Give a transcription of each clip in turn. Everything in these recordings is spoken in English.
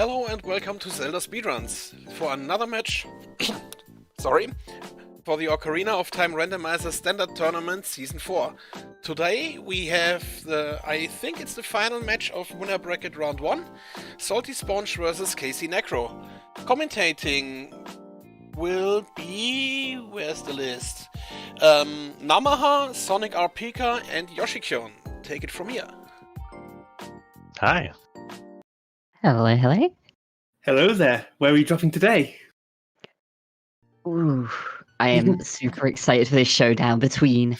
Hello and welcome to ZeldaSpeedRuns for another match. Sorry. For the Ocarina of Time Randomizer Standard Tournament Season 4. Today we have I think it's the final match of winner bracket round 1. TheSaltySponge versus KCNecro. Commentating will be... where's the list? Namaha, Sonic RPK and Yoshikyon. Take it from here. Hi. Hello, hello. Hello there. Where are we dropping today? Ooh, I am super excited for this showdown between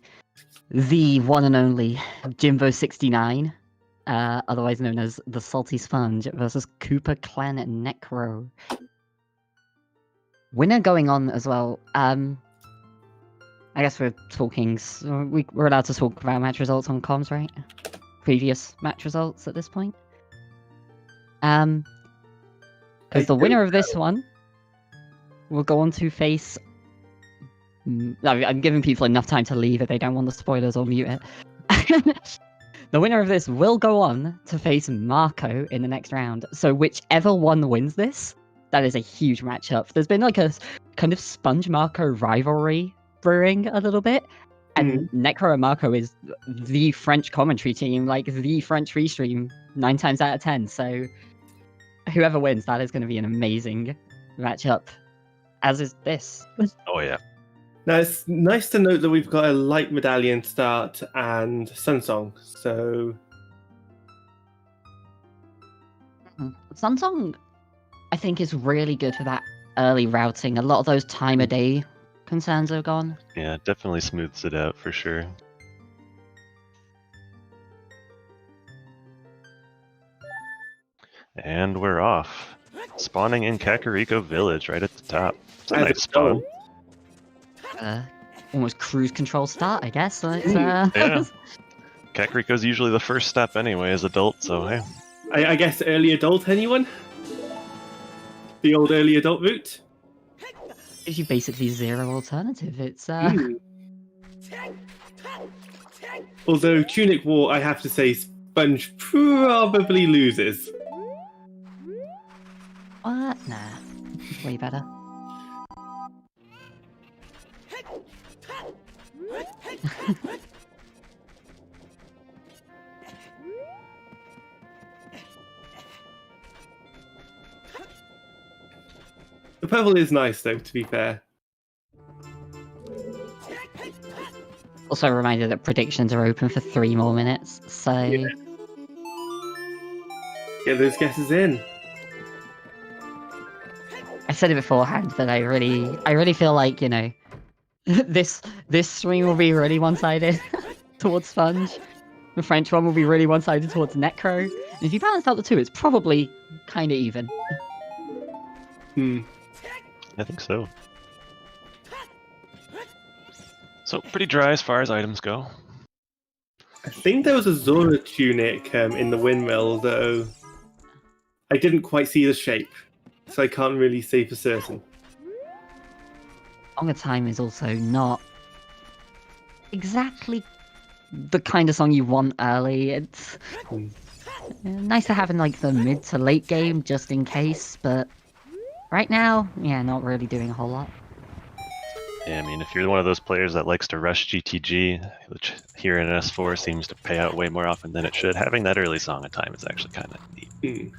the one and only Jimbo69, otherwise known as TheSaltySponge, versus Koopa Clan Necro. Winner going on as well. I guess we're talking. We're allowed to talk about match results on comms, right? Previous match results at this point. Because the winner of this one will go on to face... I'm giving people enough time to leave if they don't want the spoilers or mute it. The winner of this will go on to face Marco in the next round. So whichever one wins this, that is a huge matchup. There's been like a kind of Sponge-Marco rivalry brewing a little bit. And Necro and Marco is the French commentary team, like the French restream 9 times out of 10. So whoever wins, that is going to be an amazing matchup, as is this. Oh yeah. Now it's nice to note that we've got a light medallion start and Sunsong. So Sunsong, I think, is really good for that early routing. A lot of those time of day concerns are gone. Yeah, it definitely smooths it out for sure. And we're off. Spawning in Kakariko Village right at the top. It's a nice spawn. Almost cruise control start, I guess. So it's, Yeah. Kakariko's usually the first step anyway as adult, so hey. I guess early adult, anyone? The old early adult route? Gives you basically zero alternative. It's Although Tunic War, I have to say, Sponge probably loses. What? Nah. Way better. The purple is nice, though, to be fair. Also a reminder that predictions are open for 3 more minutes, so... Yeah. Get those guesses in. I said it beforehand, but I really feel like, you know, this stream will be really one-sided towards Sponge. The French one will be really one-sided towards Necro. And if you balance out the two, it's probably kind of even. I think so. So pretty dry as far as items go. I think there was a Zora tunic in the windmill, though I didn't quite see the shape, so I can't really say for certain. Song of Time is also not exactly the kind of song you want early. It's nice to have in like the mid to late game just in case, but right now, yeah, not really doing a whole lot. Yeah, I mean, if you're one of those players that likes to rush GTG, which here in S4 seems to pay out way more often than it should, having that early Song of Time is actually kind of neat.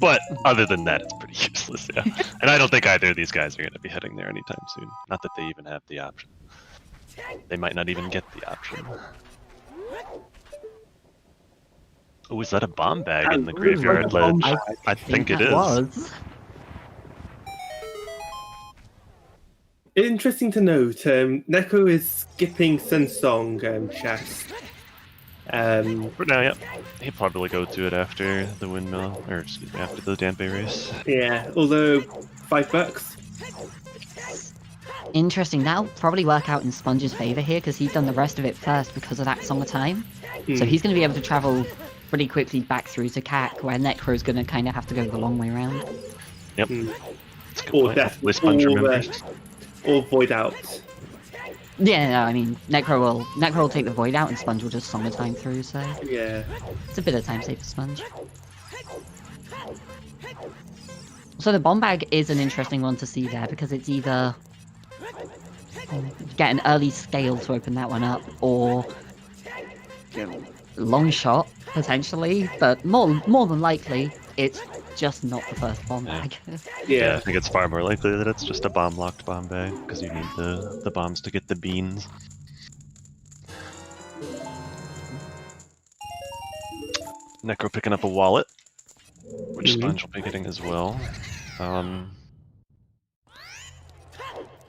But other than that, it's pretty useless, yeah. And I don't think either of these guys are going to be heading there anytime soon. Not that they even have the option. They might not even get the option. Oh, is that a bomb bag in the graveyard ledge? I think it is. Interesting to note, Neko is skipping Sunsong chess. For now, yeah. He'll probably go to it after the windmill, or excuse me, after the Dampe race. Yeah, although $5. Interesting. That'll probably work out in Sponge's favor here because he's done the rest of it first because of that Song of Time. So he's going to be able to travel pretty quickly back through to CAC, where Necro's going to kind of have to go the long way around. Yep. Or definitely Sponge remembers. Or Void Out. Yeah, no, I mean, Necro will take the Void out and Sponge will just Song of Time through, so... Yeah. It's a bit of time save for Sponge. So the bomb bag is an interesting one to see there because it's either get an early scale to open that one up, or long shot potentially, but more than likely it's just not the first bomb bag. Yeah, I think it's far more likely that it's just a bomb-locked bomb bag, because you need the bombs to get the beans. Necro picking up a wallet, which Sponge will be getting as well.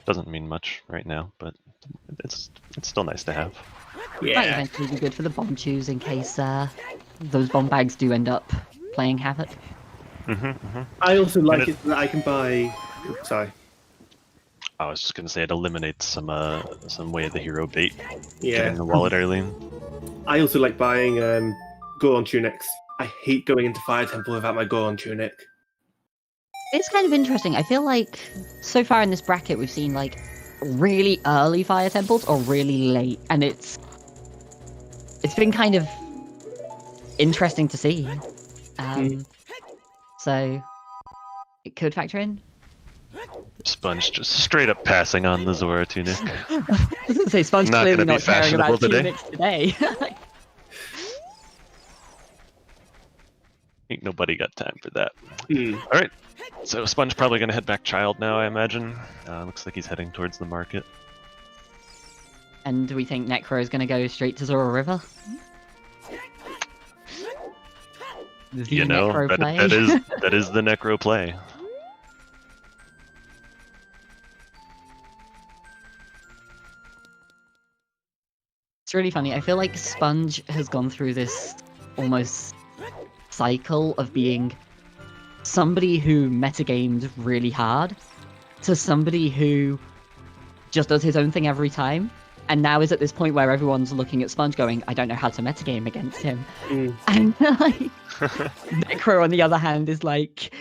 Doesn't mean much right now, but it's still nice to have. Might Yeah. eventually be good for the bomb chews in case those bomb bags do end up playing havoc. I also like it that I can buy. Sorry. I was just gonna say it eliminates some way of the hero bait. Yeah. Getting the wallet early. I also like buying Goron tunics. I hate going into Fire Temple without my Goron tunic. It's kind of interesting. I feel like so far in this bracket we've seen like really early fire temples or really late, and it's been kind of interesting to see. So it could factor in. Sponge just straight up passing on the Zora tunic. I was gonna say Sponge Not clearly gonna be not caring about fashionable today. tunics today. Ain't nobody got time for that. Hmm. Alright, so Sponge probably gonna head back child now, I imagine. Looks like he's heading towards the market. And do we think Necro is gonna go straight to Zora River? The You know, Necro play? that is the Necro play. It's really funny. I feel like Sponge has gone through this almost cycle of being somebody who metagamed really hard to somebody who just does his own thing every time, and now is at this point where everyone's looking at Sponge going, I don't know how to metagame against him. And like, Necro on the other hand is like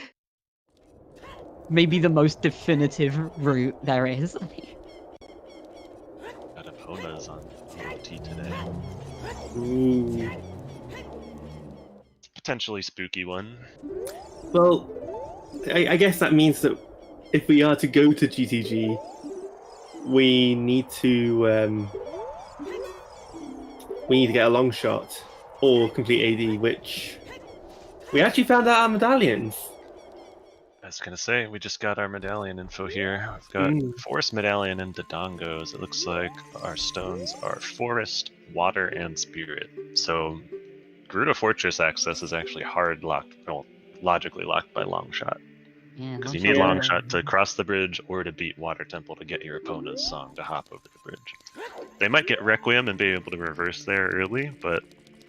maybe the most definitive route there is. Got Epona's on OoT today. Ooh. Potentially spooky one. Well, I guess that means that if we are to go to GTG, we need to get a long shot or complete AD, which we actually found out our medallions. I was gonna say, we just got our medallion info here. We've got Forest Medallion and Dodongos. It looks like our stones are Forest, Water, and Spirit. So Gerudo Fortress access is actually hard locked, well, logically locked by Longshot. Yeah, Because you need Longshot to cross the bridge or to beat Water Temple to get your Epona's song to hop over the bridge. They might get Requiem and be able to reverse there early, but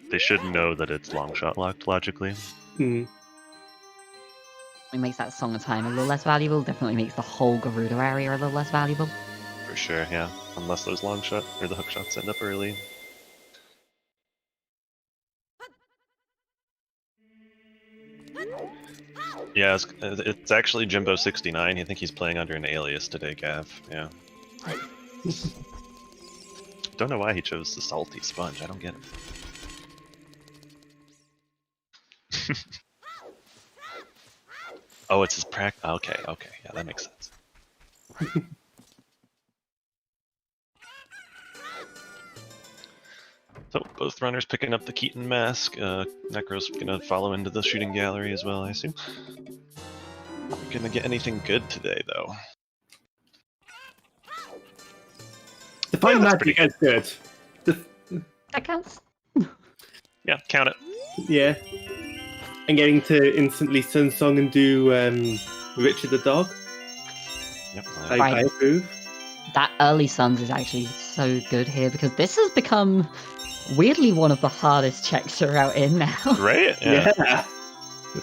they should know that it's Longshot locked logically. Hmm. It makes that song of time a little less valuable, definitely makes the whole Gerudo area a little less valuable. For sure, yeah. Unless those Longshot or the hookshots end up early. Yeah, it's actually Jimbo69. I think he's playing under an alias today, Gav. Yeah. Don't know why he chose the Salty Sponge. I don't get it. Oh, it's his Okay, yeah, that makes sense. So, both runners picking up the Keaton mask. Necro's gonna follow into the shooting gallery as well, I assume. Not gonna get anything good today, though. The fine that's magic pretty is good. That counts. Yeah, count it. Yeah. And getting to instantly Sun Song and do Richard the Dog. Yep. I approve. That early Suns is actually so good here because this has become weirdly one of the hardest checks to route in now. Right? Yeah.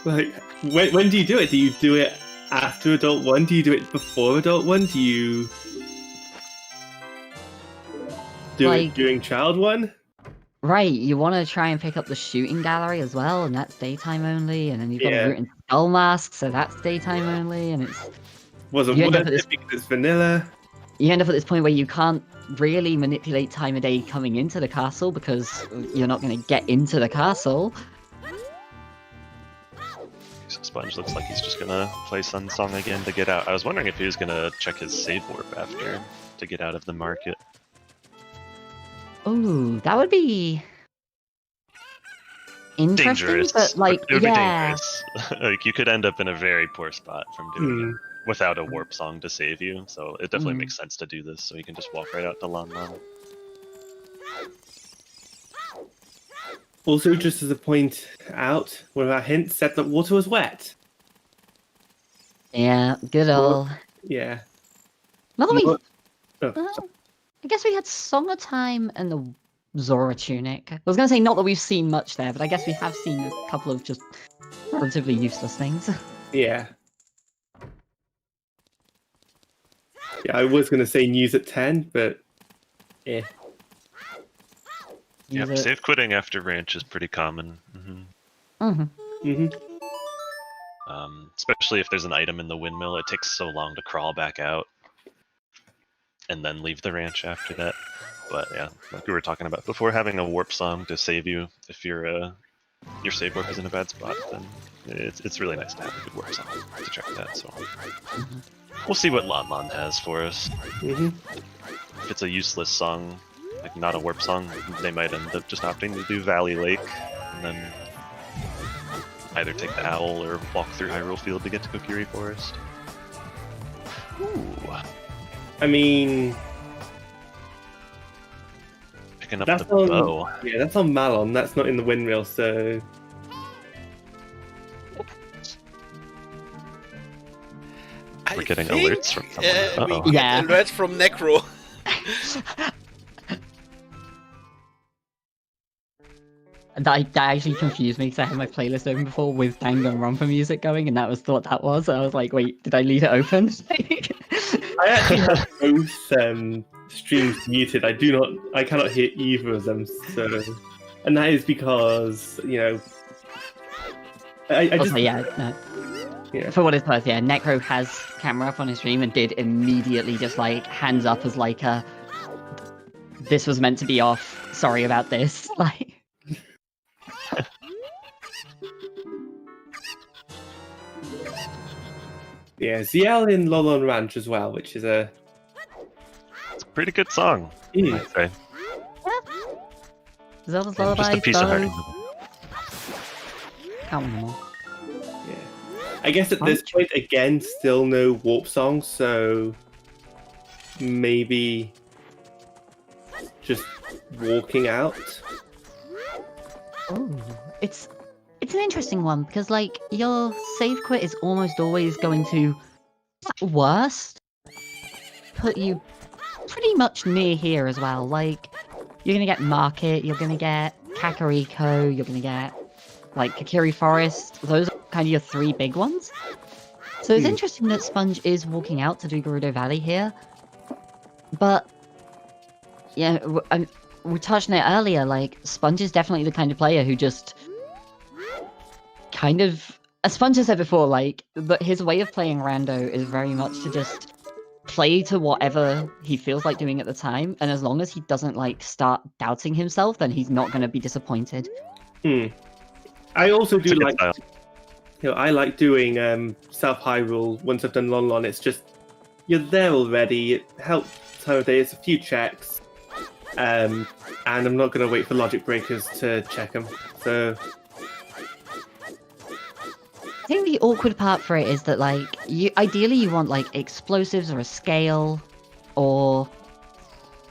Like, when do you do it? Do you do it after Adult 1? Do you do it before Adult 1? Do you do it during Child 1? Right, you want to try and pick up the shooting gallery as well, and that's daytime only, and then you've got a root and skull mask, so that's daytime only, and it's... Wasn't you end worth up at it this- because it's vanilla. You end up at this point where you can't really manipulate time of day coming into the castle because you're not going to get into the castle. Sponge looks like he's just gonna play Sun Song again to get out. I was wondering if he was gonna check his save warp after to get out of the market. Oh, that would be interesting, Dangerous, but like, it would be yeah. dangerous. Like you could end up in a very poor spot from doing it without a warp song to save you. So it definitely makes sense to do this, so you can just walk right out to Lon Lon. Also, just as a point out, one of our hints said that water was wet. Yeah, good old. Yeah. Not that we. What- I guess we had Song of Time and the Zora Tunic. I was going to say not that we've seen much there, but I guess we have seen a couple of just relatively useless things. Yeah. Yeah, I was going to say news at 10, but yeah. Yeah, Use it. save quitting after ranch is pretty common. Especially if there's an item in the windmill, it takes so long to crawl back out and then leave the ranch after that. But yeah, like we were talking about before, having a warp song to save you if your save warp is in a bad spot, then it's really nice to have a good warp song to check that. So we'll see what Lon Lon has for us. If it's a useless song, like not a warp song, they might end up just opting to do Valley Lake and then either take the owl or walk through Hyrule Field to get to Kokiri Forest. Ooh. I mean, Picking up that's the on bow. yeah, that's on Malon. That's not in the windmill, so We're getting think, alerts from someone. we get Yeah. alerts from Necro. That actually confused me because I had my playlist open before with Danganronpa music going, and that was what that was. And I was like, wait, did I leave it open? I actually have both streams muted. I cannot hear either of them. So, and that is because I just Also, yeah, no. Yeah. For what it's worth, yeah, Necro has camera up on his stream and did immediately just like hands up as like a this was meant to be off. Sorry about this. Like. Yeah, ZL in Lolon Ranch as well, which is a It's a pretty good song, I'd say. Zelda's Just Lullaby, a piece of heart. Can't win them all. yeah. I guess at this point again, still no warp song, so maybe just walking out. Ooh, it's an interesting one because like your save quit is almost always going to, at worst, put you pretty much near here as well. Like you're gonna get Market, you're gonna get Kakariko, you're gonna get like Kokiri Forest. Those are kind of your three big ones. So it's interesting that Sponge is walking out to do Gerudo Valley here, but yeah, we touched on it earlier. Like Sponge is definitely the kind of player who just kind of, as Sponge has said before, like, but his way of playing Rando is very much to just play to whatever he feels like doing at the time, and as long as he doesn't like start doubting himself, then he's not going to be disappointed. I also do It's a good like, style. I like doing South Hyrule once I've done Lon Lon. It's just you're there already. It helps time of day. It's a few checks, and I'm not going to wait for logic breakers to check them. So. I think the awkward part for it is that, like, ideally you want, like, explosives or a scale, or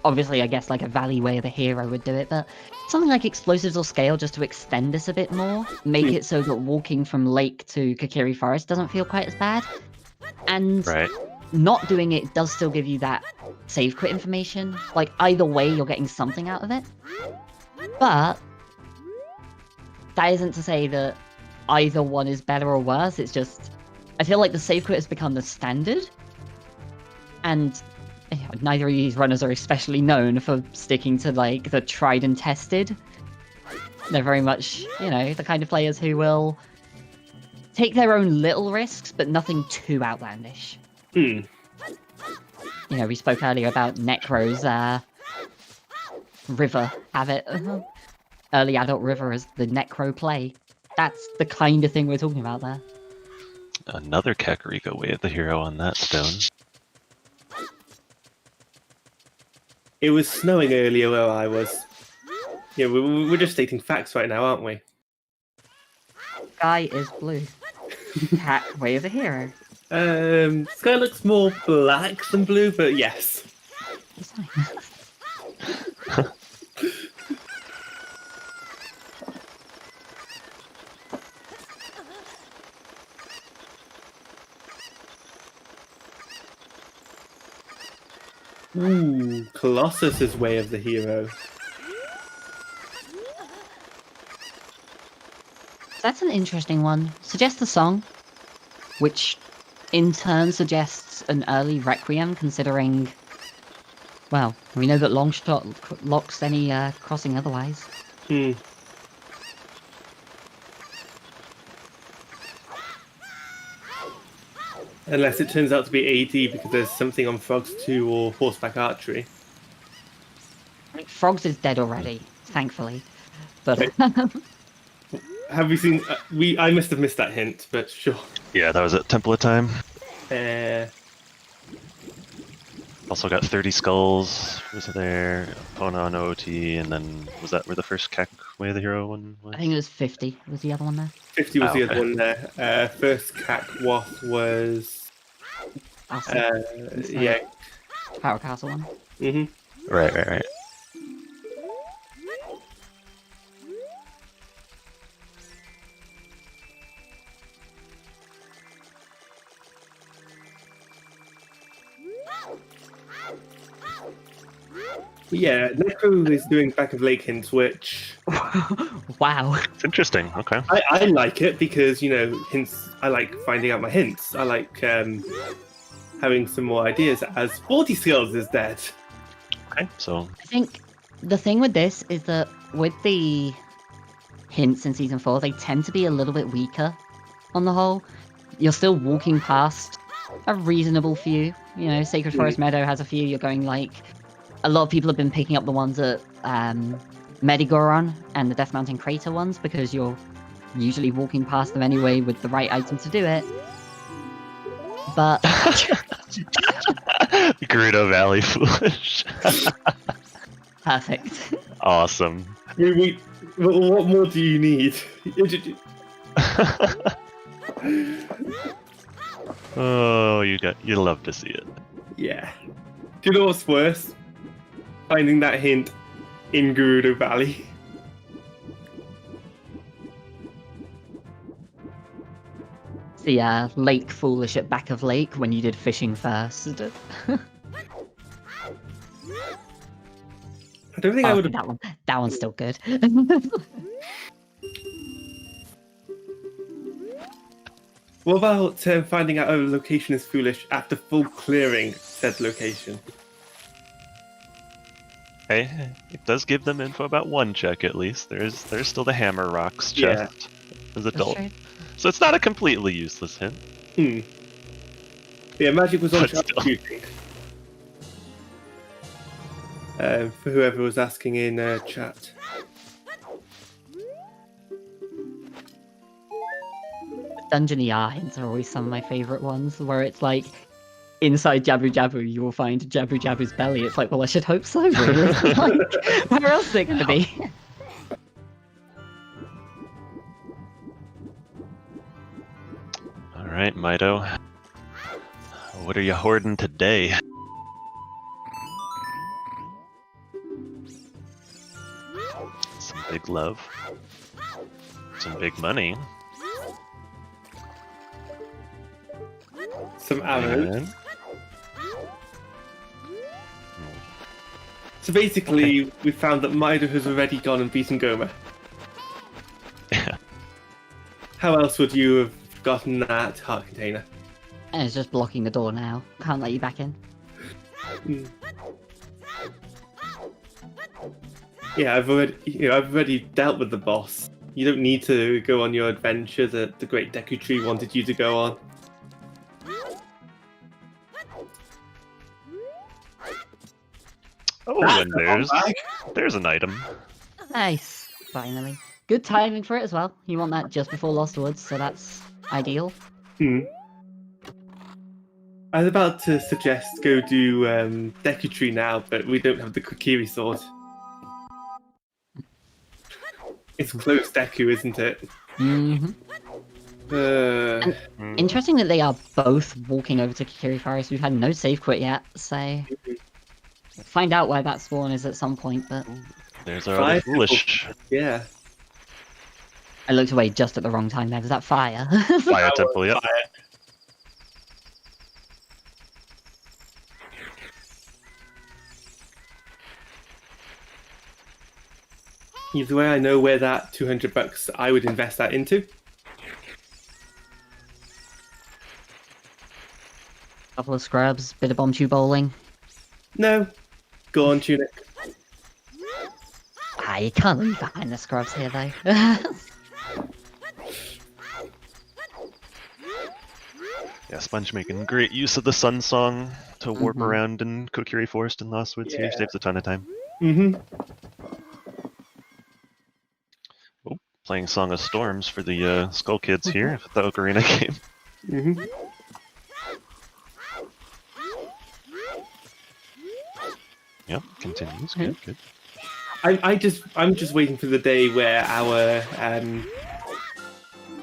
obviously, I guess, like, a valley where the hero would do it, but something like explosives or scale just to extend this a bit more, make it so that walking from Lake to Kokiri Forest doesn't feel quite as bad, and not doing it does still give you that save quit information. Like, either way, you're getting something out of it, but that isn't to say that either one is better or worse. It's just, I feel like the save quit has become the standard, and neither of these runners are especially known for sticking to like the tried and tested. They're very much, the kind of players who will take their own little risks, but nothing too outlandish. We spoke earlier about Necro's river habit, early adult river as the Necro play. That's the kind of thing we're talking about there. Another Kakariko Way of the Hero on that stone. It was snowing earlier where I was. Yeah, we're just stating facts right now, aren't we? Sky is blue. Cat, way of the hero. Sky looks more black than blue, but yes. It's fine. Ooh, Colossus's Way of the Hero. That's an interesting one. Suggests a song, which in turn suggests an early Requiem, considering, well, we know that Longshot locks any crossing otherwise. Hmm. Unless it turns out to be AD because there's something on Frogs 2 or Horseback Archery. I mean, Frogs is dead already, thankfully. But Have we seen... I must have missed that hint, but sure. Yeah, that was at Temple of Time. Also got 30 skulls. Was there? Pona on OoT, and then was that where the first Kak Way of the Hero one was? I think it was 50. Was the other one there? 50 was the okay. other one there. First Kak Wath was... yeah. Power Castle one. Mm-hmm. Right. Yeah, Necro is doing Back of Lake hints, which Wow. It's interesting. Okay. I like it because, you know, hints, I like finding out my hints. I like having some more ideas as 40 skills is dead. Okay. So I think the thing with this is that with the hints in Season 4, they tend to be a little bit weaker on the whole. You're still walking past a reasonable few. You know, Sacred Forest Meadow has a few. You're going like... A lot of people have been picking up the ones at Medigoron and the Death Mountain Crater ones because you're usually walking past them anyway with the right item to do it. But... Gerudo Valley Foolish. Perfect. Awesome. What more do you need? Oh, you love to see it. Yeah. Do you know what's worse? Finding that hint in Gerudo Valley. The Lake Foolish at Back of Lake when you did fishing first. I don't think I would have... That one's still good. What about finding out a location is foolish after full clearing said location? Hey, it does give them info about one check at least. There's still the Hammer Rocks chest as adult. true. So it's not a completely useless hint. Yeah, magic was on But sharp still. shooting. For whoever was asking in chat. Dungeon ER hints are always some of my favourite ones, where it's like, inside Jabu Jabu, you will find Jabu Jabu's belly. It's like, well, I should hope so, really. Like, where else is it going to be? Alright, Mido. What are you hoarding today? Some big love. Some big money. Some arrows. And... So basically, we found that Mido has already gone and beaten Goma. How else would you have gotten that heart container? And it's just blocking the door now. Can't let you back in. Yeah, I've already dealt with the boss. You don't need to go on your adventure that the Great Deku Tree wanted you to go on. Oh, and there's an item. Nice. Finally. Good timing for it as well. You want that just before Lost Woods, so that's ideal. I was about to suggest go do Deku Tree now, but we don't have the Kokiri sword. It's close Deku, isn't it? Mm-hmm. Interesting that they are both walking over to Kikiri Forest. We've had no save quit yet, so find out where that spawn is at some point. But There's our other foolish Yeah. I looked away just at the wrong time. There was that fire. fire temple. Yep. Fire. Either way, I know where that $200 I would invest that into. Couple of scrubs, bit of bomb tube bowling. No. Go on, Tunic. Ah, you can't leave behind the scrubs here, though. Yeah, Sponge making great use of the Sun Song to warp Mhm. around in Kokiri Forest and Lost Woods here. Yeah. Saves a ton of time. Mm-hmm. Playing Song of Storms for the Skull Kids here with the Ocarina game. Mm-hmm. Yep, continues. Good, good. I'm just waiting for the day where our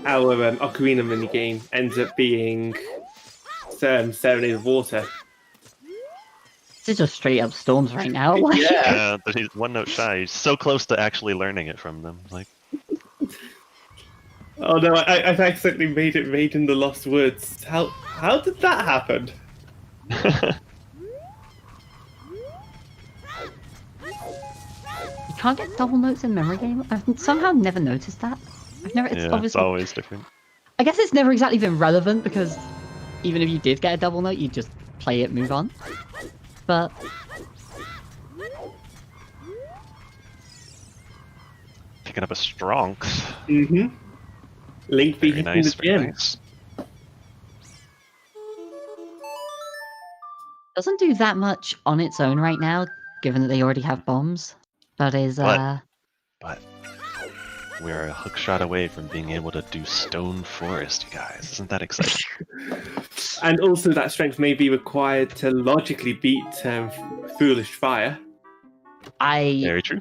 Ocarina minigame ends up being Serenade of Water. This is just straight up storms right now. Like, Yeah, but he's one note shy. He's so close to actually learning it from them. Like, Oh no, I've accidentally made it Raid in the Lost Woods. How did that happen? you can't get double notes in memory game. I've somehow never noticed that. I've never. It's yeah, obviously. it's always different. I guess it's never exactly been relevant because even if you did get a double note, you'd just play it, move on. But Picking up a strong. Mm-hmm. Link Very being nice, the very gym. nice. doesn't do that much on its own right now, given that they already have bombs. But is But we're a hook shot away from being able to do Stone Forest, you guys. Isn't that exciting? And also that strength may be required to logically beat Foolish Fire. Very true.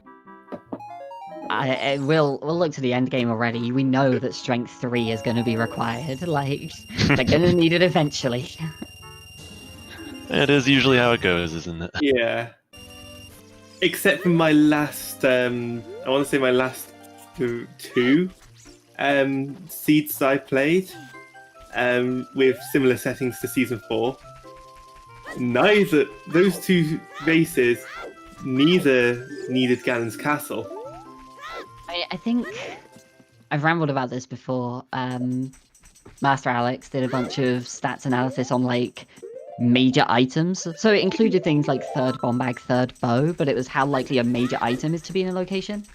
we'll look to the end game already. We know that strength 3 is going to be required. Like they're going to need it eventually. It is usually how it goes, isn't it? Yeah. Except for my last, I want to say my last two seeds I played with similar settings to Season 4. Those two races, neither needed Ganon's Castle. I think I've rambled about this before. Master Alex did a bunch of stats analysis on like major items. So it included things like third bomb bag, third bow, but it was how likely a major item is to be in a location.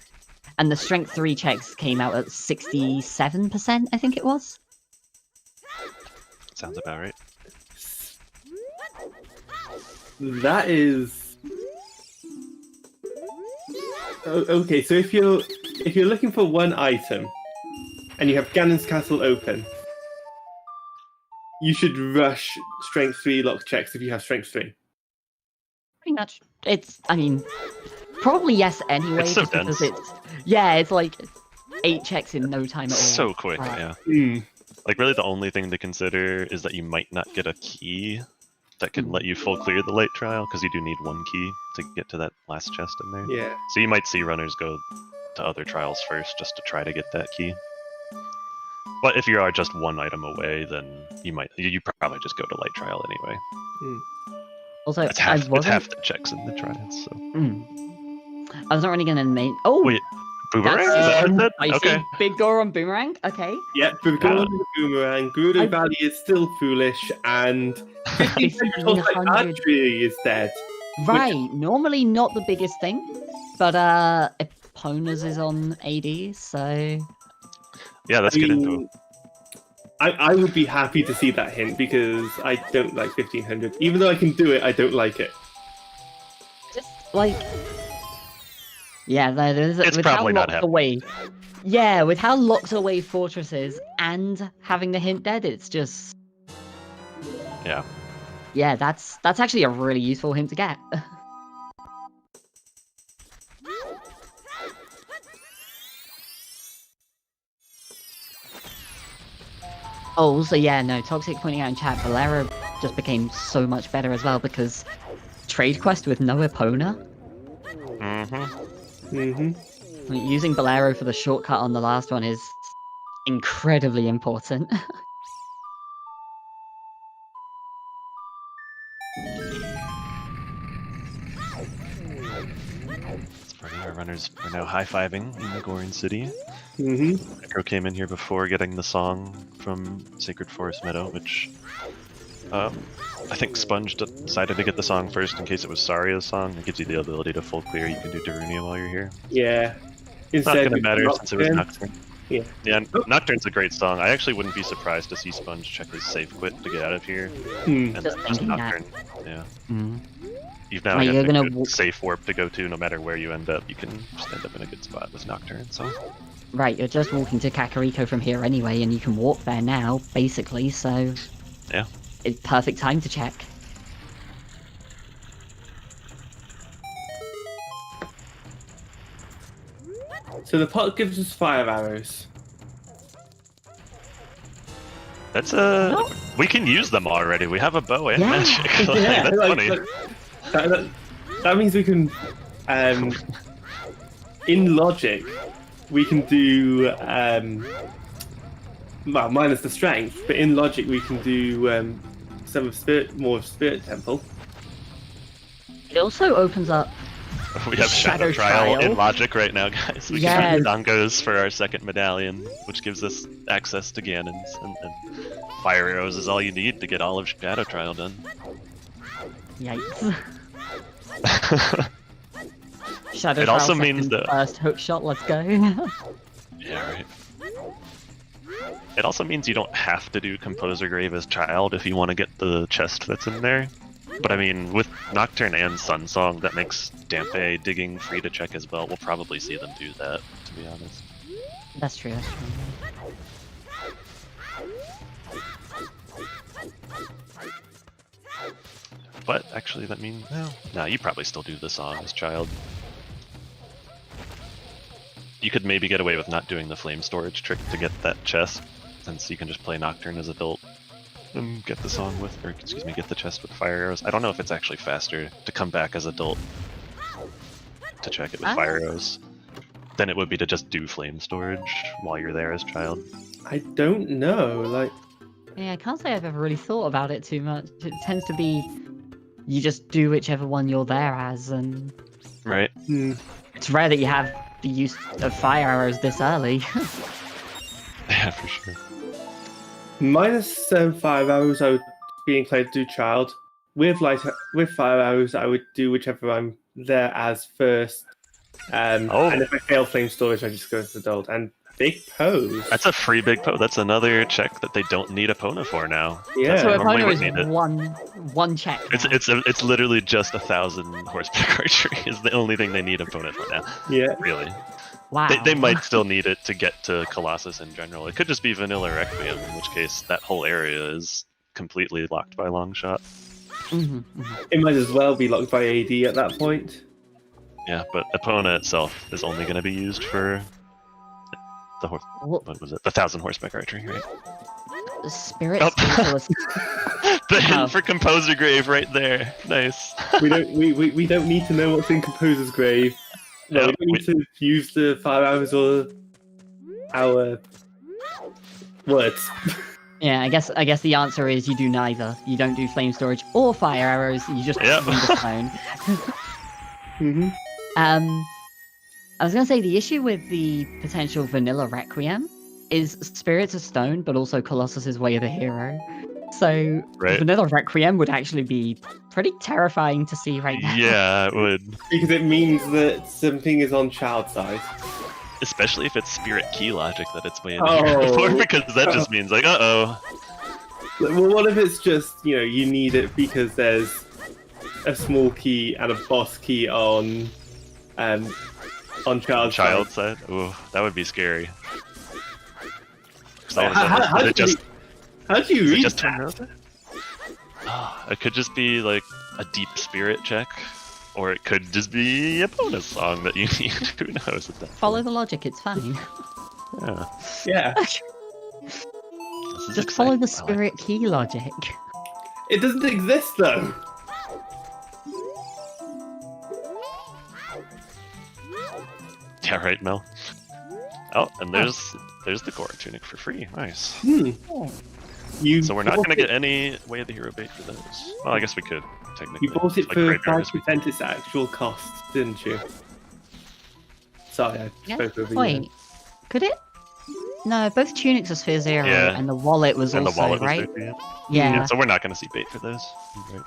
And the strength 3 checks came out at 67%, I think it was. Sounds about right. That is okay. So if you're looking for one item and you have Ganon's Castle open, you should rush Strength 3 lock checks if you have Strength 3. Pretty much. I mean, probably yes anyway. It's so just because dense. it's like 8 checks in no time at all. So quick, Right. yeah. Like, really the only thing to consider is that you might not get a key that can let you full clear the light trial, because you do need one key to get to that last chest in there. Yeah. So you might see runners go to other trials first just to try to get that key. But if you are just one item away, then you probably just go to light trial anyway. Also, It's half the checks in the trials. So. I was not really going to make... Oh! Wait, boomerang? Is that what it said? I see. Okay. Big door on Boomerang? Okay. Yeah, Boomerang. Gerudo Valley is still foolish, and 1500 Tree is dead. Right, normally not the biggest thing, but Epona's is on AD, so... Yeah, let's get into it. I would be happy to see that hint because I don't like 1500. Even though I can do it, I don't like it. Just, like... Yeah, there's... It's with probably how not locked happening. away... Yeah, with how locked away Fortress is, and having the hint dead, it's just... Yeah. Yeah, that's actually a really useful hint to get. Oh, also, yeah, no, Toxic pointing out in chat, Valera just became so much better as well because trade quest with no Epona. Using Bolero for the shortcut on the last one is incredibly important. Our runners are now high-fiving in the Gorin City. Mm-hmm. Necro came in here before getting the song from Sacred Forest Meadow, which I think Sponge decided to get the song first in case it was Saria's song. It gives you the ability to full clear. You can do Darunia while you're here. Yeah. It's not going to matter since it was Nocturne. Yeah. Yeah, Nocturne's a great song. I actually wouldn't be surprised to see Sponge check his safe quit to get out of here. And Just then thinking Nocturne. that. Yeah. Mm. You've now Like, got you're a gonna safe warp to go to no matter where you end up. You can just end up in a good spot with Nocturne, so... Right, you're just walking to Kakariko from here anyway, and you can walk there now, basically, so... Yeah. It's perfect time to check. So the pot gives us fire arrows. That's a... We can use them already. We have a bow and Yeah. magic. Like, Yeah, that's like, funny. that means we can, in logic, we can do, well, minus the strength, but in logic we can do some of more of Spirit Temple. It also opens up... We have Shadow Trial in logic right now, guys. We Yes. can do Dongos for our second medallion, which gives us access to Ganons, and Fire Arrows is all you need to get all of Shadow Trial done. Yikes. Shadow It Trial also second means that- first hook shot, let's go. Yeah, right. It also means you don't have to do Composer Grave as Child if you want to get the chest that's in there. But I mean, with Nocturne and Sunsong, that makes Dampe digging free to check as well. We'll probably see them do that, to be honest. That's true, that's true. But actually, that means... No, you probably still do the song as Child. You could maybe get away with not doing the flame storage trick to get that chest, since you can just play Nocturne as adult and get the song with, or excuse me, get the chest with fire arrows. I don't know if it's actually faster to come back as adult to check it with fire arrows than it would be to just do flame storage while you're there as Child. I don't know, like... Yeah, I can't say I've ever really thought about it too much. It tends to be you just do whichever one you're there as, and Right. it's rare that you have the use of fire arrows this early. Yeah, for sure. Minus 5 arrows, I would be inclined to do Child. With fire arrows, I would do whichever I'm there as first. And if I fail flame storage, I just go to adult. And big pose. That's a free big po. That's another check that they don't need Epona for now. Yeah. So normally Epona would is need it. one check. now. It's literally just 1,000 horseback archery is the only thing they need Epona for now. Yeah. Really. Wow. They might still need it to get to Colossus in general. It could just be Vanilla Requiem, in which case that whole area is completely locked by Longshot. Mm-hmm. It might as well be locked by AD at that point. Yeah, but Epona itself is only going to be used for the what was it? The 1,000 horseback archery, right? Spirit Oh. Specialist. The hint for Composer Grave right there. Nice. We don't need to know what's in Composer's Grave. No, Yep, we don't need to use the fire arrows or our words. Yeah, I guess the answer is you do neither. You don't do flame storage or fire arrows. You just Yep. do the stone. Mm-hmm. I was gonna say the issue with the potential Vanilla Requiem is Spirit's a stone, but also Colossus's Way of the Hero. So Right. Vanilla Requiem would actually be pretty terrifying to see right now. Yeah, it would. Because it means that something is on child side. Especially if it's Spirit Key logic that it's way in Oh. here before, because that just means like, uh-oh. Well, what if it's just, you need it because there's a small key and a boss key on child Side? Ooh, that would be scary. 'Cause all of a How sudden, do you read just that? turn over? It could just be like a deep spirit check, or it could just be a bonus song that you need. Who knows at that Follow point. the logic, it's fine. Yeah. Yeah. This is Just follow the exciting. I like spirit this. key logic. It doesn't exist though. Yeah, right, Mel. Oh, and there's the core tunic for free. Nice. You So we're not bought going to it- get any Way of the Hero bait for those. Well, I guess we could, technically. You bought it Like for Graveyard is 5% its actual cost, didn't you? Sorry, I Yeah. spoke over you. Wait, could it? No, both tunics are Sphere Zero, Yeah. and the wallet was And the also, wallet was right? there, yeah. Yeah. So we're not going to see bait for those. Right.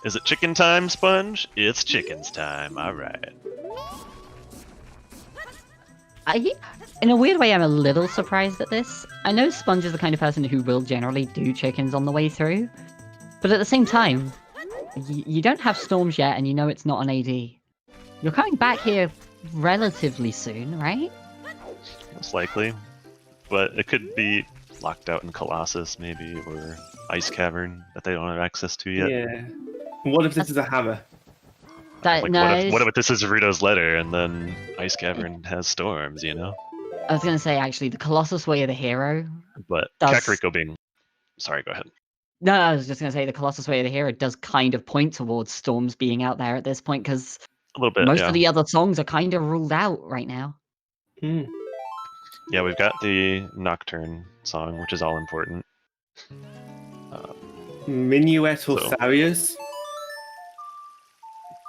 Is it chicken time, Sponge? It's chicken's time. All right. In a weird way, I'm a little surprised at this. I know Sponge is the kind of person who will generally do chickens on the way through, but at the same time, you don't have storms yet, and you know it's not an AD. You're coming back here relatively soon, right? Most likely. But it could be locked out in Colossus, maybe, or Ice Cavern that they don't have access to yet. Yeah. What if this is a hammer? That, Like, no, what if this is Rito's letter and then Ice Cavern has storms, you know? I was gonna say actually, the Colossus Way of the Hero. But Does- Kakariko being... Sorry, go ahead. No, I was just gonna say the Colossus Way of the Hero does kind of point towards storms being out there at this point because A little bit, most yeah. of the other songs are kind of ruled out right now. Hmm. Yeah, we've got the Nocturne song, which is all important. Minuet or So- Sarius?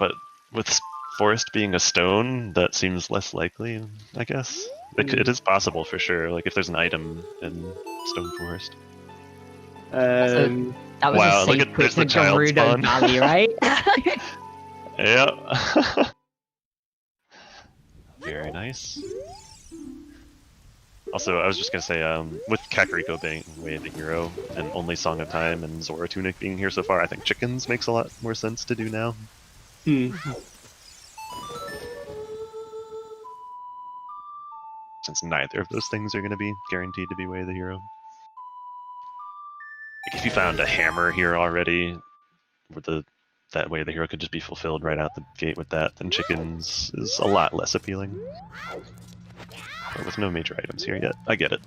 But with Forest being a stone, that seems less likely, I guess. It is possible for sure, like if there's an item in Stone Forest. That was Wow, a look safe at- put there's to the child Gerudo spawn. Valley, right? Yeah. Very nice. Also, I was just gonna say, with Kakariko being Way of the Hero and only Song of Time and Zora Tunic being here so far, I think Chickens makes a lot more sense to do now. Hmm. Since neither of those things are gonna be guaranteed to be Way of the Hero. Like if you found a hammer here already, where that Way of the Hero could just be fulfilled right out the gate with that, then Chickens is a lot less appealing. But with no major items here yet, I get it.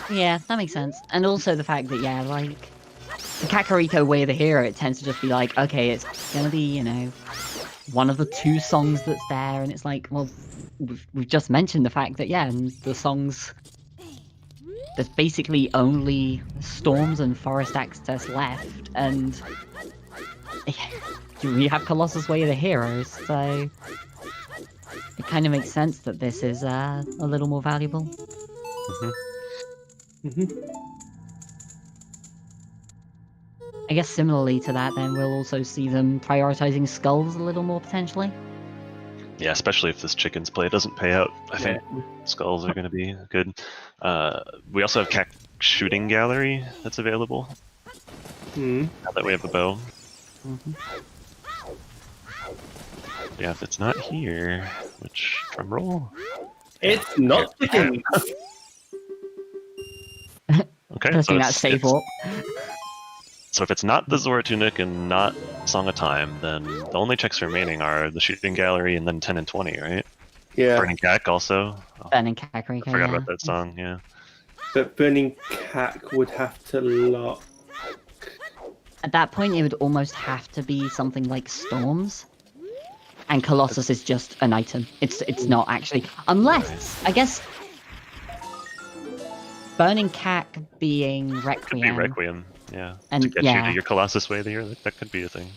Yeah, that makes sense. And also the fact that, yeah, like, the Kakariko Way of the Hero, it tends to just be like, okay, it's gonna be, you know, one of the two songs that's there, and it's like, well, we've just mentioned the fact that, yeah, and the songs, there's basically only storms and forest access left, and we have Colossus Way of the Heroes, so it kind of makes sense that this is a little more valuable. I guess similarly to that, then we'll also see them prioritizing skulls a little more potentially. Yeah, especially if this Chickens play doesn't pay out. I think skulls are going to be good. We also have Shooting Gallery that's available. Hmm. Now that we have the bow. Mhm. Yeah, if it's not here, which drum roll. It's not chicken. Okay, Pressing that it's- save it's- up. So if it's not the Zora Tunic and not Song of Time, then the only checks remaining are the Shooting Gallery and then 10 and 20, right? Yeah, Burning Cack also. Oh, Ben and I Kakariko, forgot yeah. about that song, yeah. but Burning Cack would have to lock. At that point, it would almost have to be something like Storms. And Colossus is just an item. It's not actually. Unless, I guess, Burning Cack being Could Requiem. be Requiem, yeah. And to get yeah. you to your Colossus Way of the Year, that could be a thing.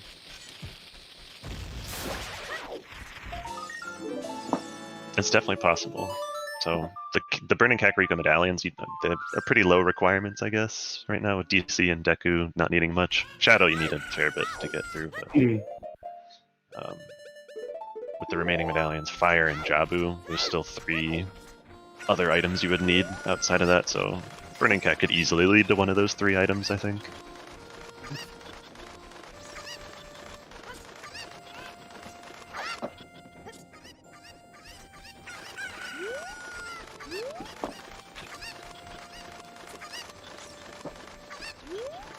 It's definitely possible. So the Burning Kakariko medallions, they are pretty low requirements, I guess, right now with DC and Deku not needing much. Shadow, you need a fair bit to get through. But, Hmm. with the remaining medallions, Fire and Jabu, there's still 3 other items you would need outside of that. So Burning Cat could easily lead to one of those 3 items, I think.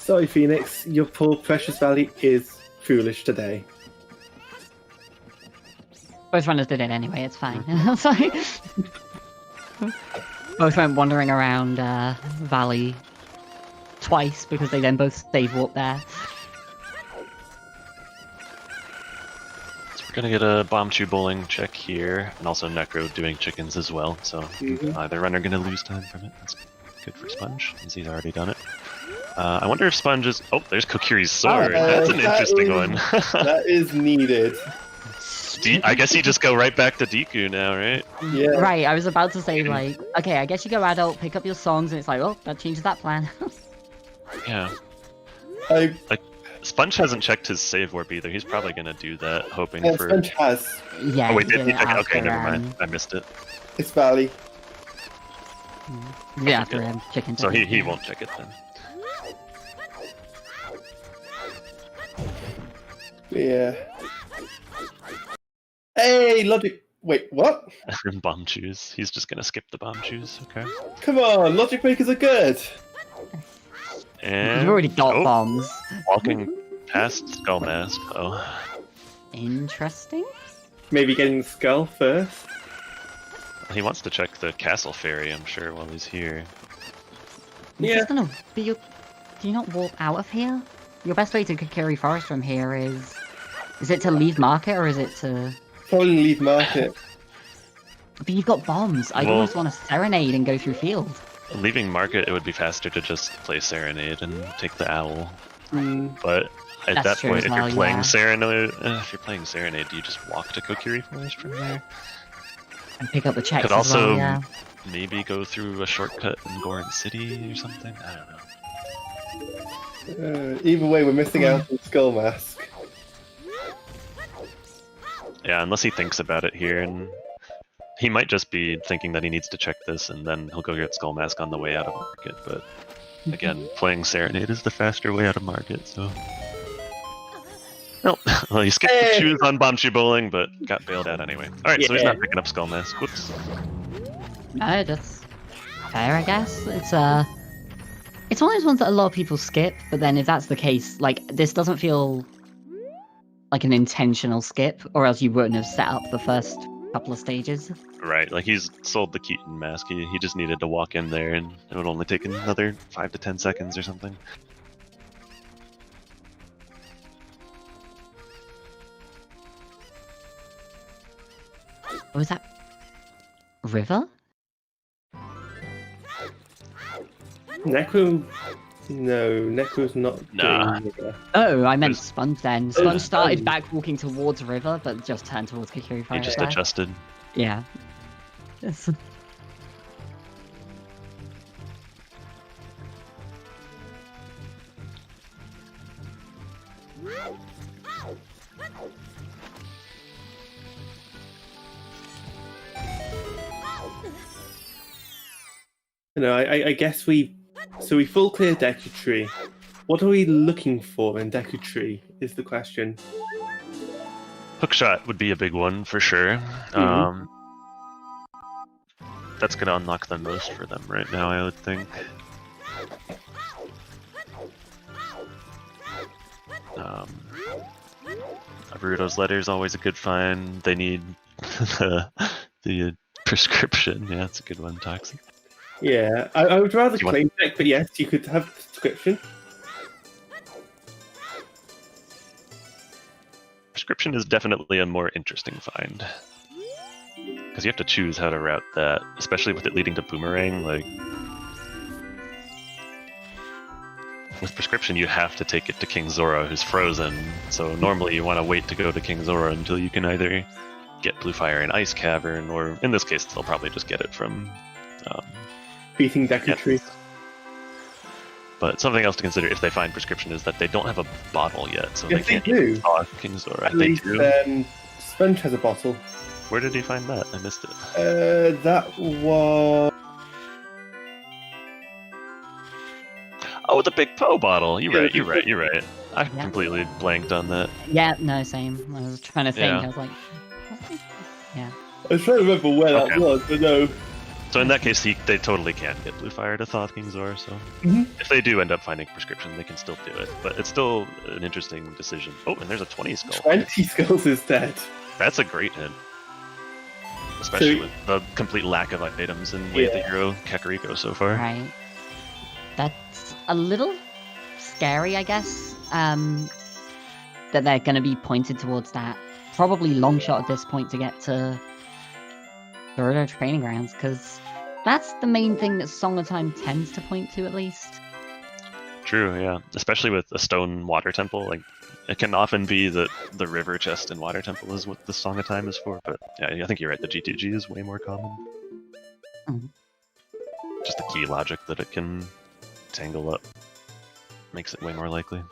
Sorry, Phoenix, your poor precious Valley is foolish today. Both runners did it anyway, it's fine. Sorry. Both went wandering around Valley twice because they then both save warp there. So we're gonna get a bomb chew bowling check here, and also Necro doing chickens as well. So either runner gonna lose time from it. That's good for Sponge, since he's already done it. I wonder if Sponge is... Oh, there's Kokiri's sword. That's an interesting one. That is needed. I guess you just go right back to Deku now, right? Yeah. Right, I was about to say, like, okay, I guess you go adult, pick up your songs, and it's like, oh, that changes that plan. Yeah. Like, Sponge hasn't checked his save warp either. He's probably gonna do that, hoping for... Sponge has. Yeah. Oh wait, did he? after, Okay, never mind. I missed it. It's Valley. Yeah, after chicken. So he won't check it then. Yeah. Hey, Logic. Wait, what? Bomb chews. He's just gonna skip the bomb chews. Okay. Come on, Logic Breakers are good. And You've already got bombs. walking past Skull Mask. Oh. Interesting. Maybe getting the skull first. He wants to check the castle ferry, I'm sure, while he's here. Yeah. Do you not walk out of here? Your best way to Kokiri Forest from here is it to leave market or is it to... Probably leave market. But you've got bombs. I Well- almost want to serenade and go through field. Leaving market, it would be faster to just play Serenade and take the owl. Mm. But at That's that true point, as if well, you're playing yeah. Serenade, do you just walk to Kokiri Forest from there? And pick up the checks Could as also well, yeah. maybe go through a shortcut in Goron City or something. I don't know. Either way, we're missing out on Skull Mask. Yeah, unless he thinks about it here, and he might just be thinking that he needs to check this, and then he'll go get Skull Mask on the way out of market. But again, playing Serenade is the faster way out of market. So, well, he skipped the choose on Bombshoe Bowling, but got bailed out anyway. All right, so he's not picking up Skull Mask. Whoops. No, that's fair, I guess. It's one of those ones that a lot of people skip, but then if that's the case, like, this doesn't feel like an intentional skip, or else you wouldn't have set up the first couple of stages. Right, like he's sold the Keaton mask. He just needed to walk in there, and it would only take another 5 to 10 seconds or something. What was that? River? Necro... No, Necro's not Nah. doing River. Oh, I meant Sponge then. Sponge started back walking towards River, but just turned towards Kokiri He Forest just there. adjusted. Yeah. Yes. You know, I guess we full clear Deku Tree. What are we looking for in Deku Tree is the question. Hookshot would be a big one for sure. That's gonna unlock the most for them right now, I would think. Naruto's letter is always a good find. They need the prescription. Yeah, that's a good one, Toxic. Yeah, I would rather Do you claim deck, but yes, you could have prescription. Prescription is definitely a more interesting find. Because you have to choose how to route that, especially with it leading to Boomerang. Like, with Prescription, you have to take it to King Zora, who's frozen. So normally you want to wait to go to King Zora until you can either get Blue Fire in Ice Cavern, or in this case, they'll probably just get it from Beating Deku Tree. But something else to consider if they find Prescription is that they don't have a bottle yet, so Yes, they can't they do. even talk King Zora. At They least do. Sponge has a bottle. Where did he find that? I missed it. That was... Oh, the Big Poe bottle. You're Yeah, right. You're right. I Yeah. completely blanked on that. Yeah, no, same. I was trying to think. Yeah. I was like, yeah. I was trying to remember where Okay. that was, but no. So in that case, they totally can get Blue Fire to Thaw King Zor, so if they do end up finding Prescription, they can still do it. But it's still an interesting decision. Oh, and there's a 20 skull. 20 skulls is dead. That's a great hit. Especially with the complete lack of items in Way of the Hero Kakariko so far. Right. That's a little scary, I guess, that they're going to be pointed towards that. Probably long shot at this point to get to Gerudo Training Grounds, because that's the main thing that Song of Time tends to point to, at least. True, yeah. Especially with a stone water temple, like it can often be that the river chest and water temple is what the Song of Time is for, but yeah, I think you're right, the GTG is way more common. Just the key logic that it can tangle up makes it way more likely.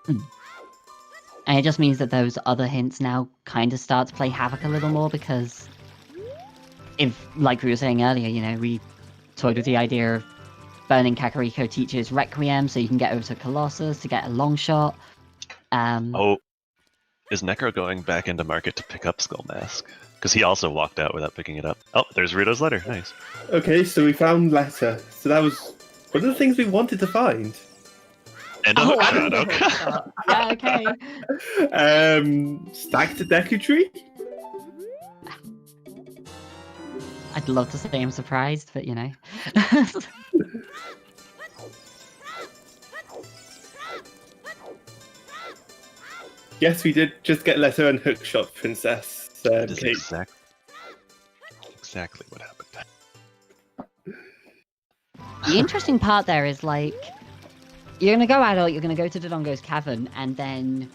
And it just means that those other hints now kind of start to play havoc a little more, because if, like we were saying earlier, you know, we toyed with the idea of burning Kakariko Teacher's Requiem so you can get over to Colossus to get a long shot. Oh, is Necro going back into market to pick up Skull Mask? Because he also walked out without picking it up. Oh, there's Rudo's letter. Nice. Okay, so we found letter. So that was one of the things we wanted to find. And Yeah, okay. Stag to Deku Tree? I'd love to say I'm surprised, but you know. Yes, we did just get letter and hookshot, Princess. That is Kate. exactly what happened. The interesting part there is, like, you're gonna go adult, you're gonna go to Dodongo's Cavern, and then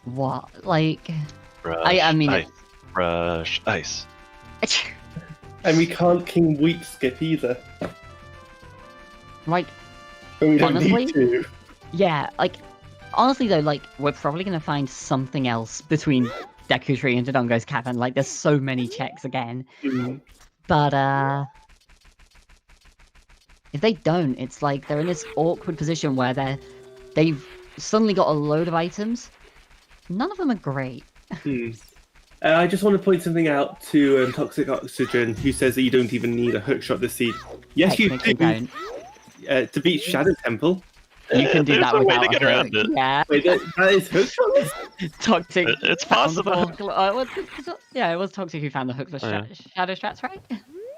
what? Like, I mean, Rush Ice. And we can't King Weep skip either. Like, But we don't honestly, need to. yeah, like, honestly though, like, we're probably gonna find something else between Deku Tree and Dodongo's Cavern. Like, there's so many checks again. But, if they don't, it's like they're in this awkward position where they've suddenly got a load of items. None of them are great. I just want to point something out to Toxic Oxygen, who says that you don't even need a hookshot this seed. Yes, you Technically do. don't. To beat Shadow Temple. You can do There's that a way without to get a around hook. it. Yeah. Wait, that is hookshot? Toxic. It's found the possible. hook- yeah, it was Toxic who found the hook for Yeah. Shadow Strats, right?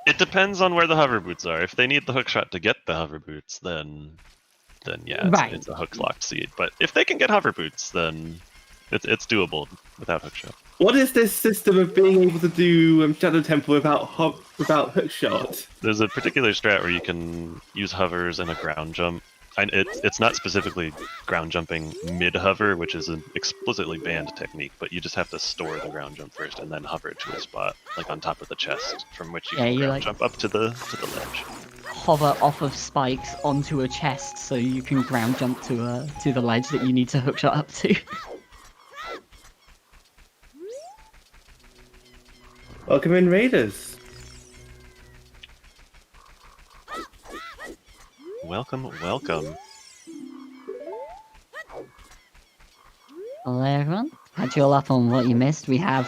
It depends on where the hover boots are. If they need the hook shot to get the hover boots, then yeah, Right. it's a hook locked seed. But if they can get hover boots, then it's doable without hook shot. What is this system of being able to do Shadow Temple without hookshot? There's a particular strat where you can use hovers and a ground jump. It's not specifically ground jumping mid-hover, which is an explicitly banned technique, but you just have to store the ground jump first and then hover to a spot, like on top of the chest, from which you Yeah, can you, ground like- jump up to the ledge. Hover off of spikes onto a chest so you can ground jump to the ledge that you need to hookshot up to. Welcome in, Raiders. Welcome. Hello everyone, catch you all up on what you missed. We have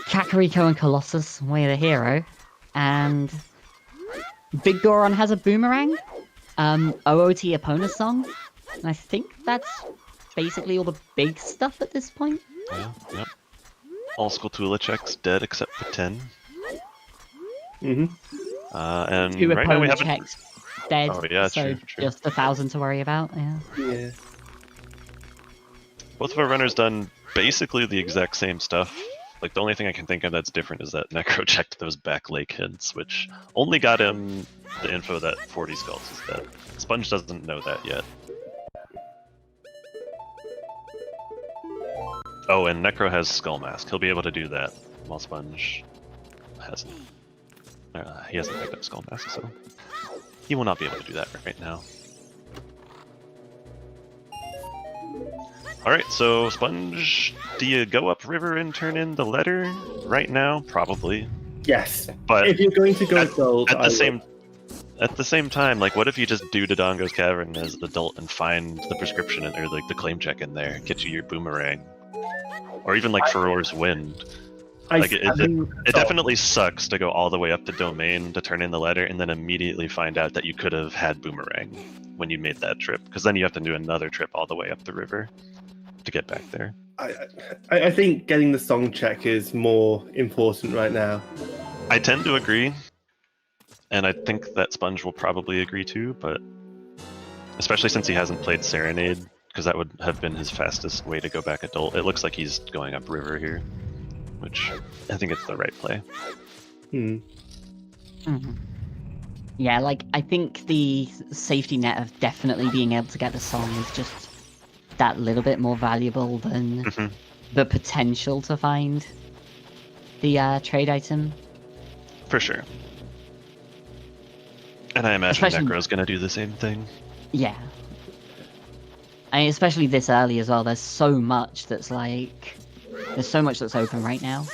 Kakariko and Colossus, Way of the Hero, and Big Goron has a boomerang, OOT Epona song, and I think that's basically all the big stuff at this point. Yeah, yep. All Skulltula checks dead except for 10. And 2 right now we Epona haven't. checks dead, Oh, yeah, so true. just 1,000 to worry about, yeah. Yeah. Both of our runners done basically the exact same stuff. Like, the only thing I can think of that's different is that Necro checked those back lake hints, which only got him the info that 40 skulls is dead. Sponge doesn't know that yet. Oh, and Necro has Skull Mask. He'll be able to do that, while Sponge hasn't. He hasn't picked up Skull Mask, so he will not be able to do that right now. Alright, so Sponge, do you go upriver and turn in the letter right now? Probably. Yes. But If you're going to go gold, at the same time, like, what if you just do Dodongo's Cavern as the adult and find the prescription or like the claim check in there, get you your boomerang, or even like Furor's Wind? Like it definitely sucks to go all the way up to domain to turn in the letter and then immediately find out that you could have had boomerang when you made that trip, because then you have to do another trip all the way up the river to get back there. I think getting the song check is more important right now. I tend to agree, and I think that Sponge will probably agree too, but especially since he hasn't played Serenade, because that would have been his fastest way to go back adult. It looks like he's going up river here, which I think it's the right play. Yeah, like, I think the safety net of definitely being able to get the song is just that little bit more valuable than the potential to find the trade item. For sure. And I imagine Especially- Necro's gonna do the same thing. Yeah. I mean, especially this early as well, there's so much that's like... There's so much that's open right now.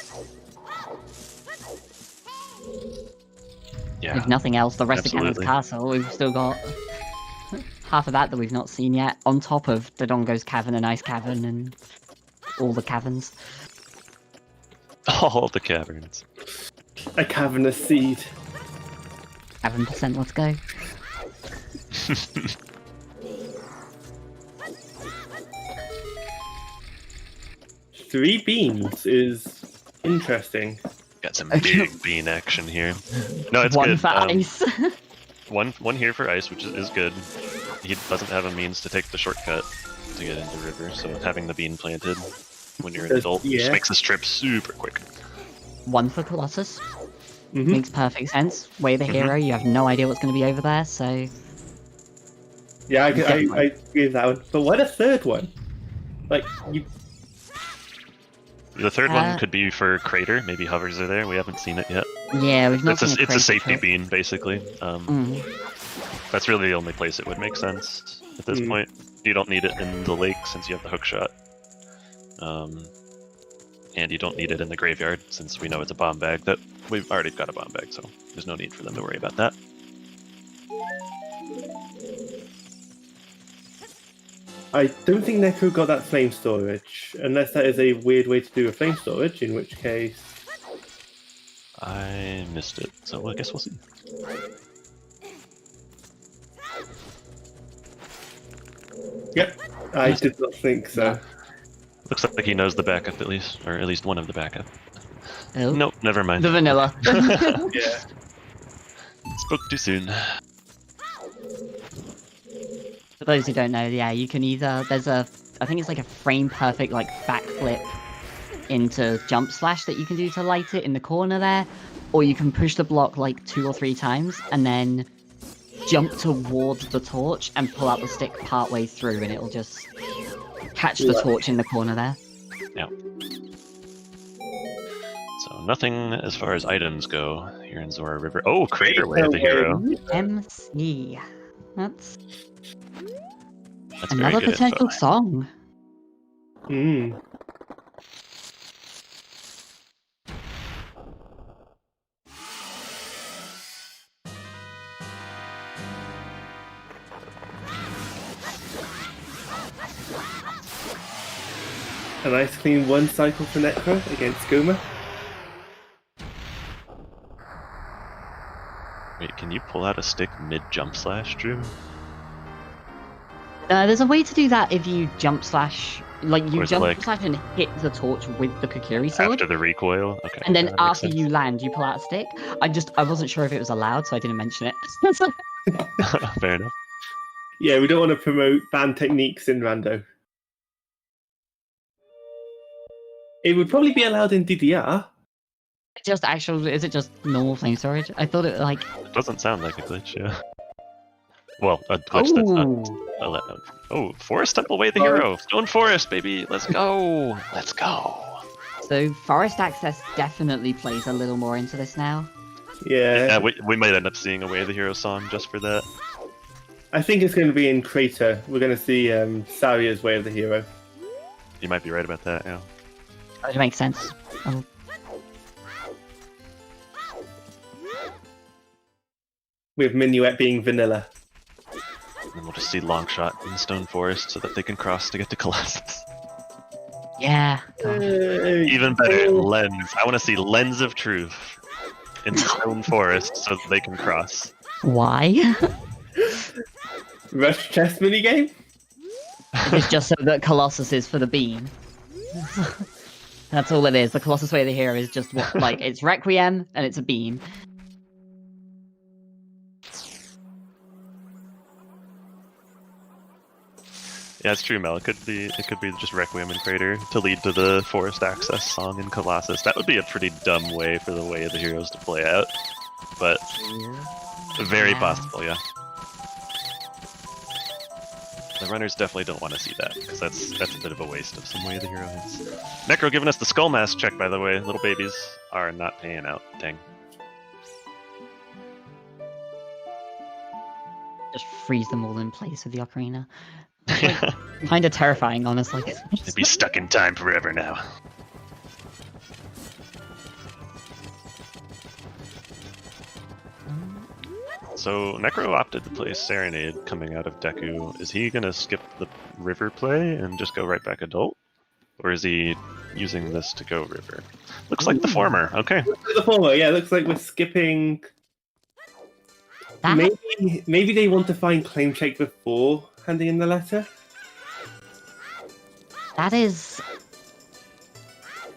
Yeah. If nothing else, the rest absolutely. of Cannon's Castle, we've still got half of that we've not seen yet, on top of the Dongo's Cavern and Ice Cavern and all the caverns. All the caverns. A cavernous seed. 7%, let's go. Three beans is interesting. Got some big bean action here. No, it's One good. for ice. One here for ice, which is good. He doesn't have a means to take the shortcut to get into river, so having the bean planted when you're an adult just makes this trip super quick. One for Colossus. Makes perfect sense. Way the hero, you have no idea what's going to be over there, so... Yeah, I agree with that one. But what a third one? Like, you... The third one could be for Crater. Maybe hovers are there. We haven't seen it yet. Yeah, we've not seen It's a safety trip. bean, basically. That's really the only place it would make sense at this point. You don't need it in the lake since you have the hook shot. And you don't need it in the graveyard since we know it's a bomb bag. That we've already got a bomb bag, so there's no need for them to worry about that. I don't think Necro got that flame storage, unless that is a weird way to do a flame storage, in which case... I missed it, so I guess we'll see. Yep, I did not think so. Looks like he knows the backup at least, or at least one of the backup. Oh, Nope, never mind. the vanilla. Yeah. Spoke too soon. For those who don't know, yeah, you can either... There's a... I think it's like a frame-perfect, like, backflip into jump slash that you can do to light it in the corner there, or you can push the block, like, 2 or 3 times, and then jump towards the torch and pull out the stick partway through, and it'll just catch the torch in the corner there. Yeah. So nothing as far as items go here in Zora River. Oh, Crater Way of the Hero. MC. That's That's very another good potential info. song. A nice clean one cycle for Necro against Goma. Wait, can you pull out a stick mid-jump slash, Drew? There's a way to do that if you jump slash, like Or you is it jump like- slash and hit the torch with the Kukuri sword, After the recoil? Okay. and then that makes after sense. you land, you pull out a stick. I wasn't sure if it was allowed, so I didn't mention it. Fair enough. Yeah, we don't want to promote banned techniques in Rando. It would probably be allowed in DDR. Is it just normal flame storage? I thought it like. It doesn't sound like a glitch, yeah. Well, a glitch that's not allowed. Oh, Forest Temple Way of the Hero! Stone Forest, baby! Let's go! Let's go! So forest access definitely plays a little more into this now. Yeah, We might end up seeing a Way of the Hero song just for that. I think it's going to be in Crater. We're going to see Saria's Way of the Hero. You might be right about that, yeah. It makes sense. Oh, With Minuet being vanilla. And then we'll just see Longshot in Stone Forest so that they can cross to get to Colossus. Yeah. God. Even better, lens. I want to see lens of truth in the stone forest so that they can cross. Why? Rush chess minigame? It's just so that Colossus is for the beam. That's all it is. The Colossus Way of the Hero is just what, like, it's Requiem and it's a beam. Yeah, it's true, Mel. It could be just Requiem and Crater to lead to the forest access song in Colossus. That would be a pretty dumb way for the Way of the Heroes to play out, but very possible, yeah. The runners definitely don't want to see that, because that's a bit of a waste of some Way of the Hero hits. Necro giving us the Skull Mask check, by the way. Little babies are not paying out. Dang. Just freeze them all in place with the Ocarina. Like, kind of terrifying, honestly. They'd be stuck in time forever now. So Necro opted to play Serenade coming out of Deku. Is he gonna skip the river play and just go right back adult? Or is he using this to go river? Looks like the former, okay. The former, yeah, looks like we're skipping. That- Maybe they want to find claim check before handing in the letter. That is...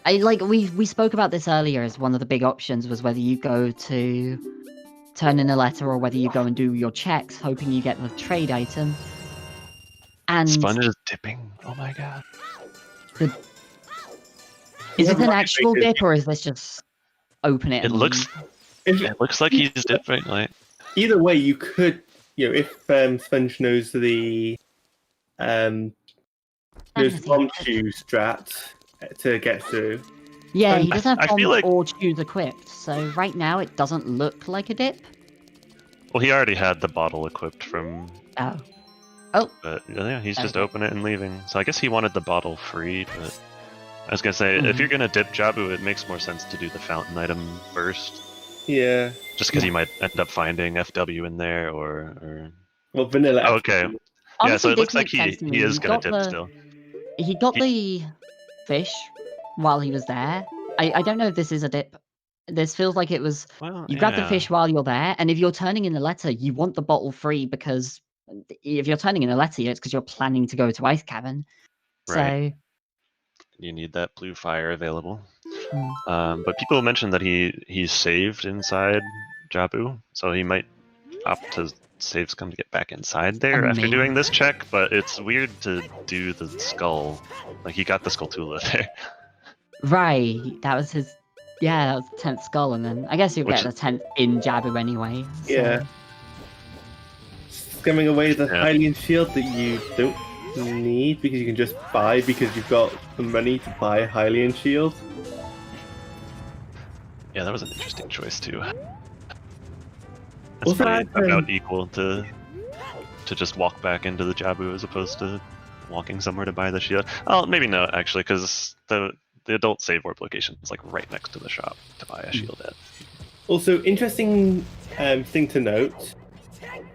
we spoke about this earlier as one of the big options was whether you go to turn in a letter or whether you go and do your checks, hoping you get the trade item. And Sponge is dipping. Oh my god. is it an actual dip or is this just open it? It and looks like he's dipping. Like Either way, you could, if Sponge knows the bomb shoe strat to get through. Yeah, he doesn't have I feel bombs like- or shoes equipped, so right now it doesn't look like a dip. well, he already had the bottle equipped from, Oh. but yeah, he's just Okay. opening it and leaving. So I guess he wanted the bottle free, but I was gonna say, if you're gonna dip Jabu, it makes more sense to do the fountain item first. Yeah. Just because you might end up finding FW in there, or... Well, vanilla. Oh, okay. Yeah, Honestly, so it this looks like makes sense to me. he is He gonna got dip the- still. He got the fish while he was there. I don't know if this is a dip. This feels like it was... Well, You grab the yeah. fish while you're there, and if you're turning in a letter, you want the bottle free because if you're turning in a letter, it's because you're planning to go to Ice Cavern. Right. So, You need that blue fire available. Hmm. But people mentioned that he's saved inside Jabu, so he might opt to save scum to get back inside there after Amazing. doing this check, but it's weird to do the skull. Like, he got the Skulltula there. right, that was his... Yeah, that was the 10th skull, and then I guess you'll Which- get the 10th in Jabu anyway. So. Yeah. Scamming away the Yeah. Hylian shield that you don't need because you can just buy because you've got the money to buy a Hylian shield. Yeah, that was an interesting choice, too. That's Also, probably I've, about equal to just walk back into the Jabu as opposed to walking somewhere to buy the shield. Oh, maybe not, actually, because the adult save warp location is like right next to the shop to buy a shield at. Also, interesting thing to note: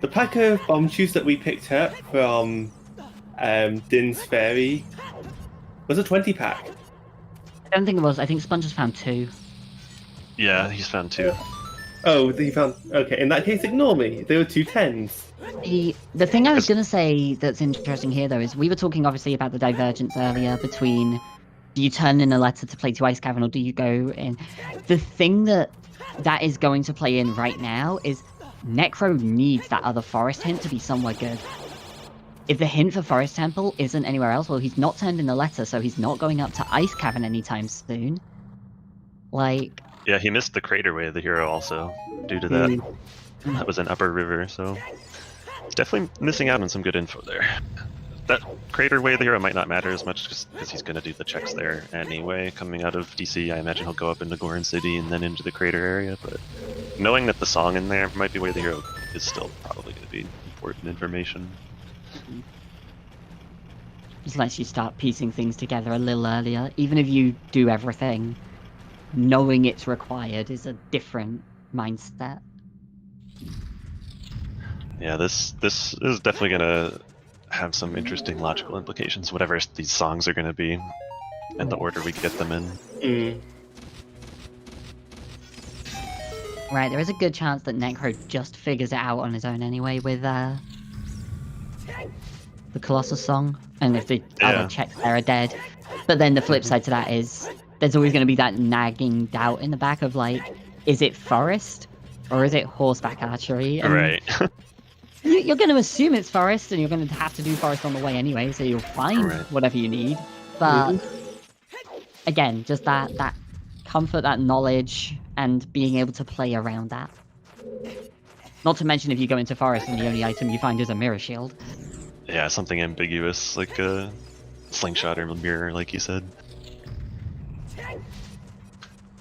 the pack of bomb shoes that we picked up from Din's Ferry was a 20 pack. I don't think it was. I think Sponge has found 2. Yeah, he's found 2. Oh, he found. Okay, in that case, ignore me. There were 2 10s. The thing I was going to say that's interesting here, though, is we were talking obviously about the divergence earlier between do you turn in a letter to play to Ice Cavern or do you go in? The thing that is going to play in right now is Necro needs that other forest hint to be somewhere good. If the hint for Forest Temple isn't anywhere else, well, he's not turned in a letter, so he's not going up to Ice Cavern anytime soon. Like... Yeah, he missed the Crater Way of the Hero also, due to that. That was an upper river, so he's definitely missing out on some good info there. That Crater Way of the Hero might not matter as much just because he's going to do the checks there anyway. Coming out of DC, I imagine he'll go up into Goron City and then into the crater area, but knowing that the song in there might be Way of the Hero is still probably going to be important information. Just lets you start piecing things together a little earlier. Even if you do everything, knowing it's required is a different mindset. Yeah, this is definitely going to have some interesting logical implications, whatever these songs are going to be. and the order we get them in. Right, there is a good chance that Necro just figures it out on his own anyway with the Colossus song, and if the other checks there are dead. But then the flip side to that is there's always going to be that nagging doubt in the back of like, is it forest or is it horseback archery? And Right. you're going to assume it's forest, and you're going to have to do forest on the way anyway, so you'll find whatever you need. But again, just that comfort, that knowledge, and being able to play around that. Not to mention if you go into forest and the only item you find is a mirror shield. Yeah, something ambiguous like a slingshot or mirror, like you said.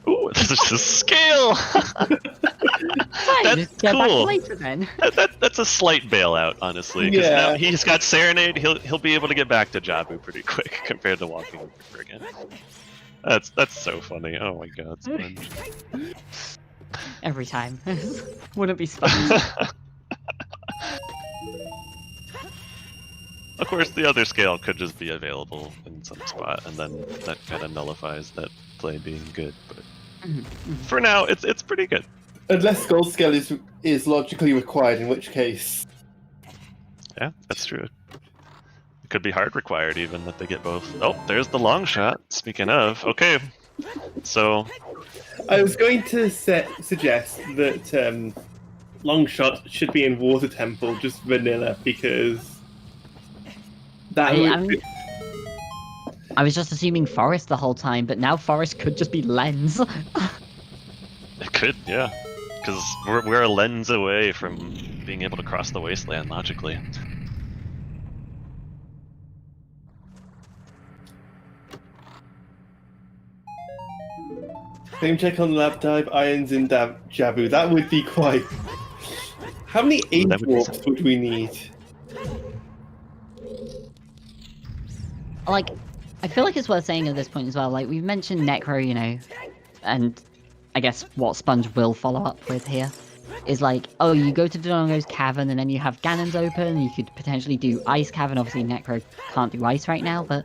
Ooh, this is a scale! That's cool. Later, then. That's a slight bailout, honestly. Because now he's got Serenade, he'll be able to get back to Jabu pretty quick compared to walking over again. That's so funny. Oh my god, Sponge. Every time. Wouldn't be Sponge. Of course, the other scale could just be available in some spot, and then that kind of nullifies that play being good. But for now, it's pretty good. Unless gold scale is logically required, in which case. Yeah, that's true. It could be hard required even that they get both. Oh, there's the long shot. Speaking of, okay, so I was going to suggest that long shot should be in Water Temple, just vanilla, because that I was just assuming forest the whole time, but now forest could just be lens. it could, yeah, because we're a lens away from being able to cross the wasteland logically. Same check on lab dive, irons in Jabu. That would be quite. How many 8 warps would we need? Like, I feel like it's worth saying at this point as well, like, we've mentioned Necro, you know, and I guess what Sponge will follow up with here is like, oh, you go to Dodongo's Cavern and then you have Ganon's open, you could potentially do Ice Cavern. Obviously, Necro can't do Ice right now, but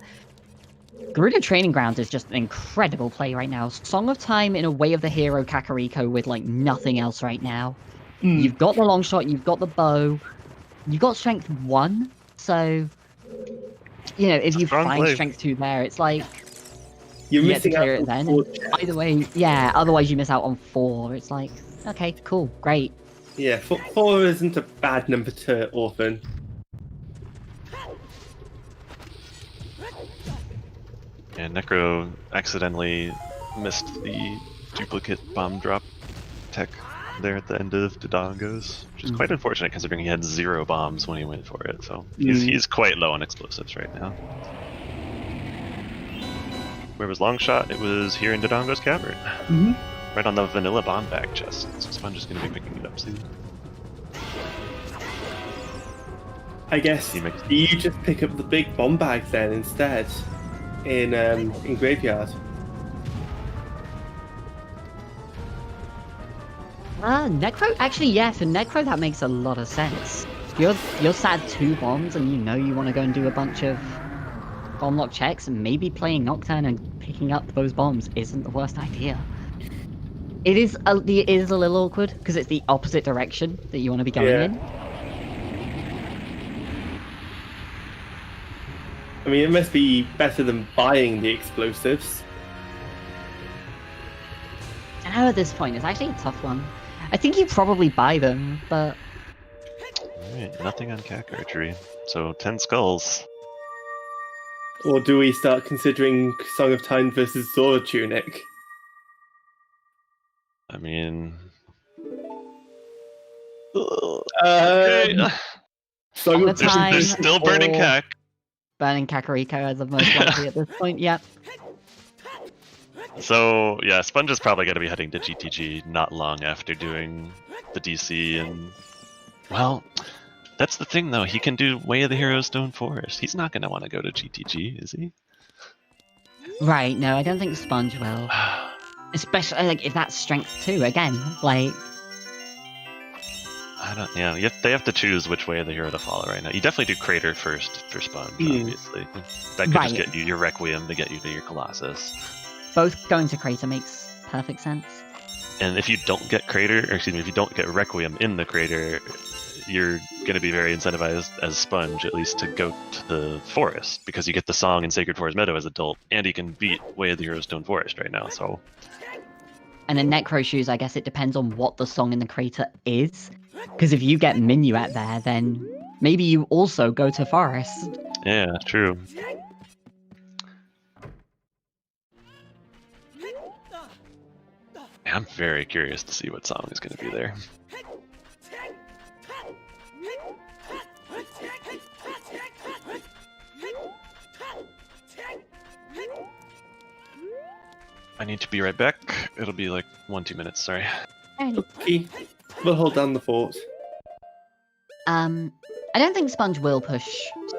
Gerudo Training Ground is just an incredible play right now. Song of Time in a Way of the Hero Kakariko with, like, nothing else right now. You've got the long shot, you've got the bow, you've got Strength 1, so, you know, if you find Strength 2 there, it's like, you're you get to missing clear out it then. on 4. Either way, yeah, otherwise you miss out on 4. It's like, okay, cool, great. Yeah, 4 isn't a bad number to orphan. And Necro accidentally missed the duplicate bomb drop tech there at the end of Dodongo's, which is quite unfortunate considering he had 0 bombs when he went for it, so he's quite low on explosives right now. Where was long shot? It was here in Dodongo's Cavern. Right on the vanilla bomb bag chest, so Sponge is going to be picking it up soon. I guess you just pick up the big bomb bag then instead in Graveyard. Necro, actually, yeah, for Necro that makes a lot of sense. You're sad 2 bombs and you know you want to go and do a bunch of bomb lock checks, and maybe playing Nocturne and picking up those bombs isn't the worst idea. It is a little awkward because it's the opposite direction that you want to be going in. I mean, it must be better than buying the explosives. I know at this point, it's actually a tough one. I think you probably buy them, but... Alright, nothing on Cack Archery. So, 10 skulls. Or do we start considering Song of Time versus Zora Tunic? I mean... Song of Time There's still burning Cack. Burning Kakariko as the most likely at this point, yep. So, yeah, Sponge is probably going to be heading to GTG not long after doing the DC, and... Well, that's the thing, though. He can do Way of the Hero Stone Forest. He's not going to want to go to GTG, is he? Right, no, I don't think Sponge will. Especially, like, if that's Strength 2, again, like... I don't. Yeah, they have to choose which way of the hero to follow right now. You definitely do Crater first for Sponge, obviously. That could just get you your Requiem to get you to your Colossus. Both going to Crater makes perfect sense. And if you don't get Crater, or excuse me, if you don't get Requiem in the Crater, you're going to be very incentivized as Sponge, at least, to go to the forest, because you get the song in Sacred Forest Meadow as adult, and you can beat Way of the Hero Stone Forest right now, so... And in Necro shoes, I guess it depends on what the song in the crater is. Because if you get Minuet there, then maybe you also go to Forest. Yeah, true. I'm very curious to see what song is going to be there. I need to be right back. It'll be like 1-2 minutes, sorry. Okay, we'll hold down the fort. I don't think Sponge will push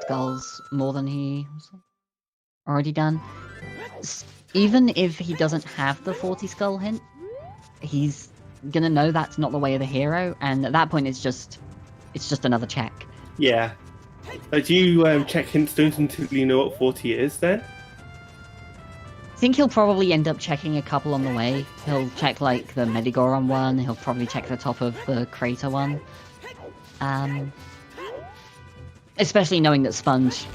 Skulls more than he's already done. Even if he doesn't have the 40 Skull hint, he's gonna know that's not the way of the hero, and at that point it's just another check. Yeah. Do you check hint stones until you know what 40 is then? I think he'll probably end up checking a couple on the way. He'll check like the Medigoron one, he'll probably check the top of the crater one. Especially knowing that Sponge's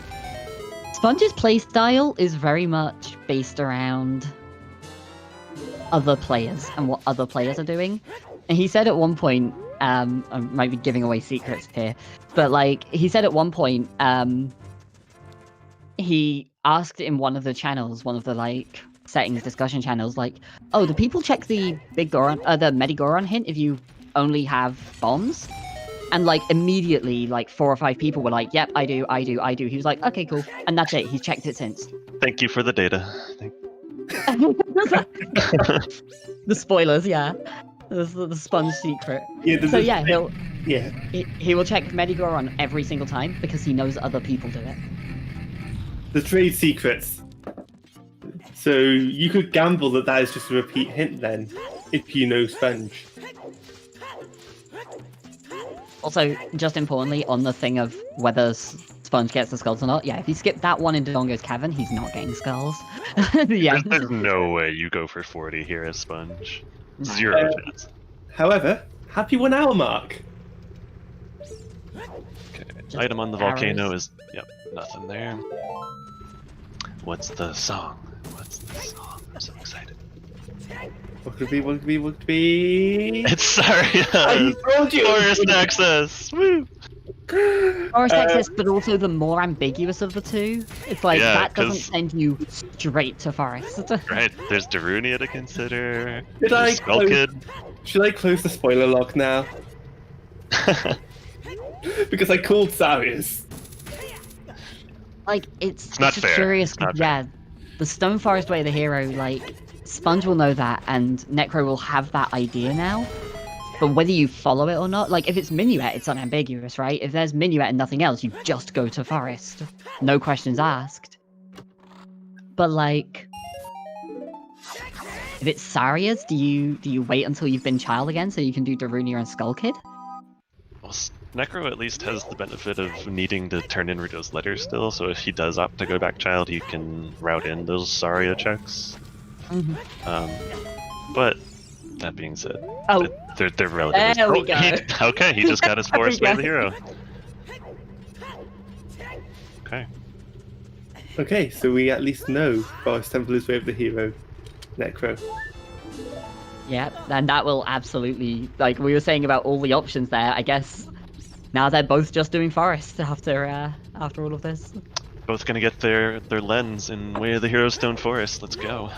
playstyle is very much based around other players and what other players are doing. And he said at one point, I might be giving away secrets here, but like he said at one point, he asked in one of the channels, one of the like settings discussion channels, like, oh, do people check the the Medigoron hint if you only have bombs? And like immediately, like 4 or 5 people were like, yep, I do. He was like, okay, cool. And that's it. He's checked it since. Thank you for the data. The spoilers, yeah. The Sponge secret. Yeah, So yeah, he will check Medigoron every single time because he knows other people do it. The trade secrets. So you could gamble that is just a repeat hint then, if you know Sponge. Also, just importantly, on the thing of whether Sponge gets the skulls or not, yeah, if you skip that one in Dodongo's Cavern, he's not getting skulls. Yeah. There's no way you go for 40 here as Sponge. 0 chance. However, happy 1 hour mark. Okay, Just item on the arrows. volcano is, yep, nothing there. What's the song? I'm so excited. What could it be? What could it be? What could it be? It's sorry. I told you. Forest access. Woo! Forest access, but also the more ambiguous of the two. It's like, Yeah, that doesn't 'cause- send you straight to Forest. Right, there's Darunia to consider. Did I There's Skull close- Kid. Should I close the spoiler log now? Because I called Sarius. Like, it's not just fair. curious. It's not Yeah, the Stone Forest way of the hero, like, Sponge will know that, and Necro will have that idea now. But whether you follow it or not, like, if it's Minuet, it's unambiguous, right? If there's Minuet and nothing else, you just go to Forest. No questions asked. But, like, if it's Saria's, do you wait until you've been Child again so you can do Darunia and Skull Kid? Well, Necro at least has the benefit of needing to turn in Rigo's letters still, so if he does opt to go back Child, he can route in those Saria checks. But that being said, Oh, they're relatively. there we go. Okay, he just got his There we Forest Way of go. the Hero. Okay. Okay, so we at least know Forest Temple is way of the hero, Necro. yeah, and that will absolutely, like we were saying about all the options there, I guess now they're both just doing Forest after all of this. Both gonna get their lens in Way of the Hero Stone Forest. Let's go.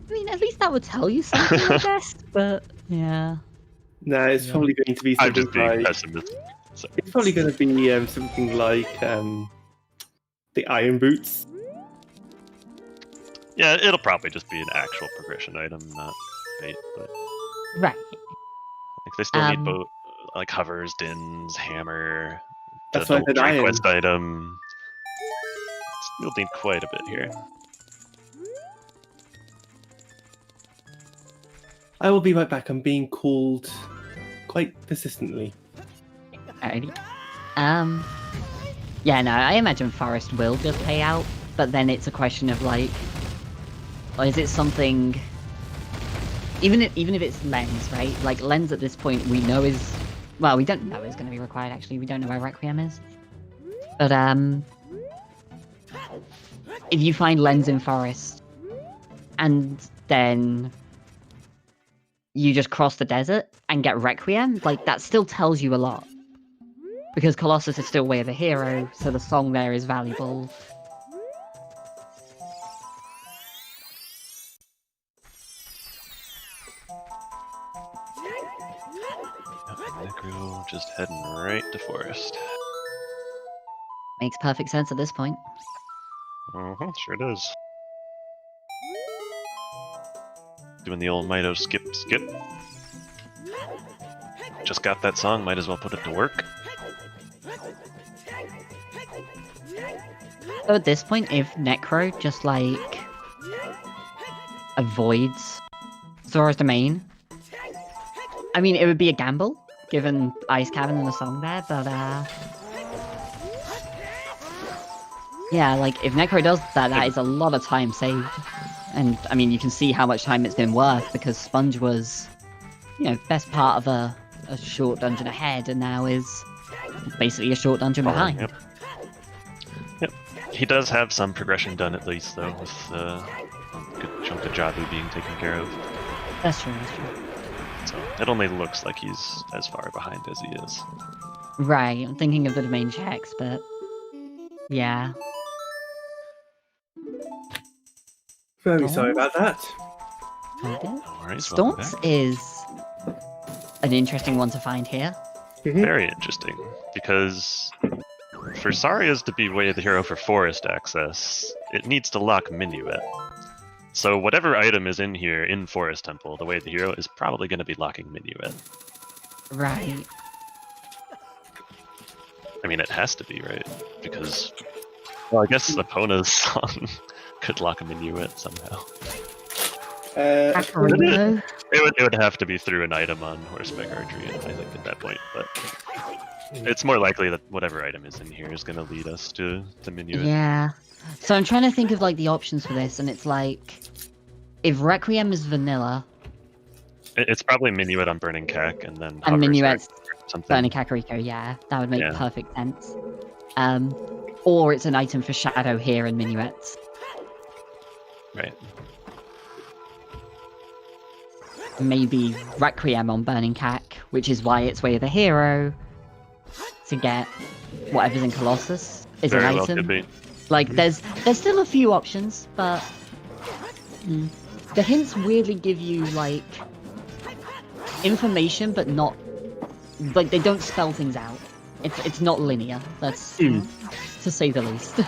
I mean, at least that would tell you something, I guess, but yeah. Nah, it's probably going to be I'm something just being like... pessimistic. So, It's probably going to be something like the Iron Boots. yeah, it'll probably just be an actual progression item, not bait. But Right. like they still need both, like hovers, dins, hammer. That's the why I said iron. quest item. You'll need quite a bit here. I will be right back. I'm being called quite persistently. Alrighty. Yeah, no, I imagine Forest will just pay out, but then it's a question of like, or is it something? Even if it's Lens, right? Like Lens at this point, we know is, well, we don't know is going to be required. Actually, we don't know where Requiem is. But if you find Lens in Forest, and then you just cross the desert and get Requiem, like that still tells you a lot. Because Colossus is still Way of the Hero, so the song there is valuable. Necro just heading right to Forest. Makes perfect sense at this point. Sure does. Doing the old Mito skip. Just got that song, might as well put it to work. So at this point, if Necro just like avoids Zora's Domain, I mean, it would be a gamble, given Ice Cavern and the song there, but yeah, like if Necro does that, that is a lot of time saved. And I mean, you can see how much time it's been worth, because Sponge was, you know, best part of a short dungeon ahead, and now is basically a short dungeon behind. Yep. He does have some progression done at least, though, with a good chunk of Jabu being taken care of. That's true. So it only looks like he's as far behind as he is. Right, I'm thinking of the domain checks, but yeah. Very sorry about that. Okay. No worries, welcome Staunce back. is an interesting one to find here. Very interesting, because for Saria's to be Way of the Hero for Forest access, it needs to lock Minuet. So whatever item is in here in Forest Temple, the Way of the Hero is probably going to be locking Minuet. Right. I mean, it has to be, right? Because, well, I guess Epona's song could lock a Minuet somehow. Ocarina. It would have to be through an item on horseback archery, I think, at that point. But it's more likely that whatever item is in here is going to lead us to Minuet. Yeah. So I'm trying to think of like the options for this, and it's like, if Requiem is vanilla, It's probably Minuet on Burning Cack, and then and Minuet's something. Burning Kakariko, yeah, that would make Yeah. perfect sense. Or it's an item for Shadow here in Minuets. Right. Maybe Requiem on Burning Cack, which is why it's Way of the Hero, to get whatever's in Colossus is Very an well item. could be. Like, there's still a few options, but the hints weirdly give you, like, information, but not, like, they don't spell things out. It's not linear, that's, to say the least.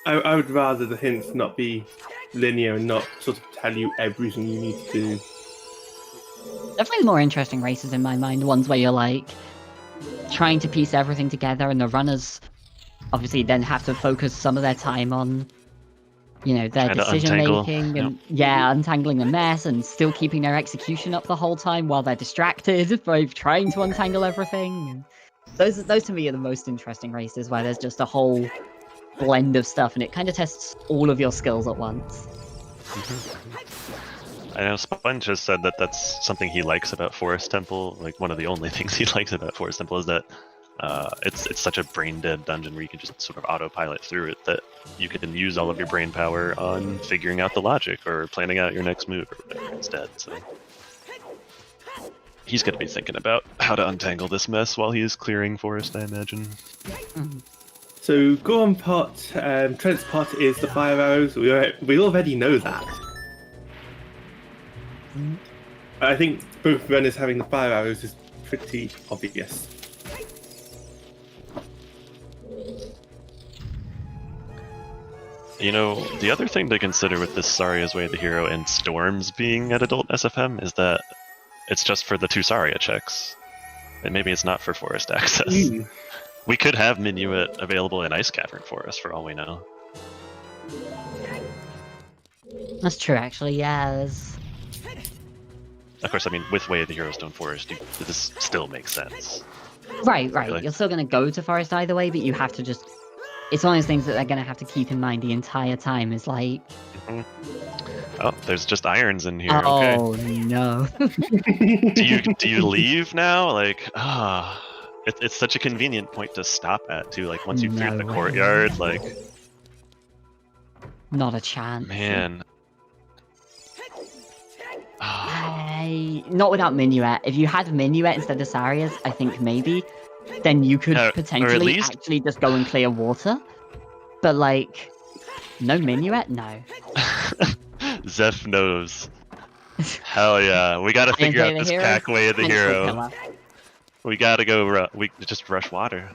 I would rather the hints not be linear and not sort of tell you everything you need to do. Definitely more interesting races in my mind, ones where you're, like, trying to piece everything together, and the runners obviously then have to focus some of their time on, you know, their Trying to decision untangle, making and untangling the mess and still keeping their execution up the whole time while they're distracted by trying to untangle everything. And those to me are the most interesting races, where there's just a whole blend of stuff and it kind of tests all of your skills at once. I know Sponge has said that that's something he likes about Forest Temple. Like, one of the only things he likes about Forest Temple is that it's such a brain-dead dungeon where you can just sort of autopilot through it, that you can use all of your brain power on figuring out the logic or planning out your next move or whatever instead. So he's going to be thinking about how to untangle this mess while he is clearing Forest, I imagine. So Goron pot, Trent's pot is the fire arrows. We already know that. I think both runners having the fire arrows is pretty obvious. You know, the other thing to consider with this Saria's Way of the Hero and Storms being at adult SFM is that it's just for the two Saria checks. And maybe it's not for Forest access. We could have Minuet available in Ice Cavern for us, for all we know. That's true, actually. Yeah, there's... Of course, I mean, with Way of the Hero Stone Forest, this still makes sense. Right. Really? You're still gonna go to Forest either way, but you have to just... It's one of those things that they're gonna have to keep in mind the entire time, is like... Oh, there's just irons in here. Okay. Oh, no. Do you leave now? Like, it's such a convenient point to stop at too. Like once you've cleared the No courtyard, like, Not a chance. man. Not without Minuet. If you had Minuet instead of Sarias, I think maybe, then you could Or at potentially least- actually just go and clear water. But like, no Minuet? No. Zeph knows. Hell yeah, we gotta figure out this pack Way of the Hero. We gotta go. We just rush water.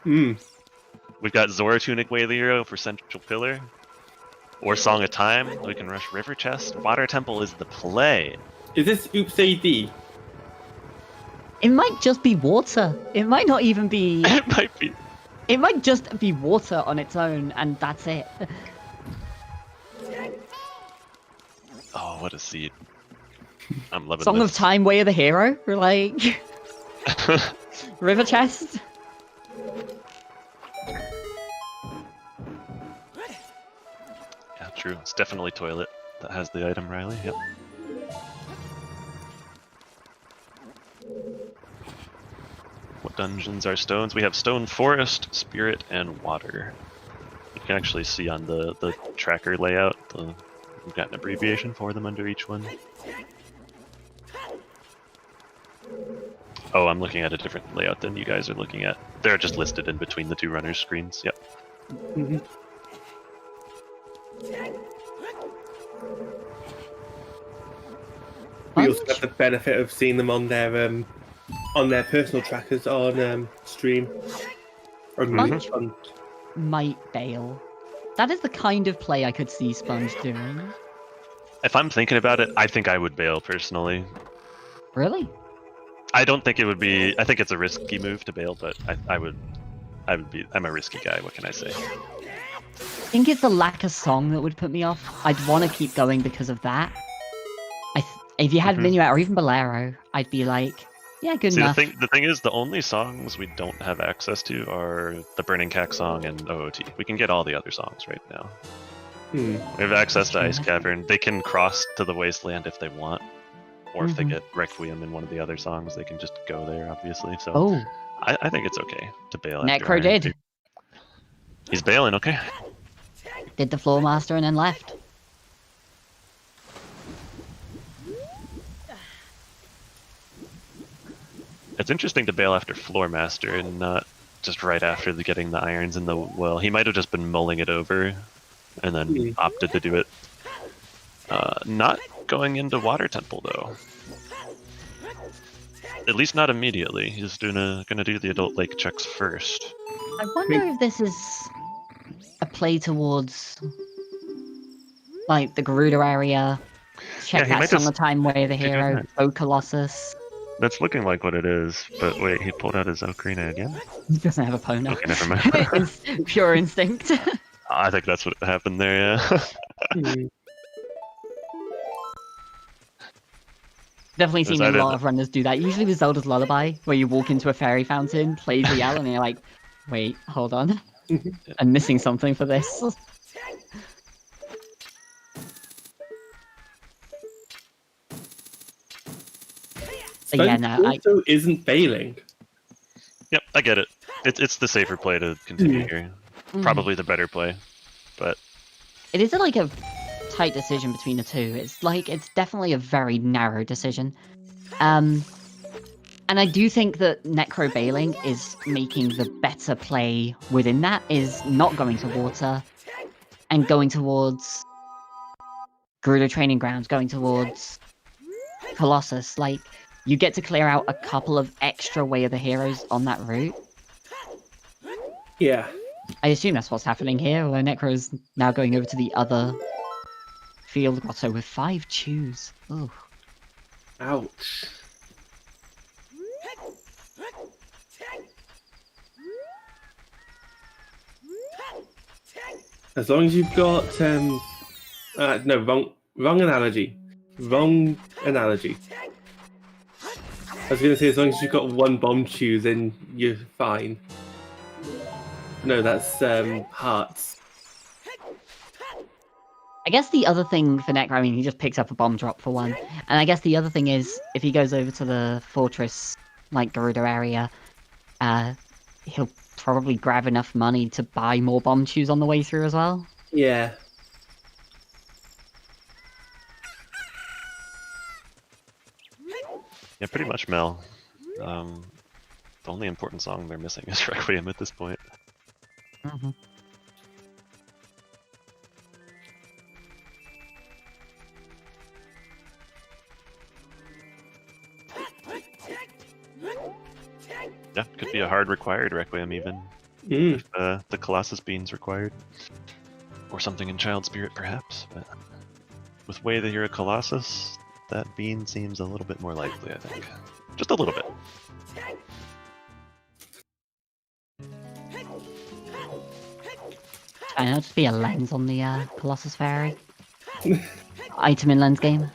Hmm. We've got Zora Tunic Way of the Hero for Central Pillar, or Song of Time. We can rush River Chest. Water Temple is the play. Is this Oops AD? It might just be water. It might not even be... It might be. It might just be water on its own, and that's it. Oh, what a seed. I'm loving Song this. of Time, Way of the Hero? Like... River Chest? Yeah, true. It's definitely Toilet that has the item, Riley. Yep. What dungeons are stones? We have Stone Forest, Spirit, and Water. You can actually see on the tracker layout, we've got an abbreviation for them under each one. Oh, I'm looking at a different layout than you guys are looking at. They're just listed in between the two runners' screens. Yep. Mm-hmm. We also have the benefit of seeing them on their personal trackers on stream. Or Bunch on... might bail. That is the kind of play I could see Sponge doing. If I'm thinking about it, I think I would bail personally. Really? I don't think it would be. I think it's a risky move to bail, but I would be. I'm a risky guy. What can I say? I think it's the lack of song that would put me off. I'd want to keep going because of that. If you had Minuet or even Bolero, I'd be like, yeah, good enough. The thing is, the only songs we don't have access to are the Burning Cack song and OOT. We can get all the other songs right now. We have access to Ice Cavern. They can cross to the Wasteland if they want, or if they get Requiem in one of the other songs, they can just go there, obviously. So Oh, I think it's okay to bail. after Necro Iron did. 2. He's bailing, okay. Did the Floor Master and then left. It's interesting to bail after Floor Master and not just right after getting the irons in the well. He might have just been mulling it over and then opted to do it. Not going into Water Temple though. At least not immediately. He's gonna do the Adult Lake checks first. I wonder if this is a play towards like the Garuda area. Check he that might Song just of Time, Way of the keep doing Hero, that. O Colossus. That's looking like what it is, but wait, he pulled out his Ocarina again? He doesn't have a Pono. Okay, never mind. It's pure instinct. I think that's what happened there, yeah. Definitely seen a Decided- lot of runners do that. Usually with Zelda's Lullaby, where you walk into a fairy fountain, plays the yell, and you're like, wait, hold on. I'm missing something for this. But yeah, no, also isn't bailing. Yep, I get it. It's the safer play to continue here. Probably the better play, but it is like a tight decision between the two. It's definitely a very narrow decision. And I do think that Necro bailing is making the better play within that, is not going to water and going towards Garuda Training Grounds, going towards Colossus. Like, you get to clear out a couple of extra Way of the Heroes on that route. Yeah. I assume that's what's happening here, although Necro is now going over to the other field grotto with 5 chews. Ooh. Ouch. As long as you've got no, wrong analogy. Wrong analogy. I was gonna say as long as you've got one bomb chew, then you're fine. No, that's hearts. I guess the other thing for Necro, I mean, he just picks up a bomb drop for one. And I guess the other thing is, if he goes over to the fortress, like, Gerudo area, he'll probably grab enough money to buy more bomb chews on the way through as well. Yeah. Yeah, pretty much, Mel. The only important song they're missing is Requiem at this point. Mm-hmm. Yeah, could be a hard required Requiem even. Mm. If the Colossus Bean's required. Or something in Child Spirit, perhaps. But with way that you're a Colossus, that bean seems a little bit more likely, I think. Just a little bit. I know, just be a lens on the Colossus Fairy. Item in lens game.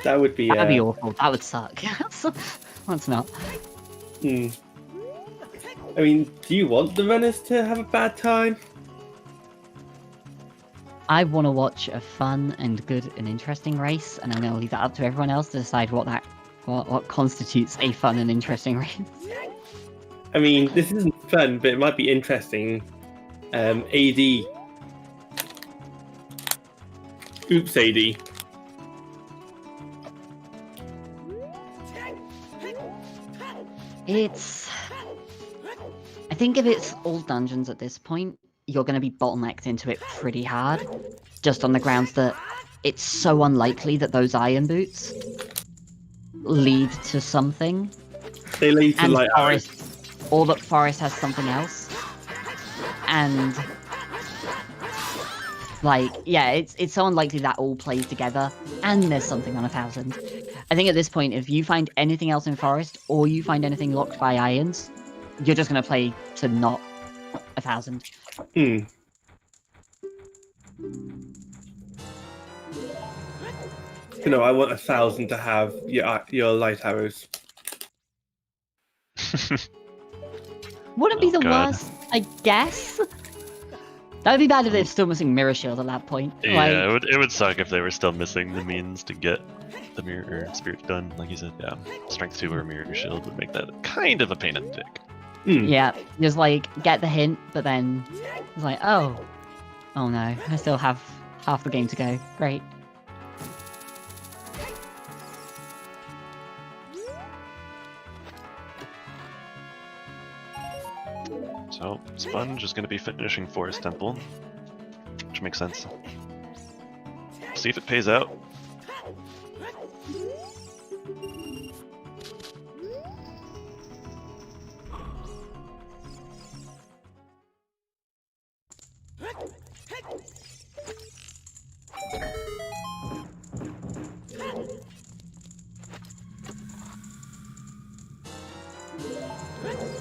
That would be. That'd be awful. That would suck. That's not. Mm. I mean, do you want the runners to have a bad time? I want to watch a fun and good and interesting race, and I'm going to leave that up to everyone else to decide what constitutes a fun and interesting race. I mean, this isn't fun, but it might be interesting. AD. Oops, AD. I think if it's all dungeons at this point, you're going to be bottlenecked into it pretty hard. Just on the grounds that it's so unlikely that those iron boots lead to something. They lead to And like Forest, or that Forest has something else. And like, yeah, it's so unlikely that all plays together, and there's something on 1000. I think at this point, if you find anything else in Forest, or you find anything locked by irons, you're just going to play to not 1000. Hmm. You know, I want 1000 to have your light arrows. Wouldn't be the God. worst, I guess. That would be bad if they're still missing Mirror Shield at that point. Yeah, it would suck if they were still missing the means to get the Mirror or Spirit done, like you said. Yeah, Strength 2 or Mirror Shield would make that kind of a pain in the dick. Yeah, just like get the hint, but then it's like, oh no, I still have half the game to go. Great. So, Sponge is going to be finishing Forest Temple, which makes sense. See if it pays out.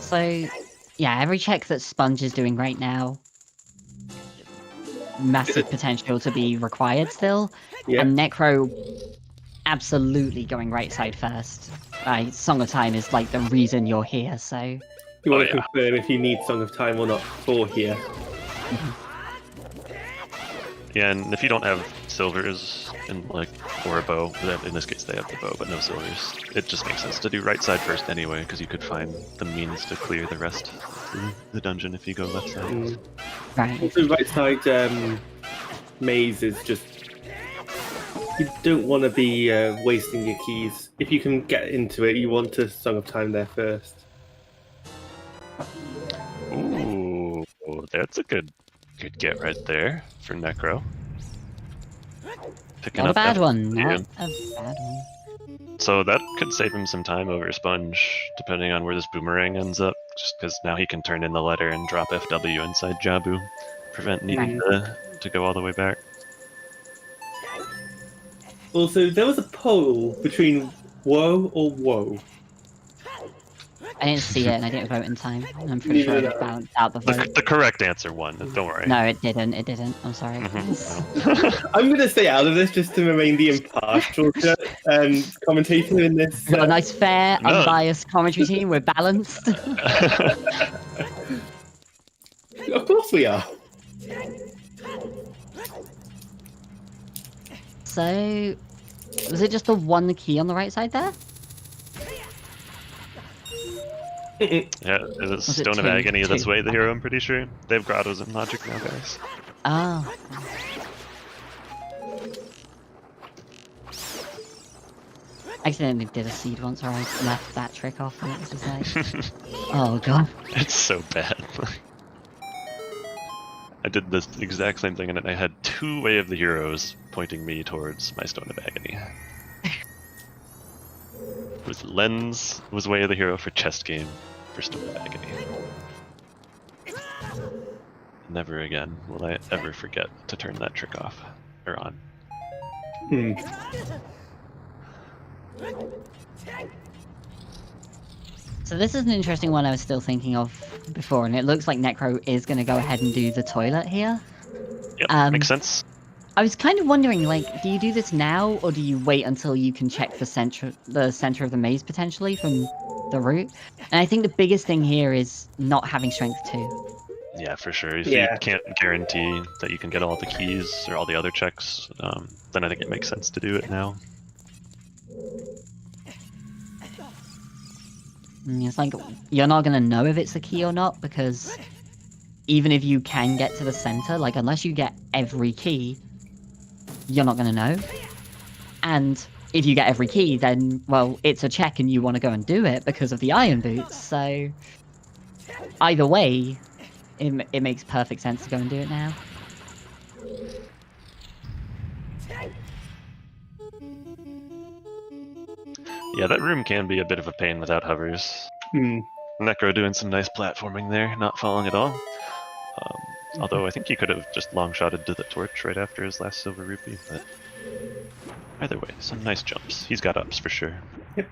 So, yeah, every check that Sponge is doing right now, massive potential to be required still. Yeah. And Necro, absolutely going right side first. Song of Time is like the reason you're here, so... You want to confirm if you need Song of Time or not for here. Yeah, and if you don't have silvers or a bow, in this case they have the bow, but no silvers, it just makes sense to do right side first anyway, because you could find the means to clear the rest of the dungeon if you go left side. Right. Also, right side maze is just... You don't want to be wasting your keys. If you can get into it, you want a Song of Time there first. Ooh, that's a good get right there for Necro. Picking Not a up bad that one. value. Not a bad one. So that could save him some time over Sponge, depending on where this boomerang ends up, just because now he can turn in the letter and drop FW inside Jabu, prevent needing to go all the way back. Also, there was a poll between Woe or Woe. I didn't see it and I didn't vote in time. And I'm pretty sure I just balanced out the vote. The correct answer won. Don't worry. No, it didn't. It didn't. I'm sorry. I'm going to stay out of this just to remain the impartial commentator in this. We've got a nice, fair, No. unbiased commentary team. We're balanced. Of course we are. So, was it just the one key on the right side there? Yeah, is it Stone of two? Agony this Two. way the hero, I'm pretty sure. They have grottos and logic now, guys. Oh. I accidentally did a seed once where I left that trick off and it was just like, oh god. It's so bad. I did this exact same thing and I had two Way of the Heroes pointing me towards my Stone of Agony. With Lens was Way of the Hero for chest game for Stone of Agony. Never again will I ever forget to turn that trick off or on. So this is an interesting one I was still thinking of before, and it looks like Necro is going to go ahead and do the toilet here. Yep, makes sense. I was kind of wondering, like, do you do this now, or do you wait until you can check the center of the maze potentially from the route? And I think the biggest thing here is not having strength 2. Yeah, for sure. If you can't guarantee that you can get all the keys or all the other checks, then I think it makes sense to do it now. It's like, you're not going to know if it's a key or not, because even if you can get to the center, like, unless you get every key, you're not going to know. And if you get every key, then, well, it's a check and you want to go and do it because of the iron boots, so either way, it makes perfect sense to go and do it now. Yeah, that room can be a bit of a pain without hovers. Necro doing some nice platforming there, not falling at all. Although I think he could have just long-shotted to the torch right after his last silver rupee, but either way, some nice jumps. He's got ups for sure. Yep.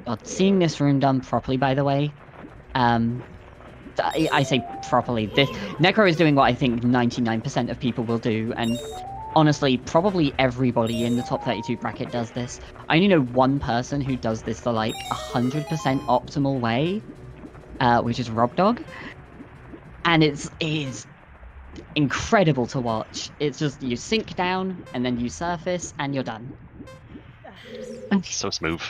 Well, seeing this room done properly, by the way, I say properly, Necro is doing what I think 99% of people will do, and honestly, probably everybody in the top 32 bracket does this. I only know one person who does this the, like, 100% optimal way, which is Robdog, and it is incredible to watch. It's just, you sink down, and then you surface, and you're done. So smooth.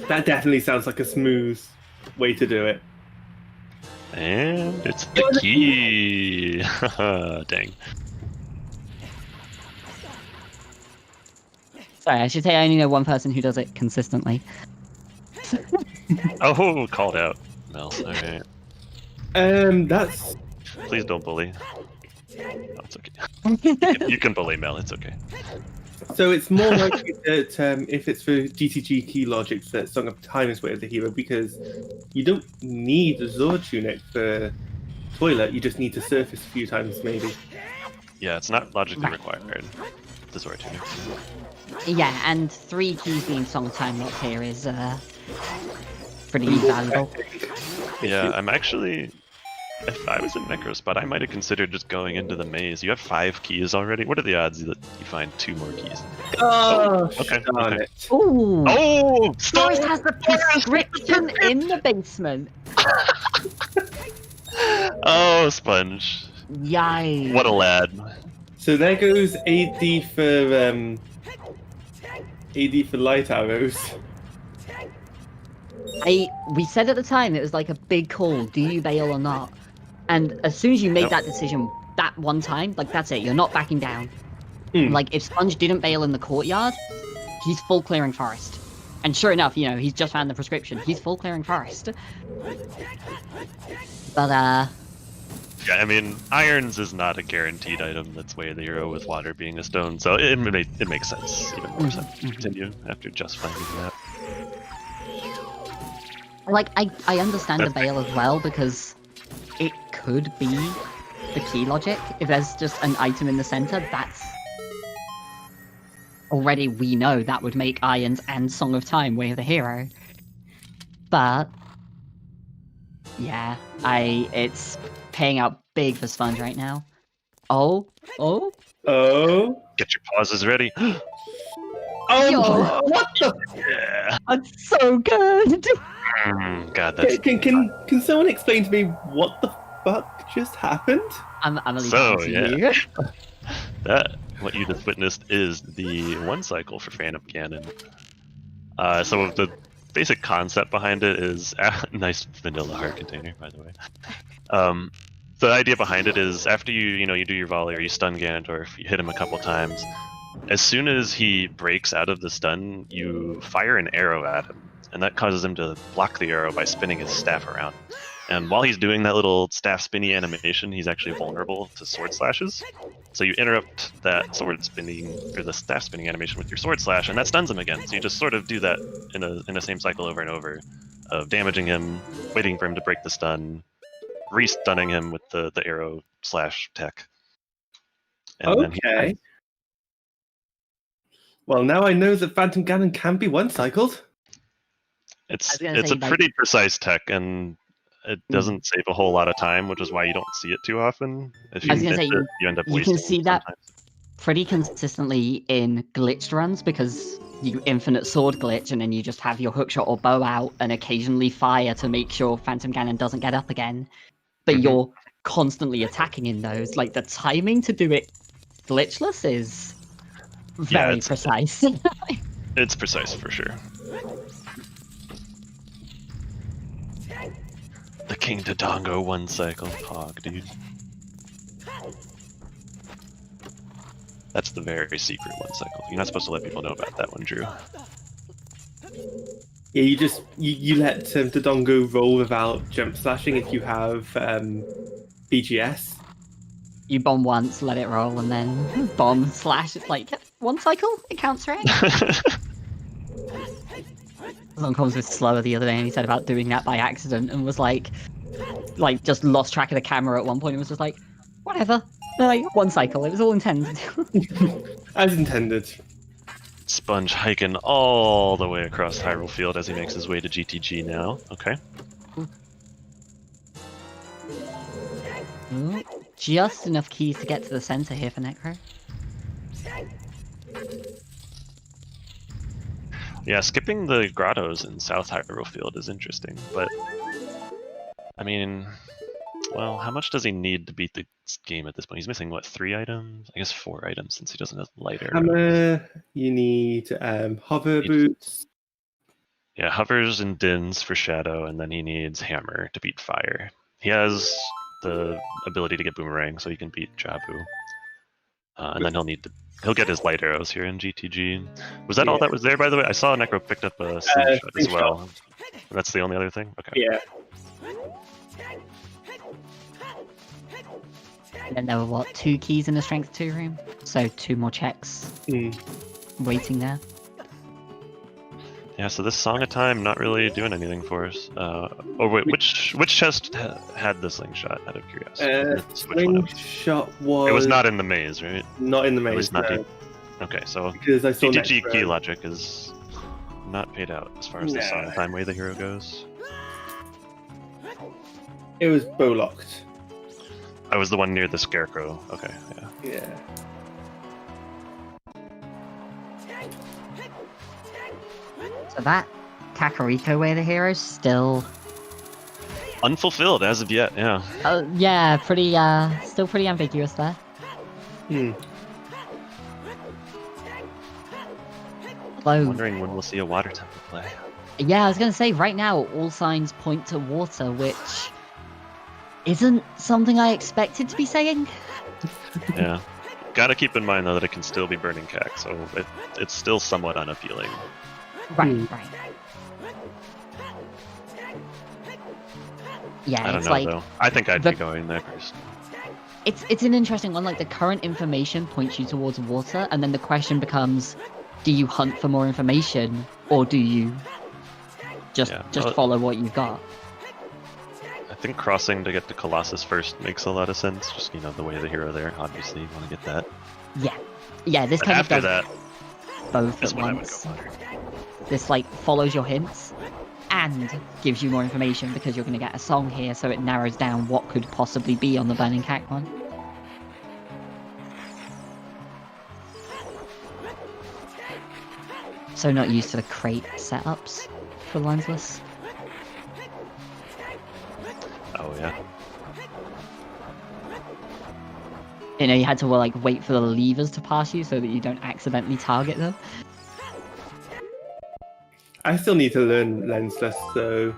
That definitely sounds like a smooth way to do it. And it's the key! Dang. Sorry, I should say I only know one person who does it consistently. Oh, called out. Mel, alright. That's... Please don't bully. No, it's okay. You can bully Mel, it's okay. So it's more likely that if it's for GTG key logic, that Song of Time is Way of the Hero, because you don't need a Zord tunic for toilet, you just need to surface a few times maybe. Yeah, it's not logically required. The Zora tunic. Yeah, and 3 keys being Song Time Lock here is pretty valuable. Yeah, I'm actually... If I was in Necro spot, I might have considered just going into the maze. You have 5 keys already. What are the odds that you find 2 more keys? Oh, okay. darn Okay. it. Ooh! Oh! Forrest has the prescription in the basement! Oh, Sponge. Yikes. What a lad. So there goes AD for light arrows. We said at the time it was like a big call, do you bail or not? And as soon as you made that decision that one time, like, that's it, you're not backing down. Like, if Sponge didn't bail in the courtyard, he's full clearing forest. And sure enough, you know, he's just found the prescription. He's full clearing forest. But, Yeah, I mean, irons is not a guaranteed item that's Way of the Hero with water being a stone, so it makes sense, even more sense to continue after just finding that. like, I understand the bail as well, because it could be the key logic. If there's just an item in the center, that's already we know that would make Irons and Song of Time Way of the Hero. But yeah, it's paying out big for Sponge right now. Oh. Get your pauses ready. Oh, Yo. what the? Yeah. That's so good. God, that's Can someone explain to me what the fuck just happened? I'm gonna leave So, that to yeah. you. that. What you just witnessed is the one cycle for Phantom Cannon. So the basic concept behind it is nice vanilla heart container, by the way. The idea behind it is after you do your volley or you stun Ganondorf, you hit him a couple times. As soon as he breaks out of the stun, you fire an arrow at him, and that causes him to block the arrow by spinning his staff around. And while he's doing that little staff spinny animation, he's actually vulnerable to sword slashes. So you interrupt that sword spinning or the staff spinning animation with your sword slash, and that stuns him again. So you just sort of do that in the same cycle over and over, of damaging him, waiting for him to break the stun, re-stunning him with the arrow slash tech. And Okay. Well, now I know that Phantom Cannon can be one-cycled. It's I was gonna a say, like- pretty precise tech, and it doesn't save a whole lot of time, which is why you don't see it too often. If you I was gonna miss say, it, you end up you wasting can see it that sometimes. pretty consistently in glitched runs because you infinite sword glitch and then you just have your hookshot or bow out and occasionally fire to make sure Phantom Cannon doesn't get up again. But Mhm. you're constantly attacking in those. Like the timing to do it glitchless is very it's- precise. It's precise for sure. The King Dodongo one cycle hog, dude. That's the very secret one cycle. You're not supposed to let people know about that one, Drew. Yeah, you let Dodongo roll without jump slashing if you have BGS. You bomb once, let it roll, and then bomb slash. It's like one cycle. It counts, right? Someone comes with slower the other day, and he said about doing that by accident, and was like just lost track of the camera at one point. And was just like, whatever. Like one cycle. It was all intended. As intended. Sponge hiking all the way across Hyrule Field as he makes his way to GTG now. Okay. Ooh, just enough keys to get to the center here for Necro. Yeah, skipping the grottos in South Hyrule Field is interesting, but I mean, well, how much does he need to beat the game at this point? He's missing, what, 3 items? I guess 4 items since he doesn't have light arrows. Hammer, you need hover boots. Yeah, hovers and dins for Shadow, and then he needs hammer to beat fire. He has the ability to get boomerang, so he can beat Jabu. And then he'll get his light arrows here in GTG. Was that all that was there, by the way? I saw Necro picked up a slingshot as well. That's the only other thing? Okay. Yeah. And then there were what, 2 keys in the strength 2 room? So 2 more checks waiting there. Yeah, so this Song of Time not really doing anything for us. Oh wait, which chest had the slingshot, out of curiosity? Slingshot was... It was not in the maze, right? Not in the At maze, least not no. deep. Okay, so Because I saw GTG Necro. key logic is not paid out as far as the Song of Time Way the Hero goes. It was bow locked. I was the one near the Scarecrow. Okay, yeah. Yeah. So that Kakariko Way of the Hero still, Unfulfilled as of yet, yeah. yeah, pretty still pretty ambiguous there. Although, Wondering when we'll see a water temple play. yeah, I was gonna say right now all signs point to water, which isn't something I expected to be saying. Yeah. Gotta keep in mind though that it can still be burning cack, so it's still somewhat unappealing. Right. Yeah, I don't it's know like though. I think I'd the- be going there first. it's an interesting one. Like the current information points you towards water, and then the question becomes: do you hunt for more information, or do you just Well, follow what you've got? I think crossing to get to Colossus first makes a lot of sense. Just, the way of the hero there. Obviously, you want to get that. Yeah, this But kind of after does that, both is at when I would once. go Water. This follows your hints and gives you more information because you're going to get a song here, so it narrows down what could possibly be on the Burning Cack one. So not used to the crate setups for lensless. Oh yeah. You had to wait for the levers to pass you so that you don't accidentally target them. I still need to learn lensless, so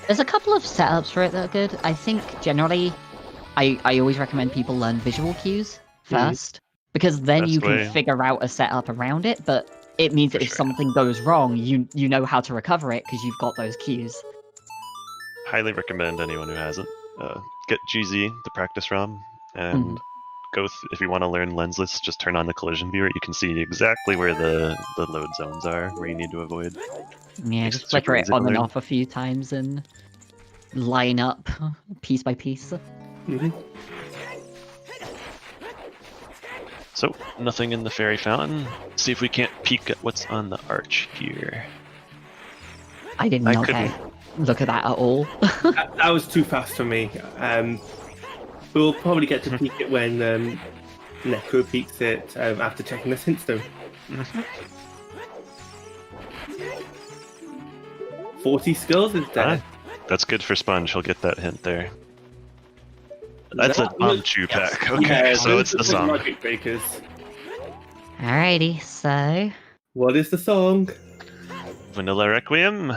There's a couple of setups for it that are good. I think generally, I always recommend people learn visual cues first, because then Best you can way. figure out a setup around it, but it means that For if sure. something goes wrong, you know how to recover it because you've got those cues. Highly recommend anyone who hasn't get GZ, the practice ROM, and if you want to learn lensless, just turn on the collision viewer. You can see exactly where the load zones are, where you need to avoid. Yeah, Makes just it super flicker it easy to on and learn. off a few times and line up piece by piece. So, nothing in the fairy fountain. See if we can't peek at what's on the arch here. I did I not couldn't- look at that at all. that was too fast for me. We'll probably get to peek it when Necro peeks it after checking this hint stone. 40 skills is dead. That's good for Sponge. He'll get that hint there. That's That a was- Chew pack. Okay, Yeah, so those it's the are song. Logic breakers. Alrighty, so What is the song? Vanilla Requiem.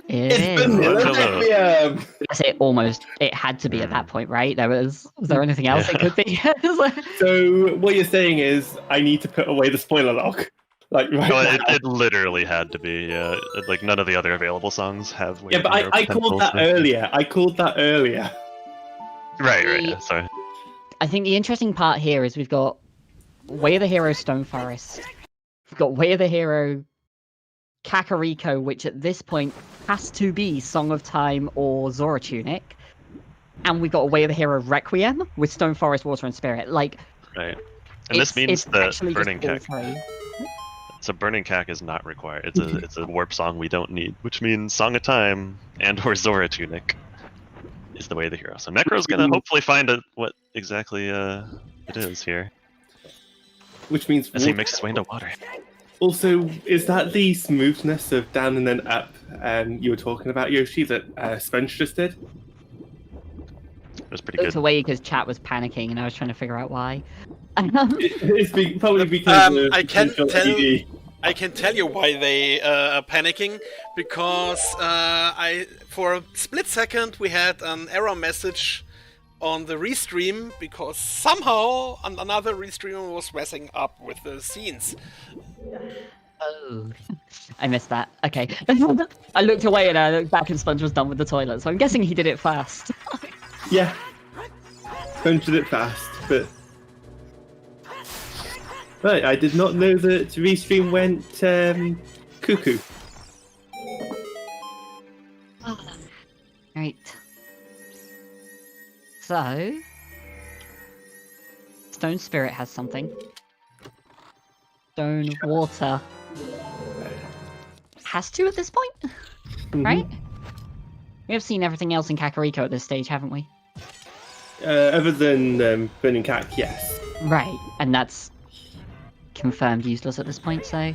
it is. Vanilla Hello. Requiem! I say almost. It had to be at that point, right? Was there anything else it could be? So what you're saying is I need to put away the spoiler log. Right Oh, now. it literally had to be. Yeah, none of the other available songs have. Yeah, but I called that earlier. Right. Yeah, sorry. I think the interesting part here is we've got Way of the Hero Stone Forest. We've got Way of the Hero Kakariko, which at this point has to be Song of Time or Zora Tunic. And we've got Way of the Hero Requiem with Stone Forest, Water and Spirit. Right. And this means it's that actually just Burning all Cack. three. So Burning Cack is not required. It's a warp song we don't need, which means Song of Time and or Zora Tunic is the way of the hero. So Necro's gonna hopefully find what exactly it is here Which means as he makes his way into water. Also, is that the smoothness of down and then up you were talking about, Yoshi, that Sponge just did? It was pretty Looked good. away because chat was panicking and I was trying to figure out why. It's probably because of I can visual tell- LED. I can tell you why they are panicking, because for a split second we had an error message on the restream because somehow another restreamer was messing up with the scenes. Oh, I missed that. Okay. I looked away and I looked back and Sponge was done with the toilet, so I'm guessing he did it fast. Yeah. Sponge did it fast, but... Right, I did not know that Restream went cuckoo. Right. So... Stone Spirit has something. Stone Water has to at this point, right? We have seen everything else in Kakariko at this stage, haven't we? Other than Burning Cack, yes. Right, and that's confirmed useless at this point, so...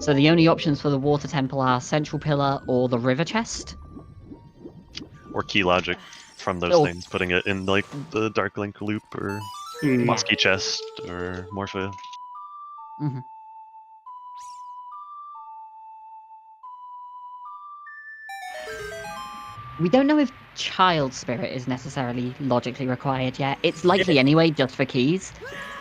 So the only options for the Water Temple are Central Pillar or the River Chest. Or key logic from those Oh. things, putting it in the Dark Link loop or Musky Chest or Morpha. Mm-hmm. We don't know if Child Spirit is necessarily logically required yet. It's likely anyway, just for keys.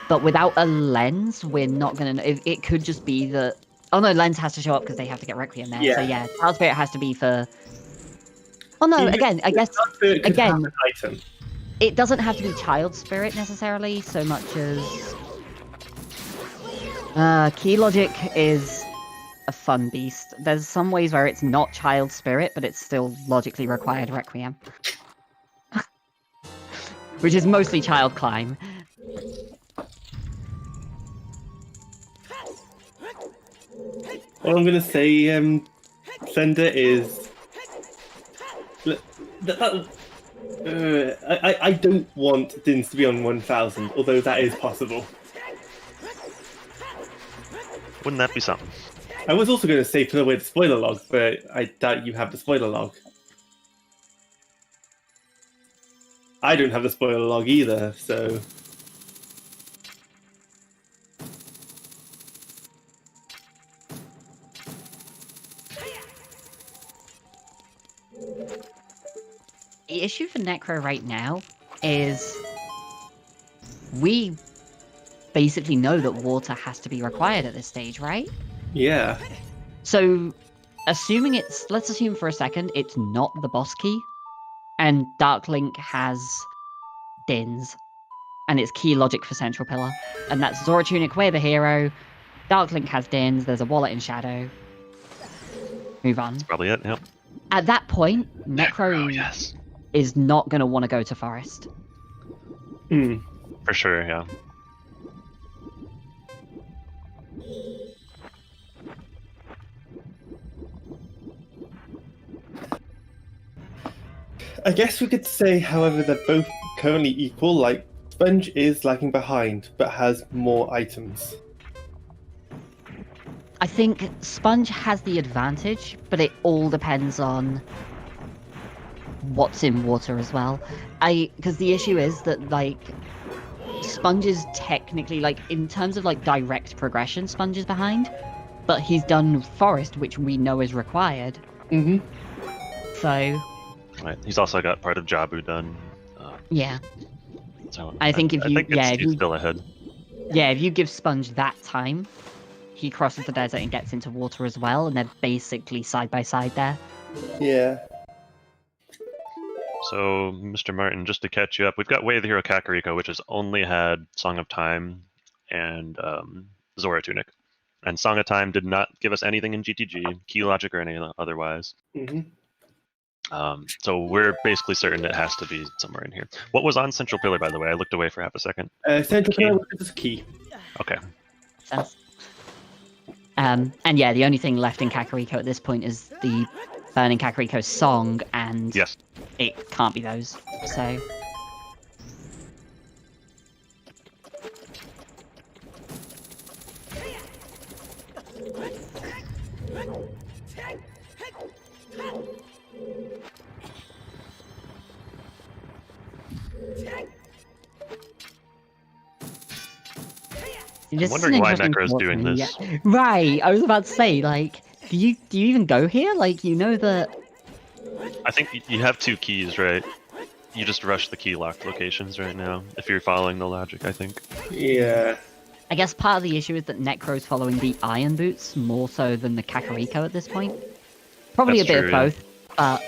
But without a lens, we're not going to know. It could just be that... Oh no, lens has to show up because they have to get Requiem there. Yeah. So yeah, Child Spirit has to be for... Oh no, again, I guess... Could Again- have an item. It doesn't have to be Child Spirit necessarily, so much as... Key Logic is a fun beast. There's some ways where it's not child spirit, but it's still logically required Requiem. Which is mostly child climb. All I'm gonna say, Sender, is I don't want Dins to be on 1000, although that is possible. Wouldn't that be something? I was also going to say put away the spoiler log, but I doubt you have the spoiler log. I don't have the spoiler log either, so... The issue for Necro right now is we basically know that water has to be required at this stage, right? Yeah. So, let's assume for a second it's not the boss key, and Dark Link has Dins, and it's key logic for Central Pillar, and that's Zora Tunic, we're the hero, Dark Link has Dins, there's a wallet in Shadow. Move on. That's probably it, yep. At that point, Necro Yes. is not going to want to go to Forest. For sure, yeah. I guess we could say, however, they're both currently equal, like, Sponge is lagging behind, but has more items. I think Sponge has the advantage, but it all depends on what's in water as well. Because the issue is that, like, Sponge is technically, like, in terms of, like, direct progression, Sponge is behind, but he's done Forest, which we know is required. Mm-hmm. So... Right. He's also got part of Jabu done. Yeah. So I think if you... he's still ahead. Yeah, if you give Sponge that time, he crosses the desert and gets into water as well, and they're basically side by side there. Yeah. So, Mr. Martin, just to catch you up, we've got Way of the Hero Kakariko, which has only had Song of Time and Zora Tunic. And Song of Time did not give us anything in GTG, Key Logic or any otherwise. Mm-hmm. So we're basically certain it has to be somewhere in here. What was on Central Pillar, by the way? I looked away for half a second. Central Pillar is key. Okay. Sense. And yeah, the only thing left in Kakariko at this point is the Burning Kakariko song, and Yes. it can't be those, so... I'm wondering why Necro's doing this. Yeah. Right, I was about to say, like, do you even go here? Like, you know that... I think you have two keys, right? You just rush the key locked locations right now, if you're following the logic, I think. Yeah. I guess part of the issue is that Necro's following the Iron Boots more so than the Kakariko at this point. Probably That's a bit true, of yeah. both, but...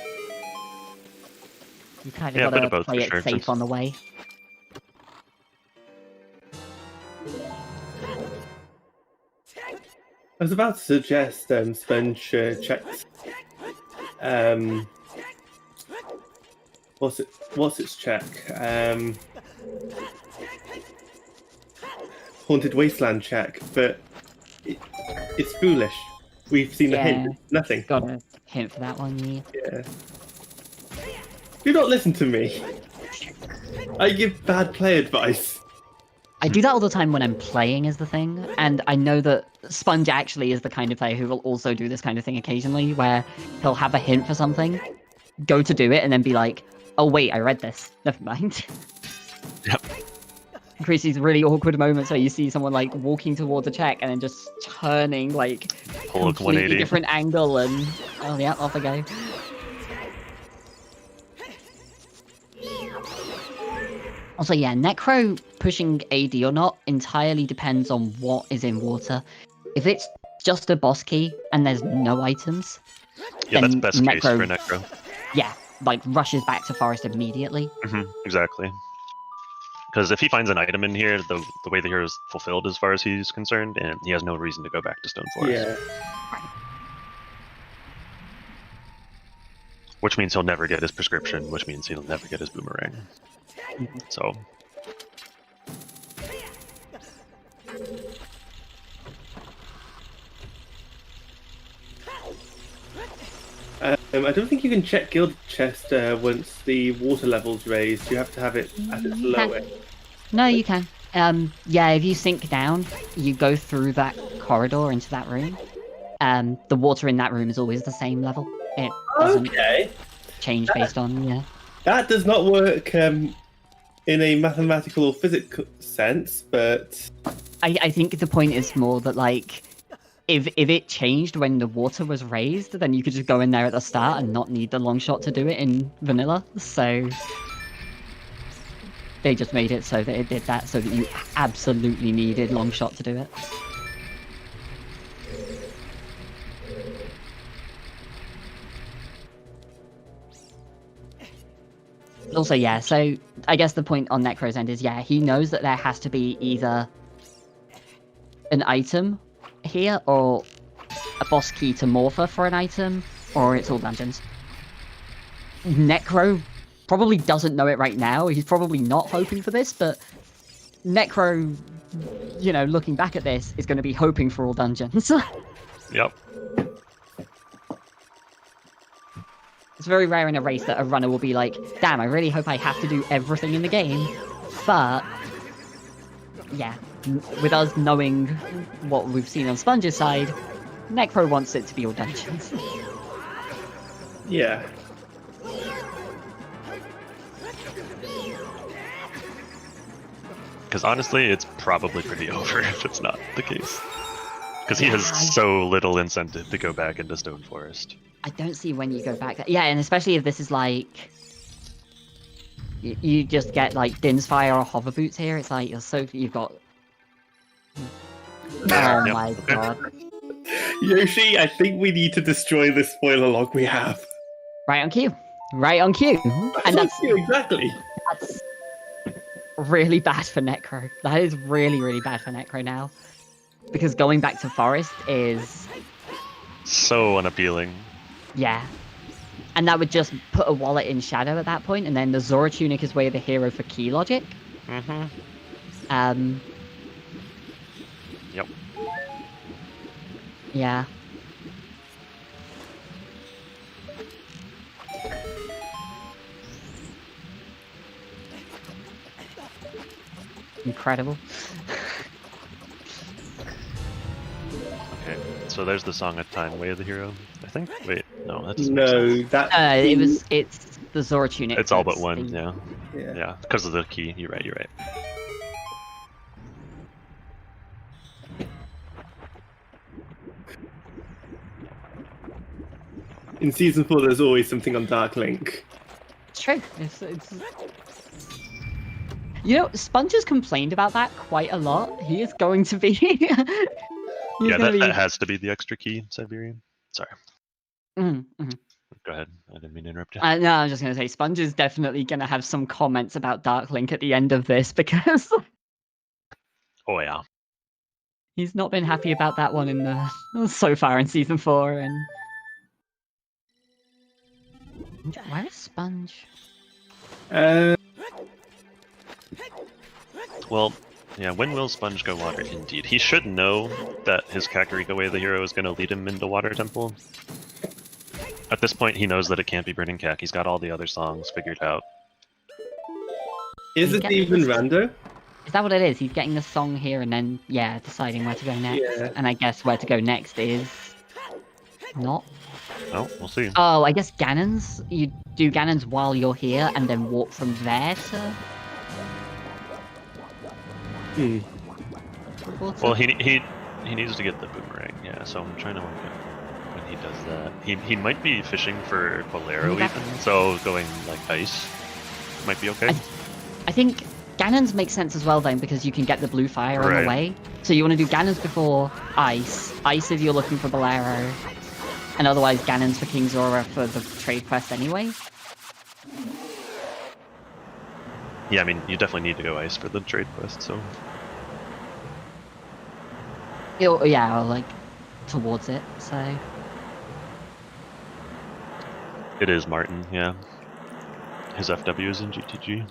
You kind Yeah, a of bit of gotta both, play for it sure, safe since- on the way. I was about to suggest Sponge checks. What's its check? Haunted Wasteland check, but it's foolish. We've seen the hint. Nothing. Got a hint for that one, yeah. Yeah. Do not listen to me. I give bad play advice. I do that all the time when I'm playing is the thing, and I know that Sponge actually is the kind of player who will also do this kind of thing occasionally, where he'll have a hint for something, go to do it, and then be like, oh wait, I read this, never mind. Yep. Creates these really awkward moments where you see someone like walking towards a check and then just turning like Pull a completely 180. different angle and, oh yeah, off I go. Also, yeah, Necro pushing AD or not entirely depends on what is in water. If it's just a boss key and there's no items, Yeah, that's then best case for Necro. yeah, like rushes back to Forest immediately. Exactly. Because if he finds an item in here, the way the hero is fulfilled as far as he's concerned, and he has no reason to go back to Stone Forest. Yeah. Which means he'll never get his prescription, which means he'll never get his boomerang. So. I don't think you can check Guild Chest once the water level's raised. You have to have it at its lowest. No, you can. Yeah, if you sink down, you go through that corridor into that room. The water in that room is always the same level. It doesn't change based on, yeah. That does not work in a mathematical or physical sense, but... I think the point is more that, like, if it changed when the water was raised, then you could just go in there at the start and not need the long shot to do it in vanilla. So they just made it so that it did that, so that you absolutely needed long shot to do it. Also, yeah, so I guess the point on Necro's end is, yeah, he knows that there has to be either an item here, or a boss key to Morpher for an item, or it's all dungeons. Necro probably doesn't know it right now. He's probably not hoping for this, but Necro, you know, looking back at this, is going to be hoping for all dungeons. Yep. It's very rare in a race that a runner will be like, damn, I really hope I have to do everything in the game. But, yeah, with us knowing what we've seen on Sponge's side, Necro wants it to be all dungeons. Yeah. Because honestly, it's probably pretty over if it's not the case. Because he has so little incentive to go back into Stone Forest. I don't see when you go back. Yeah, and especially if this is like... You just get like Din's Fire or Hover Boots here. It's like, you've got... Oh my god. Yoshi, I think we need to destroy this spoiler log we have. Right on cue. Right on cue. And that's exactly. That's really bad for Necro. That is really, really bad for Necro now. Because going back to Forest is... So unappealing. Yeah. And that would just put a wallet in Shadow at that point, and then the Zora Tunic is way the hero for key logic. Mm-hmm. Yep. Yeah. Incredible. Okay, so there's the Song of Time, Way of the Hero, I think? Wait, no, that's... No, that... It's the Zora Tunic. It's all but one, the... yeah. Yeah, because of the key, you're right. In Season 4, there's always something on Dark Link. It's true. It's... You know, Sponge has complained about that quite a lot. He is going to be... Yeah, that has to be the extra key, Siberian. Sorry. Mm-hmm. Go ahead. I didn't mean to interrupt you. No, I was just going to say, Sponge is definitely going to have some comments about Dark Link at the end of this, because... Oh, yeah. He's not been happy about that one in the... so far in Season 4, and... Where is Sponge? Well, yeah, when will Sponge go water? Indeed. He should know that his Kakariko Way of the Hero is going to lead him into Water Temple. At this point, he knows that it can't be Burning Kak. He's got all the other songs figured out. Is it even rando? Is that what it is? He's getting the song here and then, yeah, deciding where to go next. Yeah. And I guess where to go next is... not. Oh, we'll see. Oh, I guess Ganon's. You do Ganon's while you're here and then walk from there to... Well, he needs to get the boomerang, yeah, so I'm trying to work out when he does that. He might be fishing for Bolero even, so going like ice might be okay. I think Ganon's makes sense as well then, because you can get the blue fire on the way. So you want to do Ganon's before ice if you're looking for Bolero, and otherwise Ganon's for King Zora for the trade quest anyway. Yeah, I mean, you definitely need to go ice for the trade quest, so... Yeah, or like towards it, so... It is Martin, yeah. His FW is in GTG.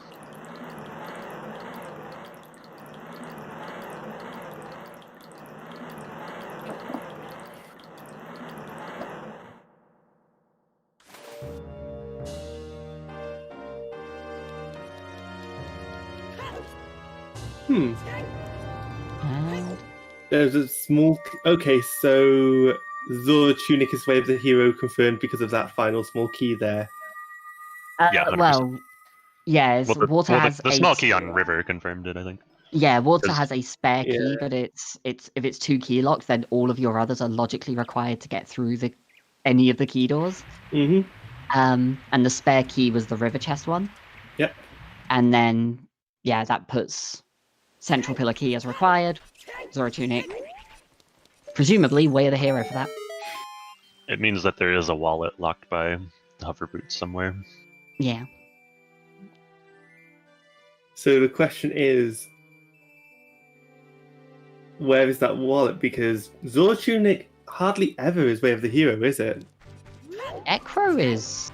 Hmm. And There's a small... Okay, so Zora Tunic is Way of the Hero confirmed because of that final small key there. Yeah, 100%. well, yeah, it's, water has the a small key on River confirmed it, I think. yeah, water 'Cause- has a spare key, Yeah. but it's if it's 2 key locks, then all of your others are logically required to get through any of the key doors. Mm-hmm. And the spare key was the river chest one. Yep. And then yeah, that puts central pillar key as required. Zora Tunic, presumably Way of the Hero for that. It means that there is a wallet locked by hover boots somewhere. Yeah. So the question is, where is that wallet? Because Zora Tunic hardly ever is Way of the Hero, is it? Necro is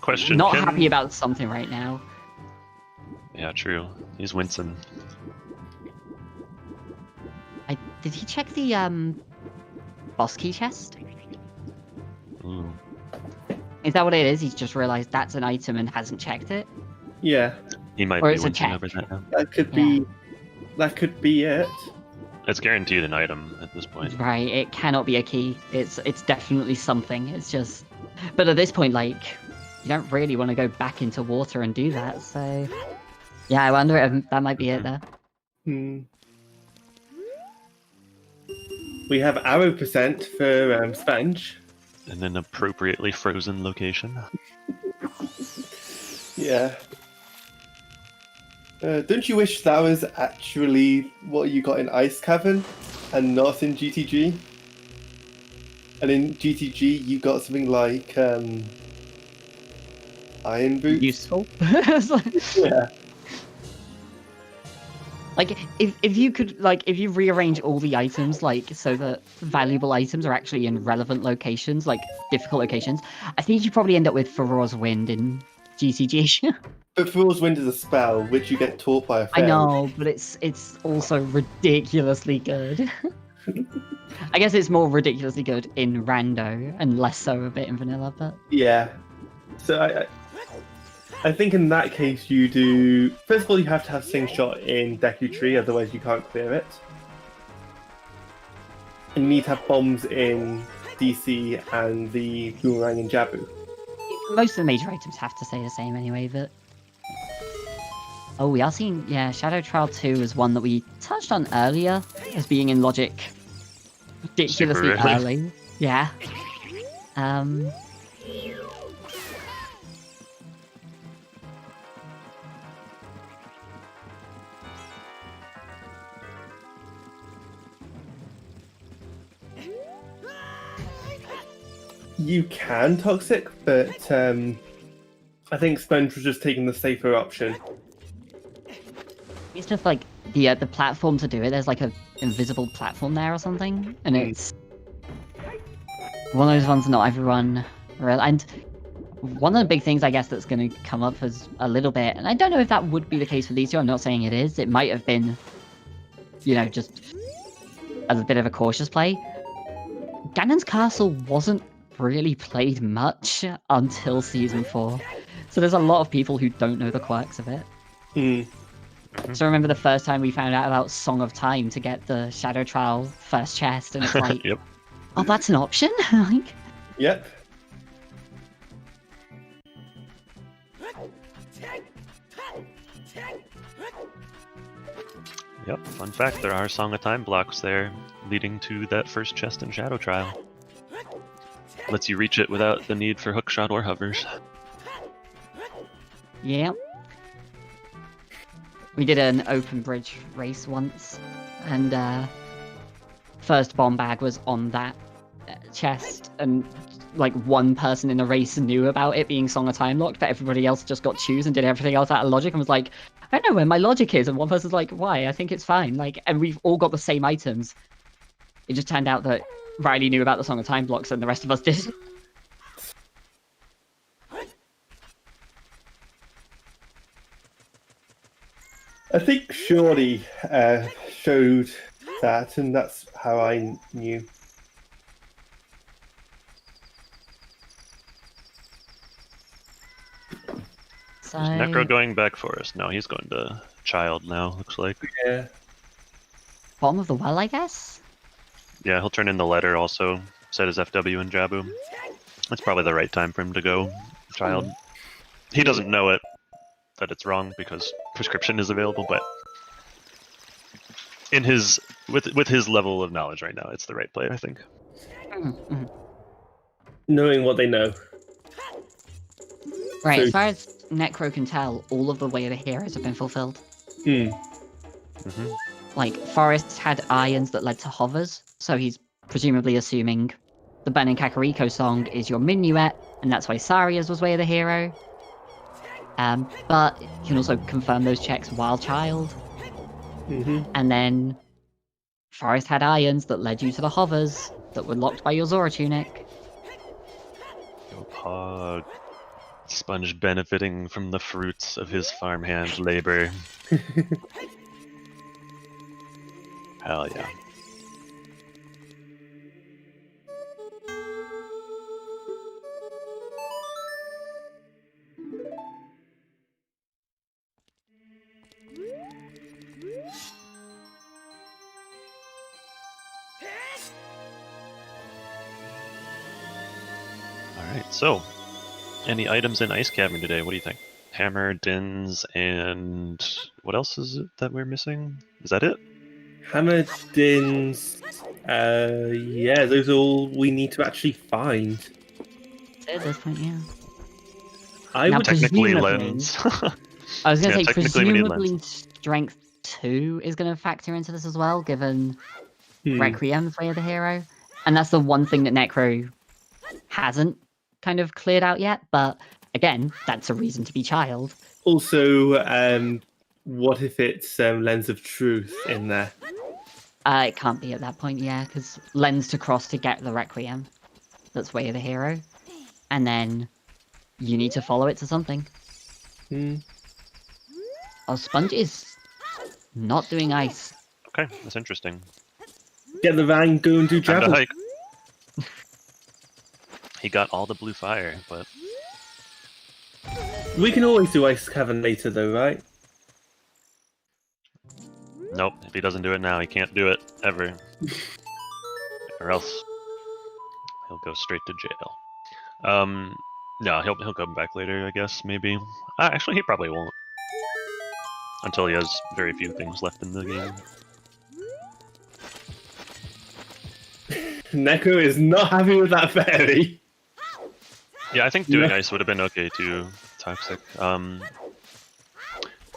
Question: not can- happy about something right now. Yeah, true. He's wincing. Did he check the boss key chest? Ooh. Is that what it is? He's just realized that's an item and hasn't checked it? Yeah, He might Or be it's a wincing check. over that now. that could be. That could be it. It's guaranteed an item at this point. Right, it cannot be a key. It's definitely something. It's just... But at this point, like, you don't really want to go back into water and do that, so... Yeah, I wonder if that might be it there. Hmm. We have arrow percent for Sponge. In an appropriately frozen location. Yeah. Don't you wish that was actually what you got in Ice Cavern and not in GTG? And in GTG you got something like Iron Boots? Useful. It's like- Yeah. Like, if you could, like, if you rearrange all the items, like, so that valuable items are actually in relevant locations, like, difficult locations, I think you probably end up with Feroz Wind in GCG. But Fool's Wind is a spell which you get taught by a I fairy. know, but it's also ridiculously good. I guess it's more ridiculously good in Rando, and less so a bit in Vanilla, but... Yeah. So I think in that case you do... First of all, you have to have Sing Shot in Deku Tree, otherwise you can't clear it. And you need to have bombs in DC and the Boomerang and Jabu. Most of the major items have to stay the same anyway, but... Oh, we are seeing... Yeah, Shadow Trial 2 is one that we touched on earlier as being in Logic ridiculously Super early. early. Yeah. You can Toxic, but I think Sponge was just taking the safer option. It's just like the platform to do it. There's like a invisible platform there or something, and it's one of those ones not everyone and one of the big things I guess that's going to come up is a little bit, and I don't know if that would be the case for these two. I'm not saying it is. It might have been, you know, just as a bit of a cautious play. Ganon's Castle wasn't really played much until Season 4. So there's a lot of people who don't know the quirks of it. Hmm. So I remember the first time we found out about Song of Time to get the Shadow Trial first chest, and it's like, Yep. oh, that's an option? Like, Yep. Yep, fun fact, there are Song of Time blocks there, leading to that first chest in Shadow Trial. Lets you reach it without the need for hookshot or hovers. yeah. We did an open bridge race once, and first bomb bag was on that chest, and like one person in the race knew about it being Song of Time locked, but everybody else just got choose and did everything else out of logic and was like, I don't know where my logic is. And one person's like, why? I think it's fine. Like, and we've all got the same items. It just turned out that Riley knew about the Song of Time blocks and the rest of us did. I think Shorty showed that, and that's how I knew. So... Is Necro going back for us? No, he's going to Child now, looks like. Yeah. Bottom of the well, I guess? Yeah, he'll turn in the letter also, set his FW and Jabu. That's probably the right time for him to go Child. He doesn't know it, that it's wrong, because prescription is available, but in his with his level of knowledge right now, it's the right play, I think. Mm-hmm. Knowing what they know. Right, So- as far as Necro can tell, all of the Way of the Heroes have been fulfilled. Mm-hmm. Like, Forrest had irons that led to hovers, so he's presumably assuming the Ben and Kakariko song is your minuet, and that's why Saria's was Way of the Hero. But you can also confirm those checks while Child. And then Forrest had irons that led you to the hovers that were locked by your Zora tunic. Go Pog. Sponge benefiting from the fruits of his farmhand labor. Hell yeah. Alright, so any items in Ice Cavern today? What do you think? Hammer, Dins, and what else is it that we're missing? Is that it? Hammer, Dins, yeah, those are all we need to actually find. At this point, yeah. I Now, would Technically presumably- Lens. I was going to Yeah, say, technically we need presumably Strength 2 is going to factor into this as well, given Requiem's Way of the Hero. And that's the one thing that Necro hasn't kind of cleared out yet, but again, that's a reason to be Child. Also, what if it's Lens of Truth in there? It can't be at that point, yeah, because Lens to cross to get the Requiem. That's Way of the Hero. And then you need to follow it to something. Oh, Sponge is not doing ice. Okay, that's interesting. Get the van, go and do Time to Javel. hike. He got all the blue fire, but We can always do Ice Cavern later, though, right? nope. If he doesn't do it now, he can't do it ever, or else he'll go straight to jail. No, he'll come back later, I guess. Maybe. Actually, he probably won't until he has very few things left in the game. Neko is not happy with that fairy. Yeah, I think doing Yeah. ice would have been okay too. Toxic.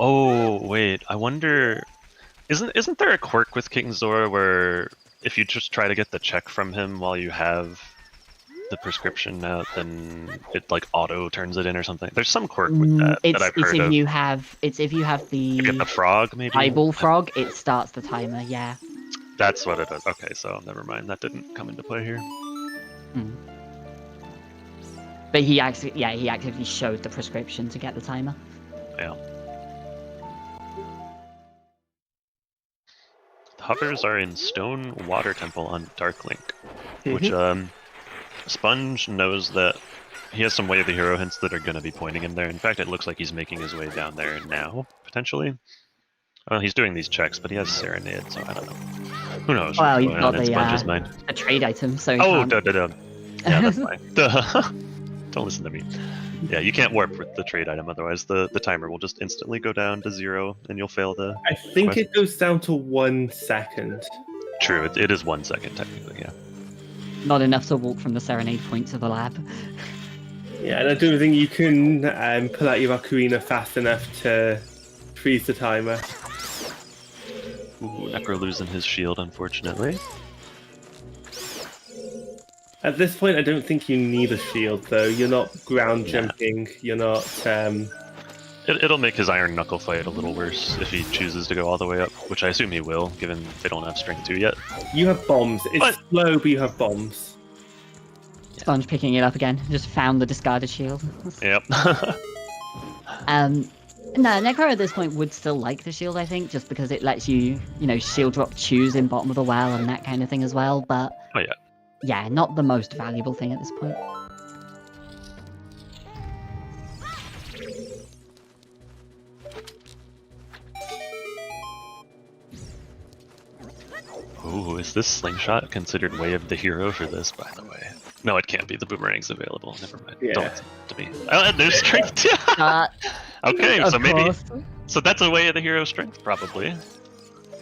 Oh wait, I wonder. Isn't there a quirk with King Zora where if you just try to get the check from him while you have the prescription out, then it like auto turns it in or something? There's some quirk with that It's I've if heard of. you have You get the the frog, maybe. eyeball frog, it starts the timer. Yeah. That's what it is. Okay, so never mind. That didn't come into play here. But he actively showed the prescription to get the timer. Yeah. The hovers are in Stone Water Temple on Darklink, which Sponge knows that he has some Way of the Hero hints that are going to be pointing him there. In fact, it looks like he's making his way down there now, potentially. Well, he's doing these checks, but he has Serenade, so I don't know. Who knows Well, what's he's going got on in the, Sponge's mind? A trade item, so he Oh, can't. Yeah, that's fine. Duh. Don't listen to me. Yeah, you can't warp with the trade item, otherwise the timer will just instantly go down to 0, and you'll fail the... I think it goes down to 1 second. True, it is 1 second, technically, yeah. Not enough to walk from the Serenade point to the lab. Yeah, and I don't think you can pull out your Ocarina fast enough to freeze the timer. Ooh, Necro losing his shield, unfortunately. At this point, I don't think you need a shield, though. You're not ground jumping. You're not. It'll make his Iron Knuckle fight a little worse if he chooses to go all the way up, which I assume he will, given they don't have Strength 2 yet. You have bombs. It's slow, but you have bombs. Sponge picking it up again. Just found the discarded shield. Yep. No, Necro at this point would still like the shield, I think, just because it lets you, shield drop choose in bottom of the well and that kind of thing as well, but... Oh, yeah. Yeah, not the most valuable thing at this point. Ooh, is this slingshot considered way of the hero for this, by the way? No, it can't be. The boomerang's available. Never mind. Yeah. Don't listen to me. Oh, there's strength. Okay, Of so maybe... course. So that's a way of the hero strength, probably.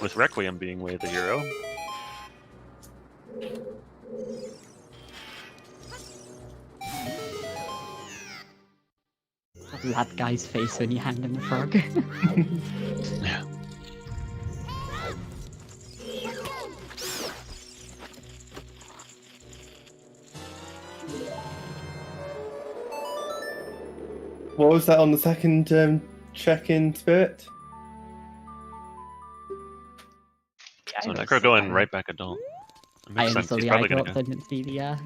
With Requiem being way of the hero. That guy's face when you hand him the frog. Yeah. What was that on the second check-in, Spirit? So Necro going right back adult. It I makes only sense. saw He's the probably eye gonna drop, go. I didn't see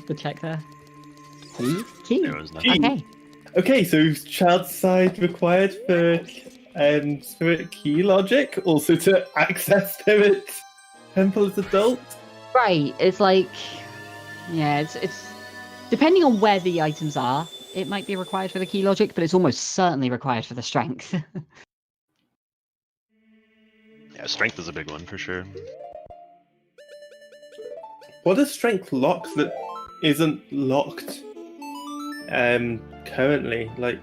the check there. Key? There was nothing. Okay. Okay, so child side required for Spirit key logic, also to access Spirit Temple as adult. Right, it's like... Yeah, it's... Depending on where the items are, it might be required for the key logic, but it's almost certainly required for the strength. Yeah, strength is a big one for sure. What is strength lock that isn't locked currently? Like,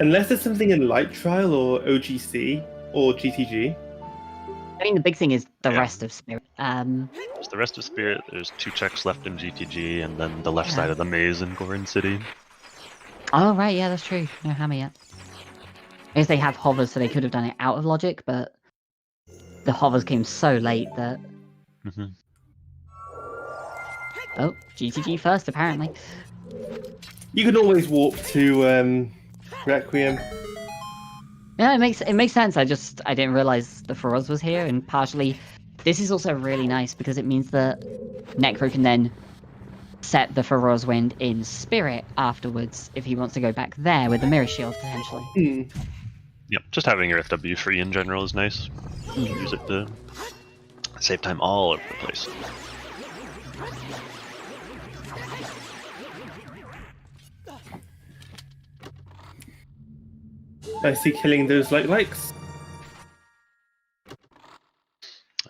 unless there's something in Light Trial or OGC or GTG. I mean, the big thing is the Yeah. rest of Spirit. There's the rest of Spirit, there's 2 checks left in GTG, and then the left Yeah. side of the maze in Gorin City. Oh, right, yeah, that's true. No hammer yet. I guess they have hovers, so they could have done it out of logic, but the hovers came so late that... Mm-hmm. Oh, GTG first, apparently. You can always warp to Requiem. Yeah, it makes sense. I didn't realize the Feroz was here, and partially this is also really nice because it means that Necro can then set the Feroz Wind in Spirit afterwards if he wants to go back there with the Mirror Shield potentially. Yep, just having your FW free in general is nice. You can use it to save time all over the place. I see killing those likes.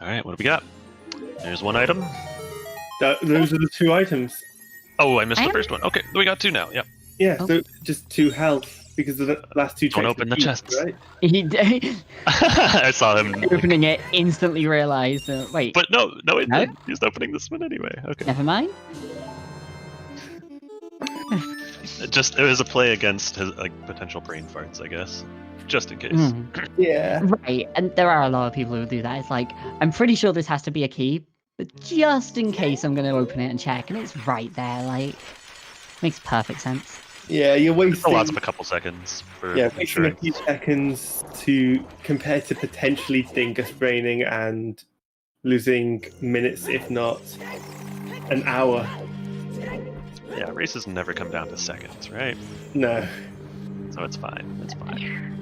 Alright, what do we got? There's one item. Those are the 2 items. Oh, I missed the first one. Okay, we got 2 now, yep. Yeah, Oh. so just 2 health because of the last 2 checks. Don't open the were keys, chests. right? He I saw him. opening it, instantly realized. Wait, But no, it No? didn't. He's opening this one anyway. Okay. never mind. It was a play against his potential brain farts, I guess. Just in case. Yeah. Right, and there are a lot of people who do that. It's like, I'm pretty sure this has to be a key, but just in case I'm going to open it and check, and it's right there, like, makes perfect sense. Yeah, you're It wasting. lots of a couple seconds for Wasting a insurance. few seconds to compare to potentially dingus braining and losing minutes, if not an hour. Yeah, races never come down to seconds, right? No. So it's fine. It's fine.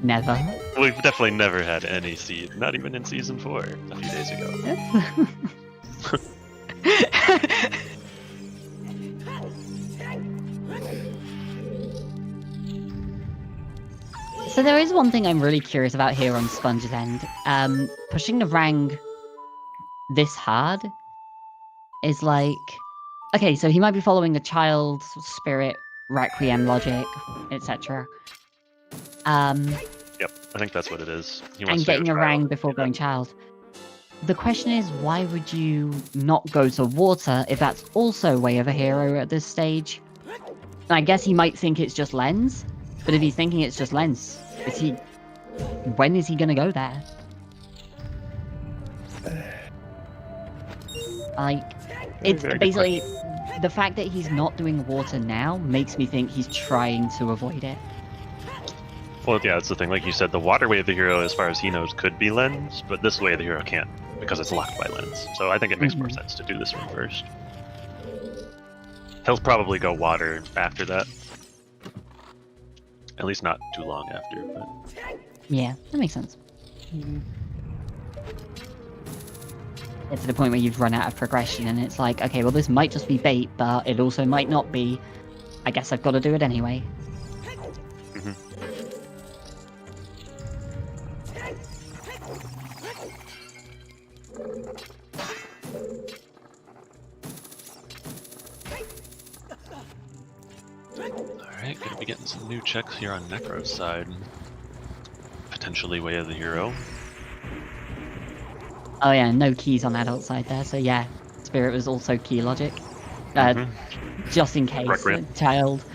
Never. We've definitely never had any seed, not even in season 4 a few days ago. So there is one thing I'm really curious about here on Sponge's end. Pushing the Rang this hard is like... Okay, so he might be following the child, spirit, requiem logic, etc. Yep, I think that's what it is. He wants And to getting go a trial. Rang before going child. The question is, why would you not go to water if that's also way of a hero at this stage? And I guess he might think it's just lens, but if he's thinking it's just lens, when is he gonna go there? Like, It's Very good basically the fact that he's not doing water now makes me think he's trying to avoid it. Well, yeah, that's the thing. Like you said, the water way of the hero, as far as he knows, could be lens, but this way of the hero can't because it's locked by lens. So I think it makes more sense to do this one first. He'll probably go water after that. At least not too long after. But... Yeah, that makes sense. Get to the point where you've run out of progression and it's like, okay, well this might just be bait, but it also might not be. I guess I've got to do it anyway. Alright, gonna be getting some new checks here on Necro's side. Potentially way of the hero. Oh yeah, no keys on adult side there, so yeah, Spirit was also key logic. Just in case, Requiem. child,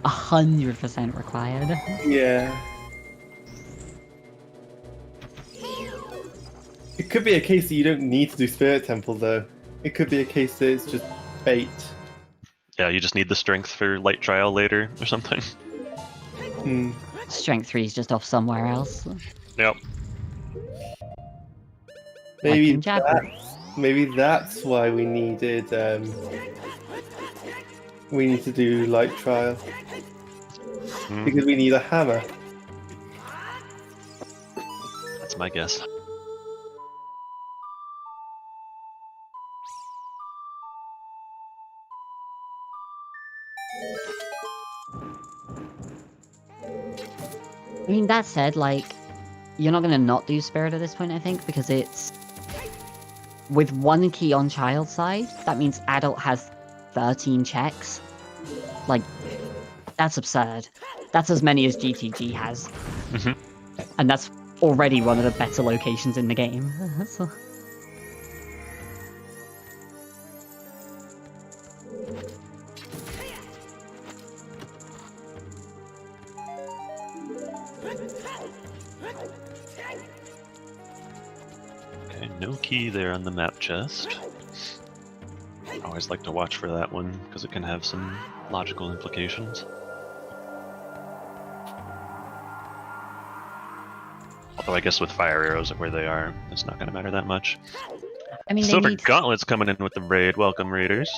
100% required. Yeah. It could be a case that you don't need to do Spirit Temple, though. It could be a case that it's just bait. Yeah, you just need the strength for light trial later or something. Strength 3 is just off somewhere else. Yep. Maybe Like in maybe that's why we needed we need to do light trial. Because we need a hammer. That's my guess. I mean, that said, like, you're not going to not do Spirit at this point, I think, because it's... With one key on child side, that means adult has 13 checks. Like, that's absurd. That's as many as GTG has. And that's already one of the better locations in the game. So... Okay, no key there on the map chest. I always like to watch for that one, because it can have some logical implications. Although I guess with fire arrows where they are, it's not going to matter that much. I mean, Silver Gauntlet's coming in with the raid. Welcome, raiders.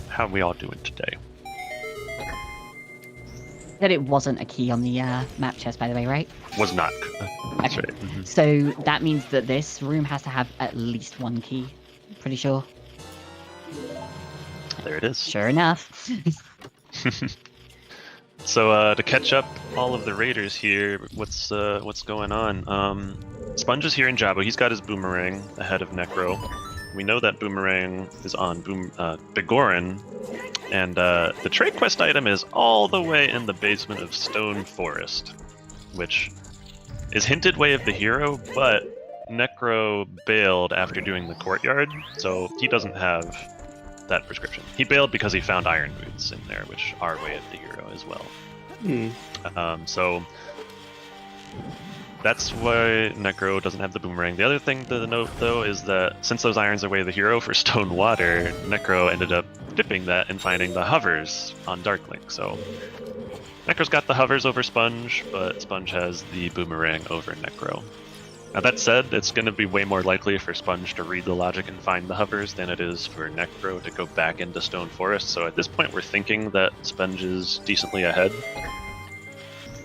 How are we all doing today? That it wasn't a key on the map chest, by the way, right? Was not. That's Okay. right. So that means that this room has to have at least one key. Pretty sure. There it is. Sure enough. So to catch up all of the raiders here, what's going on? Sponge is here in Jabu. He's got his boomerang ahead of Necro. We know that boomerang is on Begoran, and the trade quest item is all the way in the basement of Stone Forest, which is hinted way of the hero, but Necro bailed after doing the courtyard, so he doesn't have that prescription. He bailed because he found iron boots in there, which are way of the hero as well. So that's why Necro doesn't have the boomerang. The other thing to note, though, is that since those irons are way of the hero for Stone Water, Necro ended up dipping that and finding the hovers on Darklink. So Necro's got the hovers over Sponge, but Sponge has the boomerang over Necro. Now that said, it's going to be way more likely for Sponge to read the logic and find the hovers than it is for Necro to go back into Stone Forest, so at this point we're thinking that Sponge is decently ahead.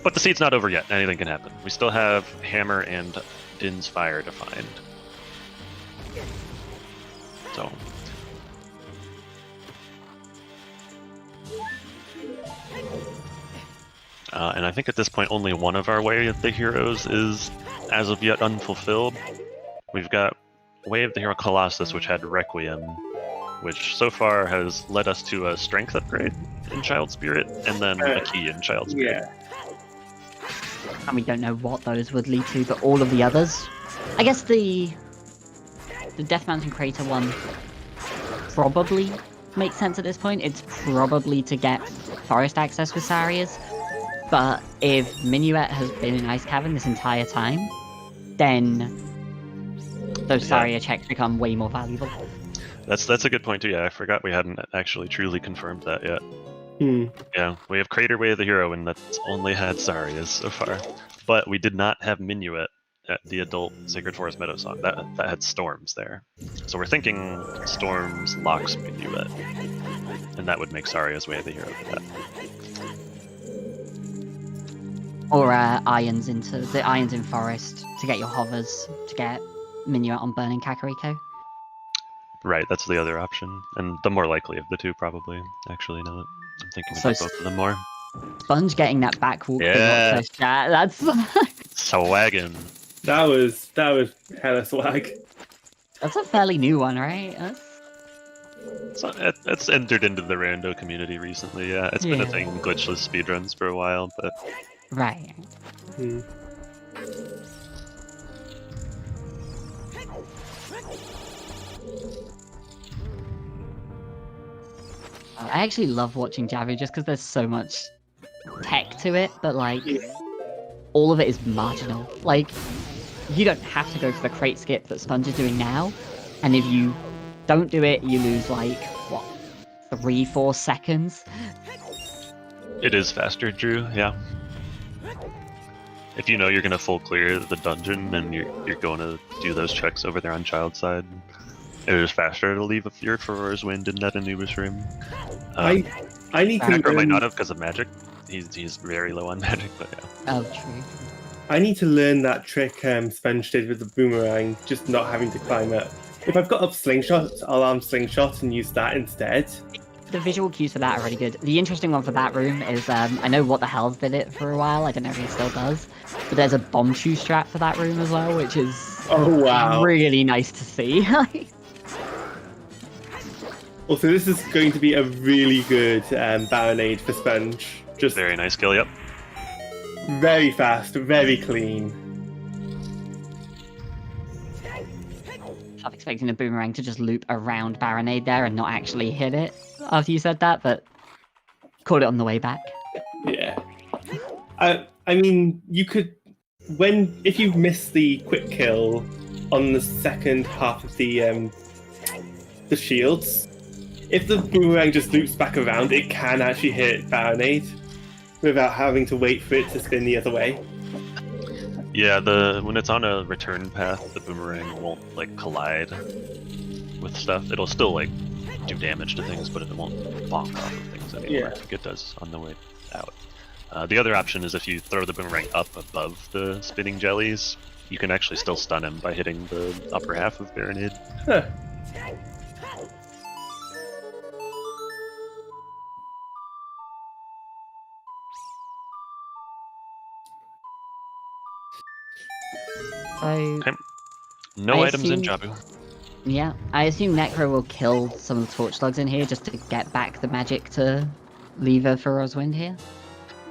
But the seed's not over yet, anything can happen. We still have Hammer and Din's Fire to find. So... and I think at this point only one of our Way of the Heroes is as of yet unfulfilled. We've got Way of the Hero Colossus, which had Requiem, which so far has led us to a strength upgrade in Child Spirit, and then a key in Child Spirit. Yeah. And we don't know what those would lead to, but all of the others... I guess the Death Mountain Crater one probably makes sense at this point. It's probably to get forest access with Sarias. But if Minuet has been in Ice Cavern this entire time, then those Saria checks become way more valuable. That's a good point too. Yeah, I forgot we hadn't actually truly confirmed that yet. Yeah, we have Craterway of the Hero, and that's only had Sarias so far. But we did not have Minuet at the adult Sacred Forest Meadow song. That had Storms there. So we're thinking Storms locks Minuet. And that would make Saria's Way of the Hero for that. Or Irons in Forest to get your hovers, to get Minuet on Burning Kakariko. Right, that's the other option. And the more likely of the two, probably, actually, now that I'm thinking about both of them more. Sponge getting that backwalk Yeah. thing chat, that's... Swaggin'. That was hella swag. That's a fairly new one, right? It's entered into the rando community recently, yeah. It's been a thing in glitchless speedruns for a while, but... Right. I actually love watching Javu just because there's so much tech to it, but like, all of it is marginal. Like, you don't have to go for the crate skip that Sponge is doing now, and if you don't do it, you lose like, what, 3-4 seconds? It is faster, Drew, yeah. If you know you're gonna full clear the dungeon and you're going to do those checks over there on Child's side, it is faster to leave a Fjord for Roar's Wind in that Anubis room. I need to Necro might learn, not have because of magic. He's very low on magic, but yeah. Oh, true. I need to learn that trick Sponge did with the boomerang, just not having to climb up. If I've got up slingshot, I'll arm slingshot and use that instead. The visual cues for that are really good. The interesting one for that room is, I know What the Hell's did it for a while, I don't know if he still does, but there's a bomb shoe strap for that room as well, which is really nice to see. Also, this is going to be a really good Baronade for Sponge. Just Very nice kill, yep. very fast, very clean. I was expecting the boomerang to just loop around Baronade there and not actually hit it after you said that, but caught it on the way back. Yeah. I mean, you could, if you miss the quick kill on the second half of the shields, if the boomerang just loops back around, it can actually hit Baronade without having to wait for it to spin the other way. Yeah, when it's on a return path, the boomerang won't like collide with stuff. It'll still like do damage to things, but it won't bonk off of things anymore like it does on the way out. The other option is if you throw the boomerang up above the spinning jellies, you can actually still stun him by hitting the upper half of Baronade. Huh. So, No I items in assume- Jabu. yeah, I assume Necro will kill some of the torch slugs in here just to get back the magic to lever for Roswind here.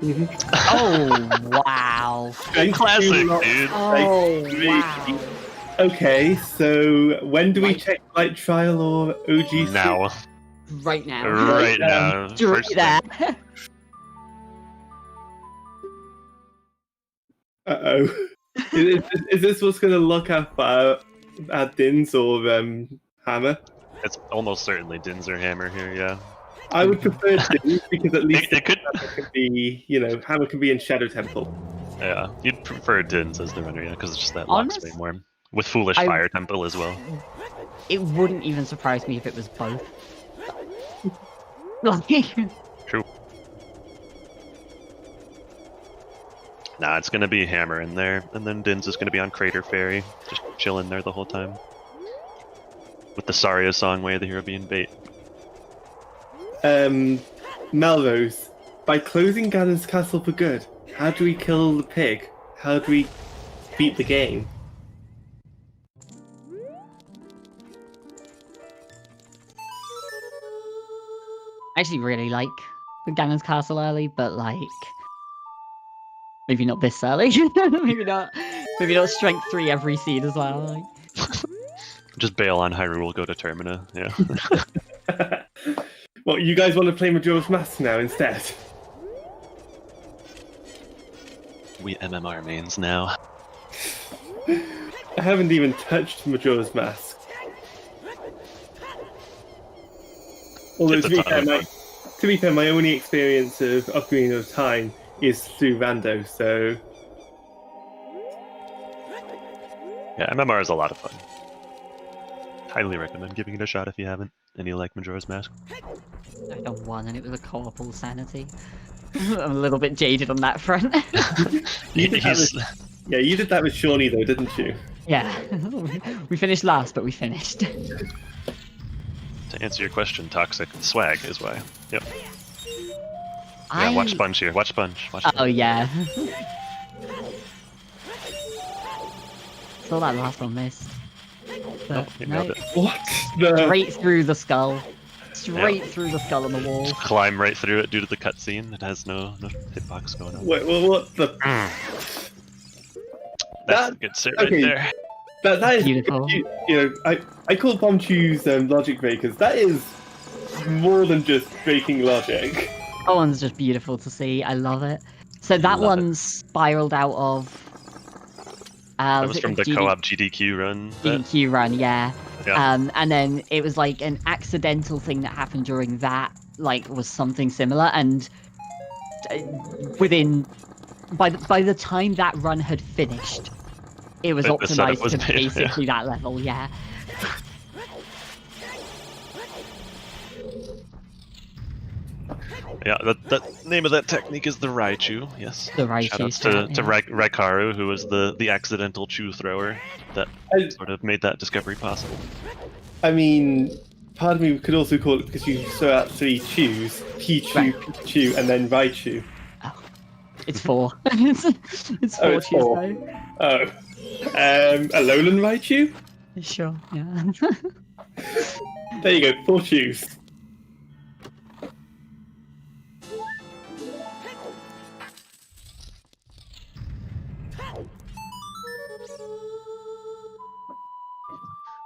Oh, wow. Classic, dude. Oh, wow. Okay, so when do we check Light Trial or OGC? Now. Right now. Right now. Right First there. Uh-oh. is this what's going to look up at Dins or Hammer? It's almost certainly Dins or Hammer here, yeah. I would prefer Dins because at least It could. Hammer can be, Hammer can be in Shadow Temple. Yeah, you'd prefer Dins as the runner, yeah, because it's just that locks way Honest- more. With Foolish I- Fire Temple as well. It wouldn't even surprise me if it was both. Like, True. Nah, it's gonna be Hammer in there, and then Dins is gonna be on Crater Fairy, just chilling there the whole time. With the Saria song Way of the Hero being bait. Melrose, by closing Ganon's castle for good, how do we kill the pig? How do we beat the game? I actually really like the Ganon's Castle early, but like, maybe not this early. maybe not strength 3 every seed as well. Like. Just bail on Hyrule, go to Termina, yeah. What, you guys want to play Majora's Mask now instead? We MMR mains now. I haven't even touched Majora's Mask. Although It's a ton of fun. to be fair, my only experience of Ocarina of Time is through Rando, so Yeah, MMR is a lot of fun. Highly recommend giving it a shot if you haven't, and you like Majora's Mask. I done one and it was a co-op all sanity. I'm a little bit jaded on that front. you did that with Shawnee though, didn't you? Yeah, we finished last, but we finished. To answer your question, toxic swag is why. Yep. Yeah, watch Sponge here. Watch Sponge. Watch Sponge. Oh yeah. Saw that last one missed. But you no, nailed it. What? The... straight through the skull. Straight through the skull on the wall. Just climb right through it due to the cutscene. It has no hitbox going on. Wait, well, what the? That's a good sit right okay. there. That is Beautiful. You know, I call Bombchew's logic breakers. That is more than just breaking logic. That one's just beautiful to see. I love it. So that one's spiraled out of. That was from the co-op GDQ run. GDQ run, yeah. Yeah. And then it was like an accidental thing that happened during that, like, was something similar, and by the time that run had finished, it was optimized to basically that level, yeah. Yeah, the name of that technique is the Raichu, yes. The Raichu Shoutouts to Raikaru, who was the accidental chew thrower that sort of made that discovery possible. I mean, part of me could also call it because you throw out 3 chews, Pichu, Pikachu, and then Raichu. Oh, it's 4. it's 4 chews though. Oh. A Lowland Raichu? Sure, yeah. There you go, 4 chews.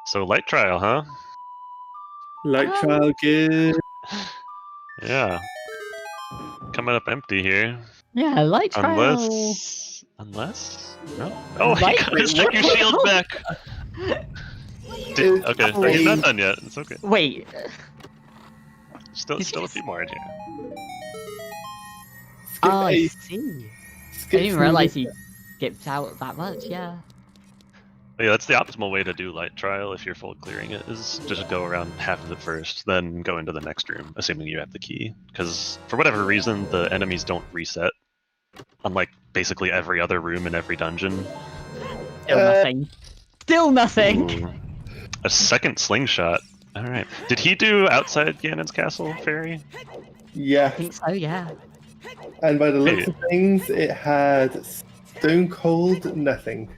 So light trial, huh? Light trial good. Yeah. Coming up empty here. Yeah, light trial. Unless? No? Oh, Light he just took your shield back! Okay, so he's not done yet. It's okay. Wait. Still a few more in here. Oh, I see. I didn't realize he skipped out that much, yeah. Yeah, that's the optimal way to do light trial if you're full clearing it, is just go around half of it first, then go into the next room, assuming you have the key. Because for whatever reason, the enemies don't reset, unlike basically every other room in every dungeon. Still nothing. Still nothing! Ooh. A second slingshot. Alright. Did he do outside Ganon's castle, Fairy? Yeah. I think so, yeah. And by the looks of things, it had stone cold nothing.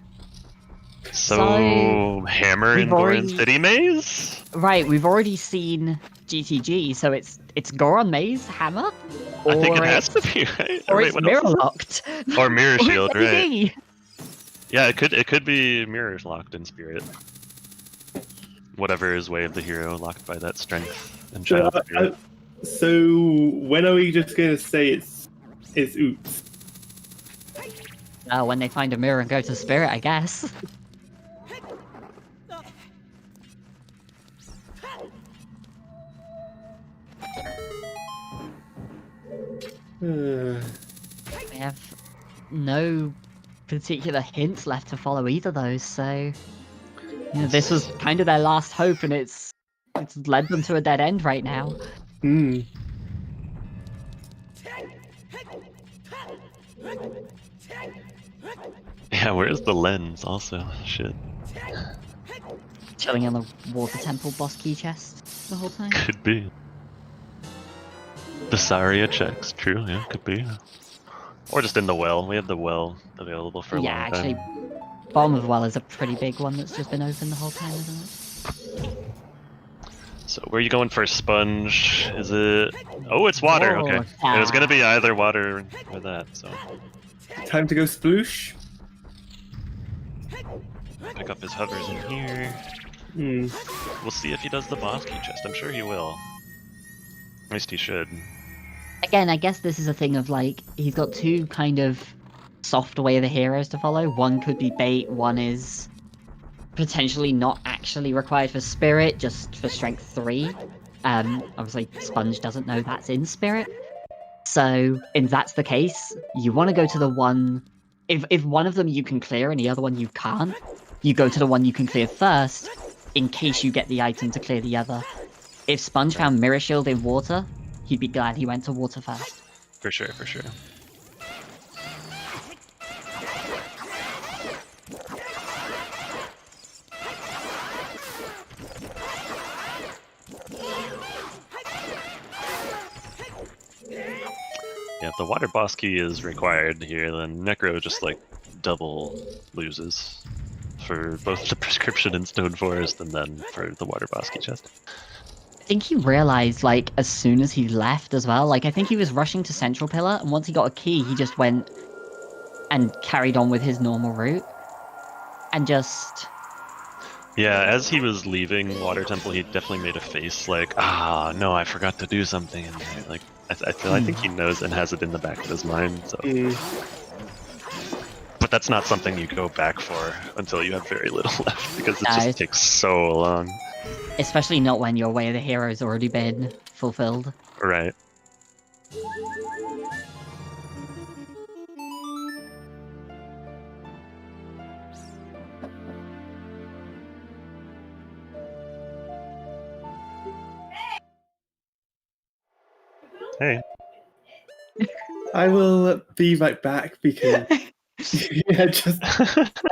So Hammer in Goron City Maze? Right, we've already seen GTG, so it's Goron Maze, Hammer? I think it has to be, right? Or wait, it's Mirror Locked. Or Mirror Shield, or right? Yeah, it could be Mirrors Locked in spirit. Whatever is Way of the Hero, locked by that strength and child spirit. So when are we just gonna say it's OoT? When they find a mirror and go to spirit, I guess. We have no particular hints left to follow either of those, so this was kind of their last hope, and it's led them to a dead end right now. Hmm. Yeah, where's the lens also? Shit. Chilling in the water temple boss key chest the whole time. Could be. The Saria checks, true, yeah, could be. Or just in the well. We have the well available for a long time. Yeah, actually, bottom of the well is a pretty big one that's just been open the whole time, isn't it? So where are you going for Sponge? Is it... Oh, it's water, okay. Yeah. It was gonna be either water or that, so... Time to go sploosh. Pick up his hovers in here. We'll see if he does the boss key chest. I'm sure he will. At least he should. Again, I guess this is a thing of, like, he's got two kind of soft way of the heroes to follow. One could be bait, one is potentially not actually required for Spirit, just for Strength 3. Obviously, Sponge doesn't know that's in Spirit. So, if that's the case, you want to go to the one... If one of them you can clear and the other one you can't, you go to the one you can clear first, in case you get the item to clear the other. If Sponge found Mirror Shield in water, he'd be glad he went to water first. For sure, for sure. Yeah, if the water boss key is required here, then Necro just like double loses for both the prescription in Stone Forest and then for the water boss key chest. I think he realized, like, as soon as he left as well, like, I think he was rushing to Central Pillar, and once he got a key, he just went and carried on with his normal route. And just... Yeah, as he was leaving Water Temple, he definitely made a face like, ah, no, I forgot to do something. And like, I think he knows and has it in the back of his mind. So, but that's not something you go back for until you have very little left, because it just takes so long. Especially not when your way of the hero's already been fulfilled. Right. Hey. I will be right back because yeah, just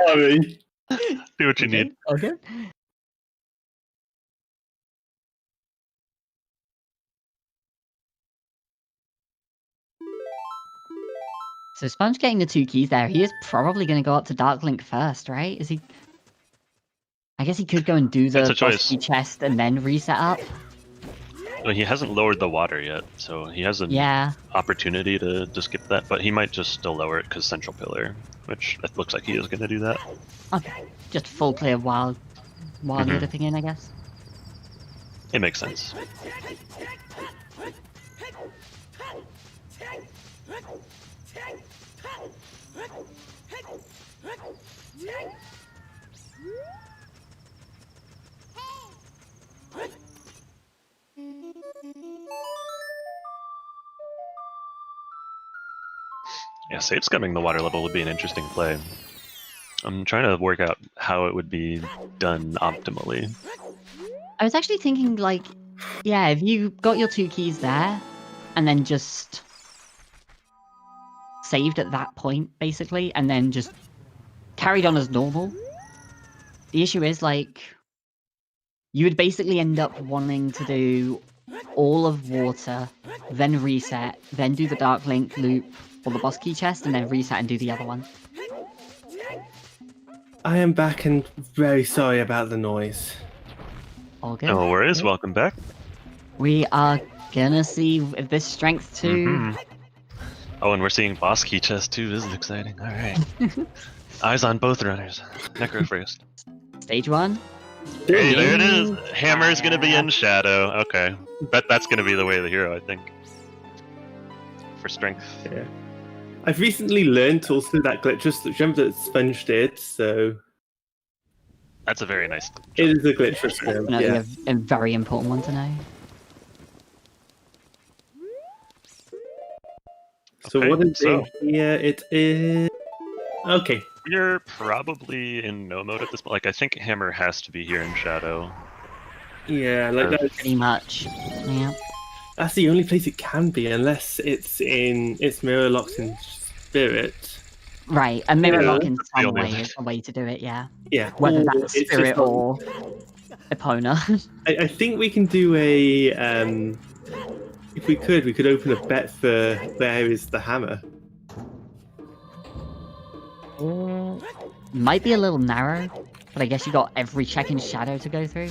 sorry. Do what you need. Okay. So Sponge getting the 2 keys there, he is probably going to go up to Dark Link first, right? Is he? I guess he could go and do the boss key chest and then reset up. Well, he hasn't lowered the water yet, so he has an opportunity to skip that, but he might just still lower it because Central Pillar, which it looks like he is going to do that. Okay, just full clear while you're dipping in, I guess. It makes sense. Yeah, safe scumming the water level would be an interesting play. I'm trying to work out how it would be done optimally. I was actually thinking, like, yeah, if you got your 2 keys there, and then just saved at that point, basically, and then just carried on as normal. The issue is, like, you would basically end up wanting to do all of water, then reset, then do the Dark Link loop, or the boss key chest, and then reset and do the other one. I am back and very sorry about the noise. All good. No worries, welcome back. We are gonna see if this strength 2... Oh, and we're seeing boss key chest too, this is exciting. Alright. Eyes on both runners. Necro first. Stage 1. Hey, there it is! Hammer's gonna be in shadow. Okay. Bet that's gonna be the way of the hero, I think. For strength. Yeah. I've recently learned also that glitch jump that Sponge did, so... That's a very nice jump. It is a glitch for him, yeah. A very important one to know. So Okay, what is it here? It is... Okay. You're probably in no mode at this point. Like, I think Hammer has to be here in shadow. Yeah, like that's... Pretty much, yeah. That's the only place it can be, unless it's mirror locks in Spirit. Right, a mirror lock in some way is a way to do it, yeah. Yeah. Whether that's Spirit or Epona. I think we can do a... if we could open a bet for where is the hammer. Might be a little narrow, but I guess you got every check in shadow to go through.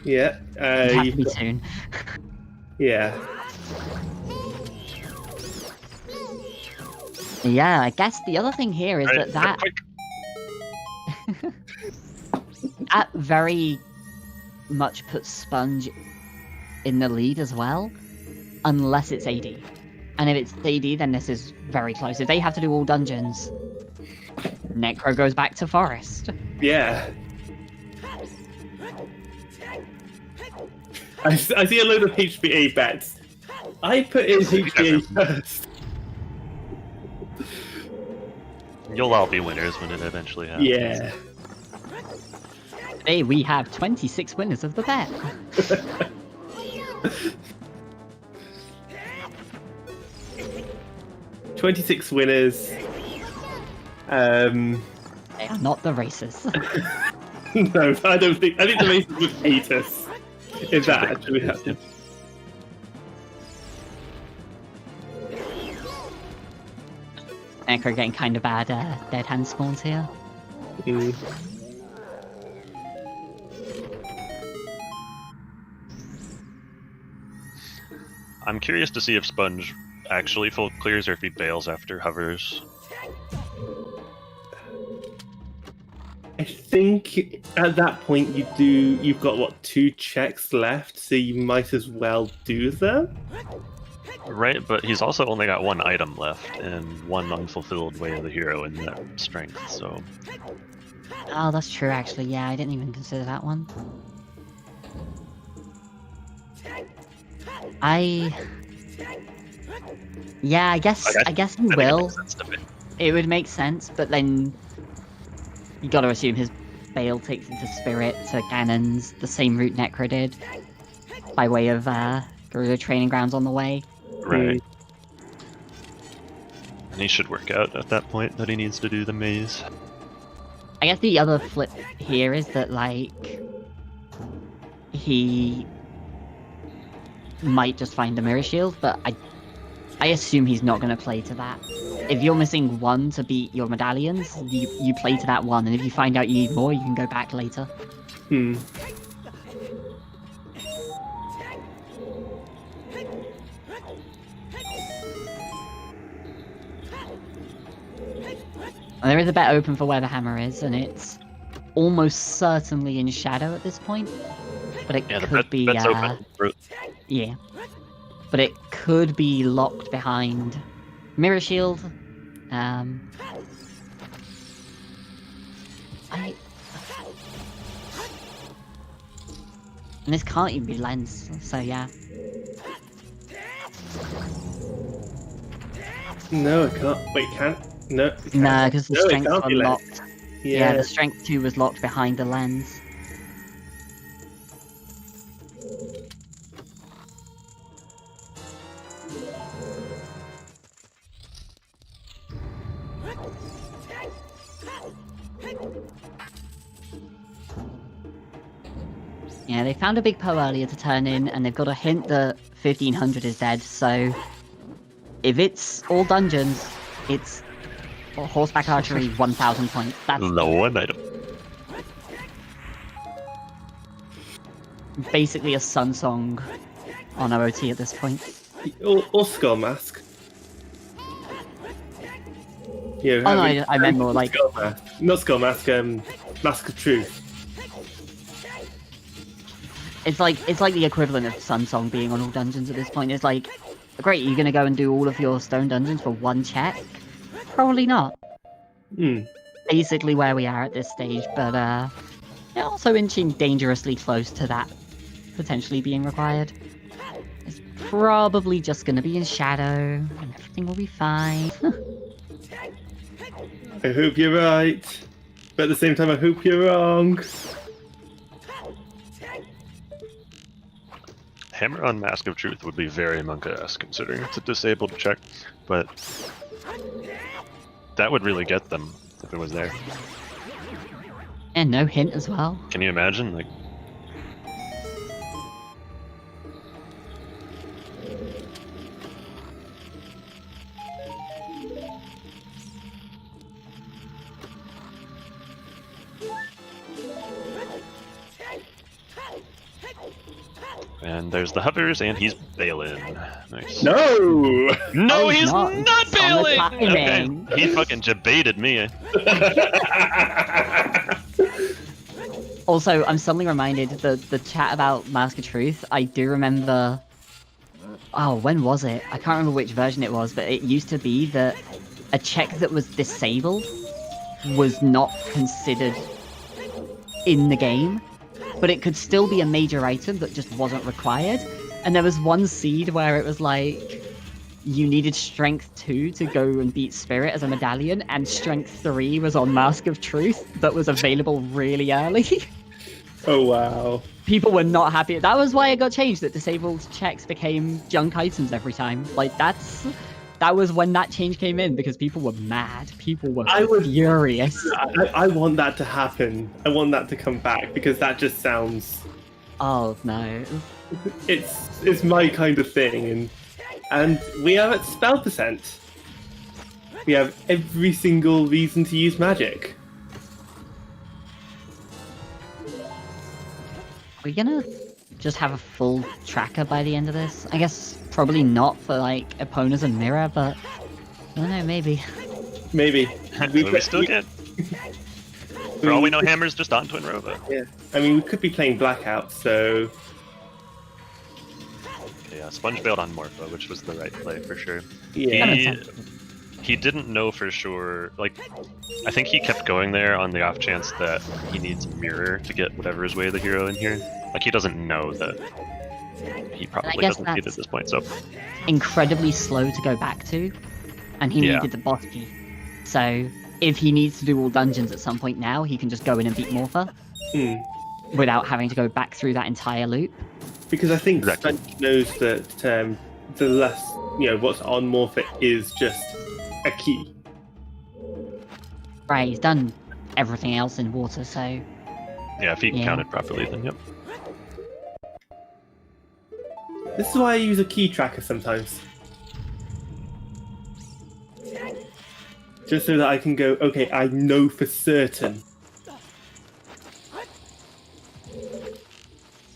Yeah. You have to be soon. Yeah. Yeah, I guess the other thing here is that that very much puts Sponge in the lead as well, unless it's AD. And if it's AD, then this is very close. If they have to do all dungeons, Necro goes back to Forest. Yeah. I see a load of HBA bets. I put in HBA first. You'll all be winners when it eventually happens. Yeah. Today we have 26 winners of the bet. 26 winners. They are not the racers. No, I don't think. I think the racers would hate us if that actually happened. Necro getting kind of bad dead hand spawns here. Mm. I'm curious to see if Sponge actually full clears or if he bails after hovers. I think at that point you've got what, 2 checks left, so you might as well do them. Right, but he's also only got 1 item left and 1 unfulfilled way of the hero in that strength, so... Oh, that's true actually, yeah, I didn't even consider that one. Yeah, I guess he will. It would make sense, but then you gotta assume his Bale takes it to Spirit, to Cannons, the same route Necro did, by way of Gerudo Training Grounds on the way. Right. And he should work out at that point that he needs to do the maze. I guess the other flip here is that, like, he might just find a Mirror Shield, but I assume he's not going to play to that. If you're missing 1 to beat your medallions, you play to that 1, and if you find out you need more, you can go back later. Hmm. And there is a bet open for where the hammer is, and it's almost certainly in shadow at this point. But it could be bet's open. yeah. But it could be locked behind Mirror Shield. And this can't even be Lens, so yeah. No, it can't. Wait, can't? No. It can't. No, because the No, it strength can't were be Lens. locked. Yeah, the strength 2 was locked behind the Lens. Yeah, they found a big Poe earlier to turn in, and they've got a hint that 1500 is dead, so if it's all dungeons, it's horseback archery 1000 points. That's No one item. basically a Sun Song on OOT at this point. Or Skull Mask. Yeah, Oh no, I meant more like... Skull Mask. Not Skull Mask, Mask of Truth. It's like the equivalent of Sun Song being on all dungeons at this point. It's like, great, you're gonna go and do all of your stone dungeons for 1 check? Probably not. Hmm. Basically where we are at this stage, but yeah, also inching dangerously close to that potentially being required. It's probably just gonna be in shadow, and everything will be fine. I hope you're right, but at the same time I hope you're wrong. Hammer on Mask of Truth would be very Monka-esque considering it's a disabled check, but that would really get them if it was there. And no hint as well. Can you imagine? Like, and there's the hovers, and he's bailing. Nice. No! No, Oh, he's not. not It's on the bailing! timing. Okay, he fucking jebaited me. Also, I'm suddenly reminded the chat about Mask of Truth. I do remember. Oh, when was it? I can't remember which version it was, but it used to be that a check that was disabled was not considered in the game. but it could still be a major item that just wasn't required. And there was one seed where it was like, you needed strength 2 to go and beat Spirit as a medallion, and strength 3 was on Mask of Truth that was available really early. Oh wow. People were not happy. That was why it got changed, that disabled checks became junk items every time. Like, that was when that change came in, because people were mad. People were furious. I want that to happen. I want that to come back, because that just sounds... Oh, no. It's my kind of thing, and we are at spell percent. We have every single reason to use magic. We're gonna just have a full tracker by the end of this. I guess probably not for like opponents and mirror, but I don't know, maybe. Maybe. We still get. For all we know, Hammer's just on Twin Rover. Yeah. I mean, we could be playing Blackout, so... Yeah, Sponge bailed on Morpho, which was the right play for sure. Yeah. He didn't know for sure. Like, I think he kept going there on the off chance that he needs a mirror to get whatever is way of the hero in here. Like, he doesn't know that he probably doesn't need it at this point. So incredibly slow to go back to, and he needed the boss key. So if he needs to do all dungeons at some point now, he can just go in and beat Morpho without having to go back through that entire loop. Because I think Sponge knows that the less, what's on Morpho is just a key. Right, he's done everything else in water, so... Yeah, if he counted properly, then yep. This is why I use a key tracker sometimes. Just so that I can go, okay, I know for certain.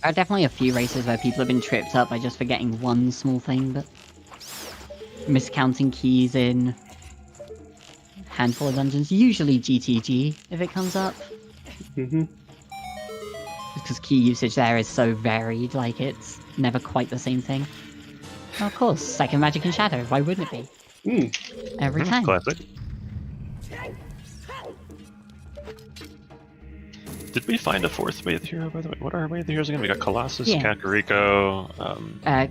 There are definitely a few races where people have been tripped up by just forgetting one small thing, but miscounting keys in a handful of dungeons, usually GTG if it comes up. Because key usage there is so varied, like it's never quite the same thing. Well, of course, second magic and shadow, why wouldn't it be? Every time. Classic. Did we find a fourth way of the hero, by the way? What are our way of the heroes again? We got Colossus, Kakariko,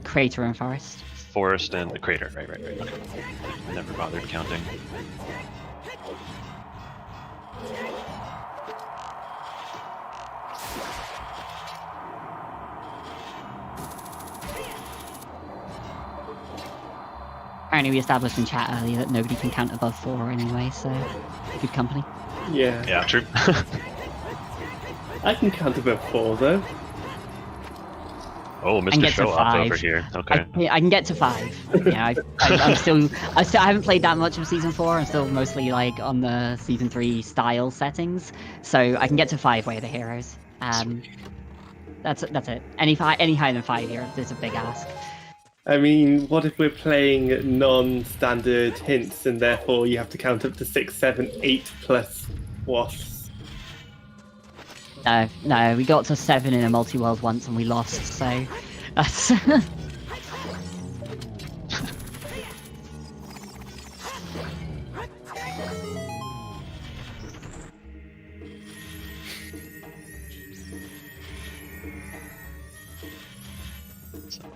Crater and Forest. Forest and the Crater. Right. Okay. Never bothered counting. Apparently we established in chat earlier that nobody can count above 4 anyway, so good company. Yeah. Yeah, true. I can count above 4 though. Oh, Mr. Show Off over here. Okay. I can get to 5. Yeah, I haven't played that much of Season 4. I'm still mostly like on the Season 3 style settings, so I can get to 5 way of the heroes. That's it. Any higher than 5 here is a big ask. I mean, what if we're playing non-standard hints and therefore you have to count up to 6, 7, 8 plus wasps? No, we got to 7 in a multi-world once and we lost, so that's...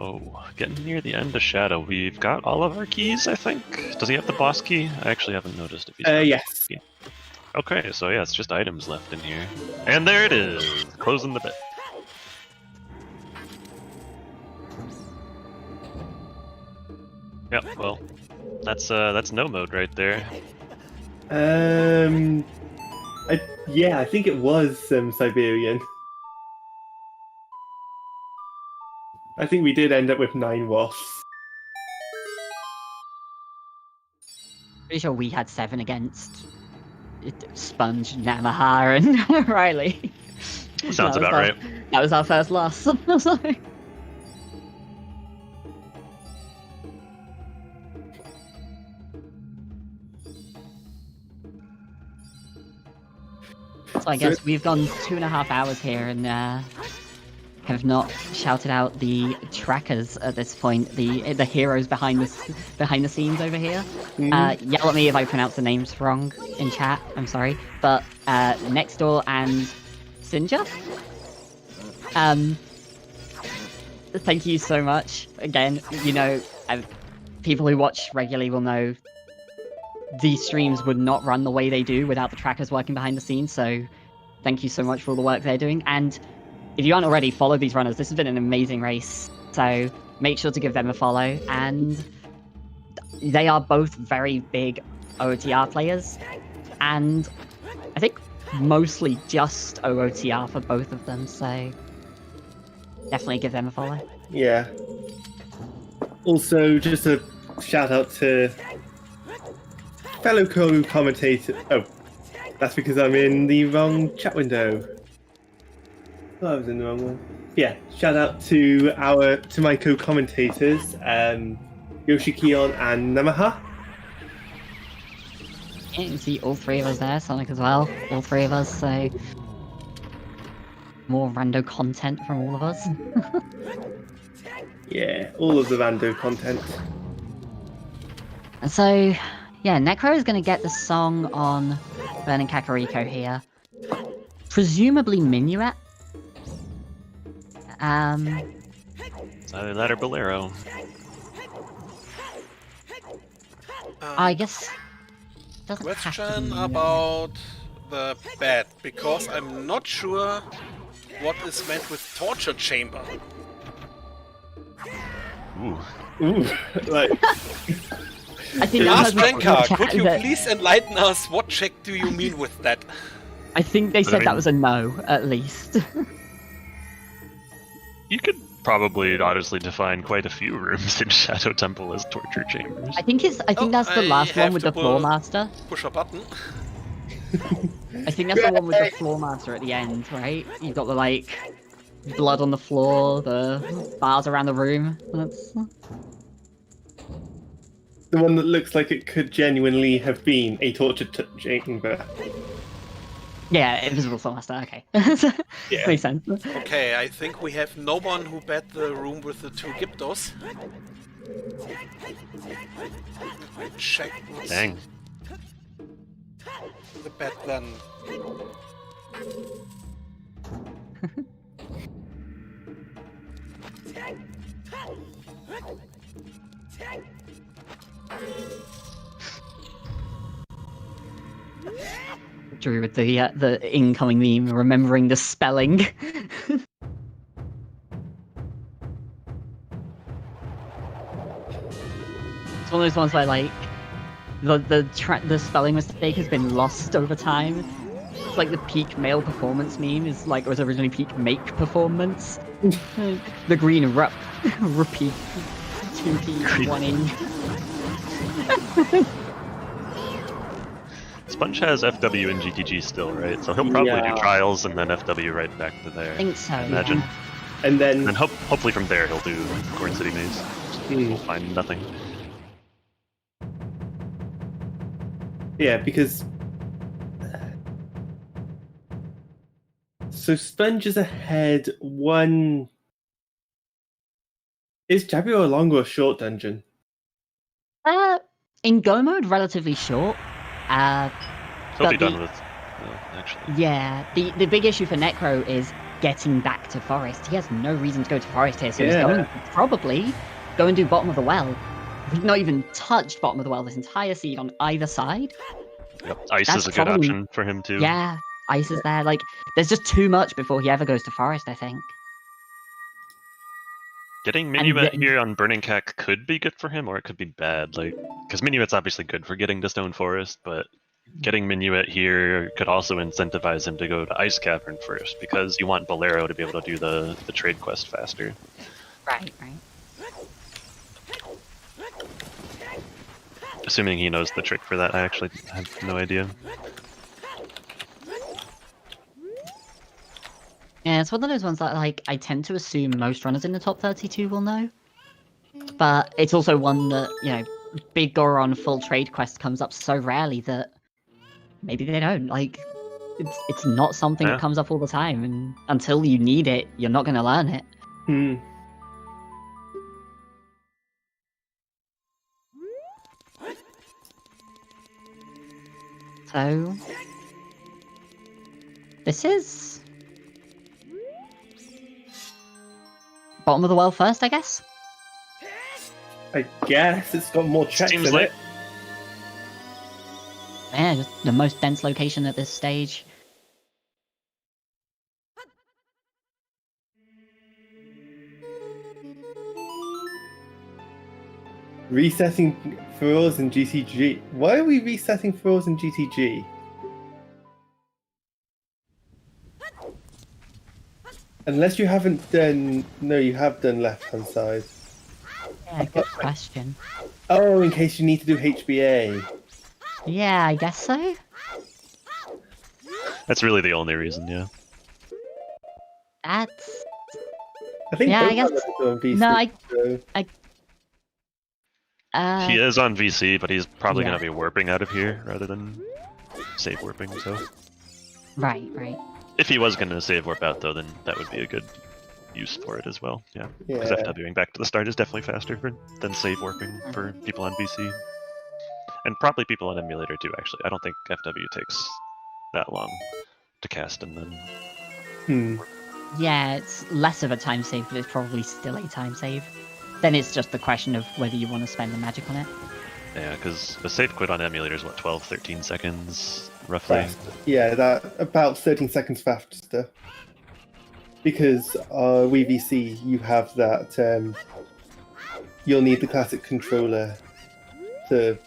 Oh, getting near the end of Shadow. We've got all of our keys, I think. Does he have the boss key? I actually haven't noticed if he's got yes. The boss key. Okay, so yeah, it's just items left in here. And there it is! Closing the bit. Yep, well, that's no mode right there. I think it was Siberian. I think we did end up with 9 wasps. Pretty sure we had 7 against Sponge, Namaha, and Riley. Sounds about right. That was our first loss. Sorry. So I guess we've gone 2.5 hours here and have not shouted out the trackers at this point, the heroes behind the scenes over here. Yell at me if I pronounce the names wrong in chat, I'm sorry. But Next Door and Sinja? Thank you so much. Again, you know, people who watch regularly will know these streams would not run the way they do without the trackers working behind the scenes, so thank you so much for all the work they're doing. And if you aren't already, follow these runners. This has been an amazing race, so make sure to give them a follow. And they are both very big OOTR players, and I think mostly just OOTR for both of them, so definitely give them a follow. Yeah. Also, just a shout out to fellow co-commentator. Oh, that's because I'm in the wrong chat window. Oh, I was in the wrong one. Yeah, shout out to my co-commentators, Yoshi Kion and Namaha. Yeah, you can see all three of us there, Sonic as well. All three of us, so more rando content from all of us. Yeah, all of the rando content. And so, yeah, Necro is going to get the song on Burning Kakariko here. Presumably Minuet. It's either that or Bolero. I guess... doesn't have to Question be Minuet. about the bed, because I'm not sure what is meant with torture chamber. Ooh. Ooh, like, I think Last that Renka, could you that- please enlighten us? What check do you mean with that? I think they But I said that mean- was a no, at least. You could probably honestly define quite a few rooms in Shadow Temple as torture chambers. I think Oh, that's the I last one have with to the floor pull- master. Push a button. I think that's the one with the floor master at the end, right? You've got the, like, blood on the floor, the bars around the room. That's... the one that looks like it could genuinely have been a torture chamber. Yeah, invisible floor master, okay. Yeah. Makes sense. Okay, I think we have no one who bet the room with the two Gyptos. I check what's Dang. the bet then. Drew with the incoming meme, remembering the spelling. It's one of those ones where, like, the spelling mistake has been lost over time. It's like the peak male performance meme is like it was originally peak make performance. The green repeat 2P 1E. Sponge has FW and GTG still, right? So he'll probably Yeah. do trials and then FW right back to there. I think so. I imagine. Yeah. And then, And hopefully from there he'll do Corn City Maze. We'll find nothing. yeah, because so Sponge is ahead one. Is Jabio a long or short dungeon? In Go mode, relatively short. He'll But be done the- with. Actually. Yeah, the big issue for Necro is getting back to Forest. He has no reason to go to Forest here, so he's Yeah. going to probably go and do Bottom of the Well. We've not even touched Bottom of the Well this entire seed on either side. Yep. Ice That's is a good probably- option for him too. Yeah, Ice is there. Like, there's just too much before he ever goes to Forest, I think. Getting Minuet then- here on Burning Cack could be good for him, or it could be bad. Like, because Minuet's obviously good for getting to Stone Forest, but getting Minuet here could also incentivize him to go to Ice Cavern first, because you want Bolero to be able to do the trade quest faster. Right. Assuming he knows the trick for that, I actually have no idea. Yeah, it's one of those ones that, like, I tend to assume most runners in the top 32 will know. But it's also one that, you know, Big Goron full trade quest comes up so rarely that maybe they don't. Like, it's not something Yeah. that comes up all the time, and until you need it, you're not going to learn it. Hmm. So... this is... bottom of the world first, I guess. I guess it's got more checks Seems in like it. Yeah, just the most dense location at this stage. Resetting furrows in GTG. Why are we resetting furrows in GTG? Unless you haven't done... No, you have done left-hand side. Yeah, good question. Oh, in case you need to do HBA. Yeah, I guess so. that's really the only reason, yeah. That's... I think Yeah, both I guess- have it on VC, No, so... He is on VC, but he's probably yeah. going to be warping out of here rather than save warping, so... Right, right. If he was going to save warp out, though, then that would be a good use for it as well, yeah. Because Yeah. FWing back to the start is definitely faster than save warping for people on VC. And probably people on emulator too, actually. I don't think FW takes that long to cast and then... Yeah, it's less of a time save, but it's probably still a time save. Then it's just the question of whether you want to spend the magic on it. Yeah, because the save quit on emulator is, what, 12, 13 seconds, roughly? Fast. Yeah, that about 13 seconds faster. Because VVC, you have that. You'll need the classic controller to.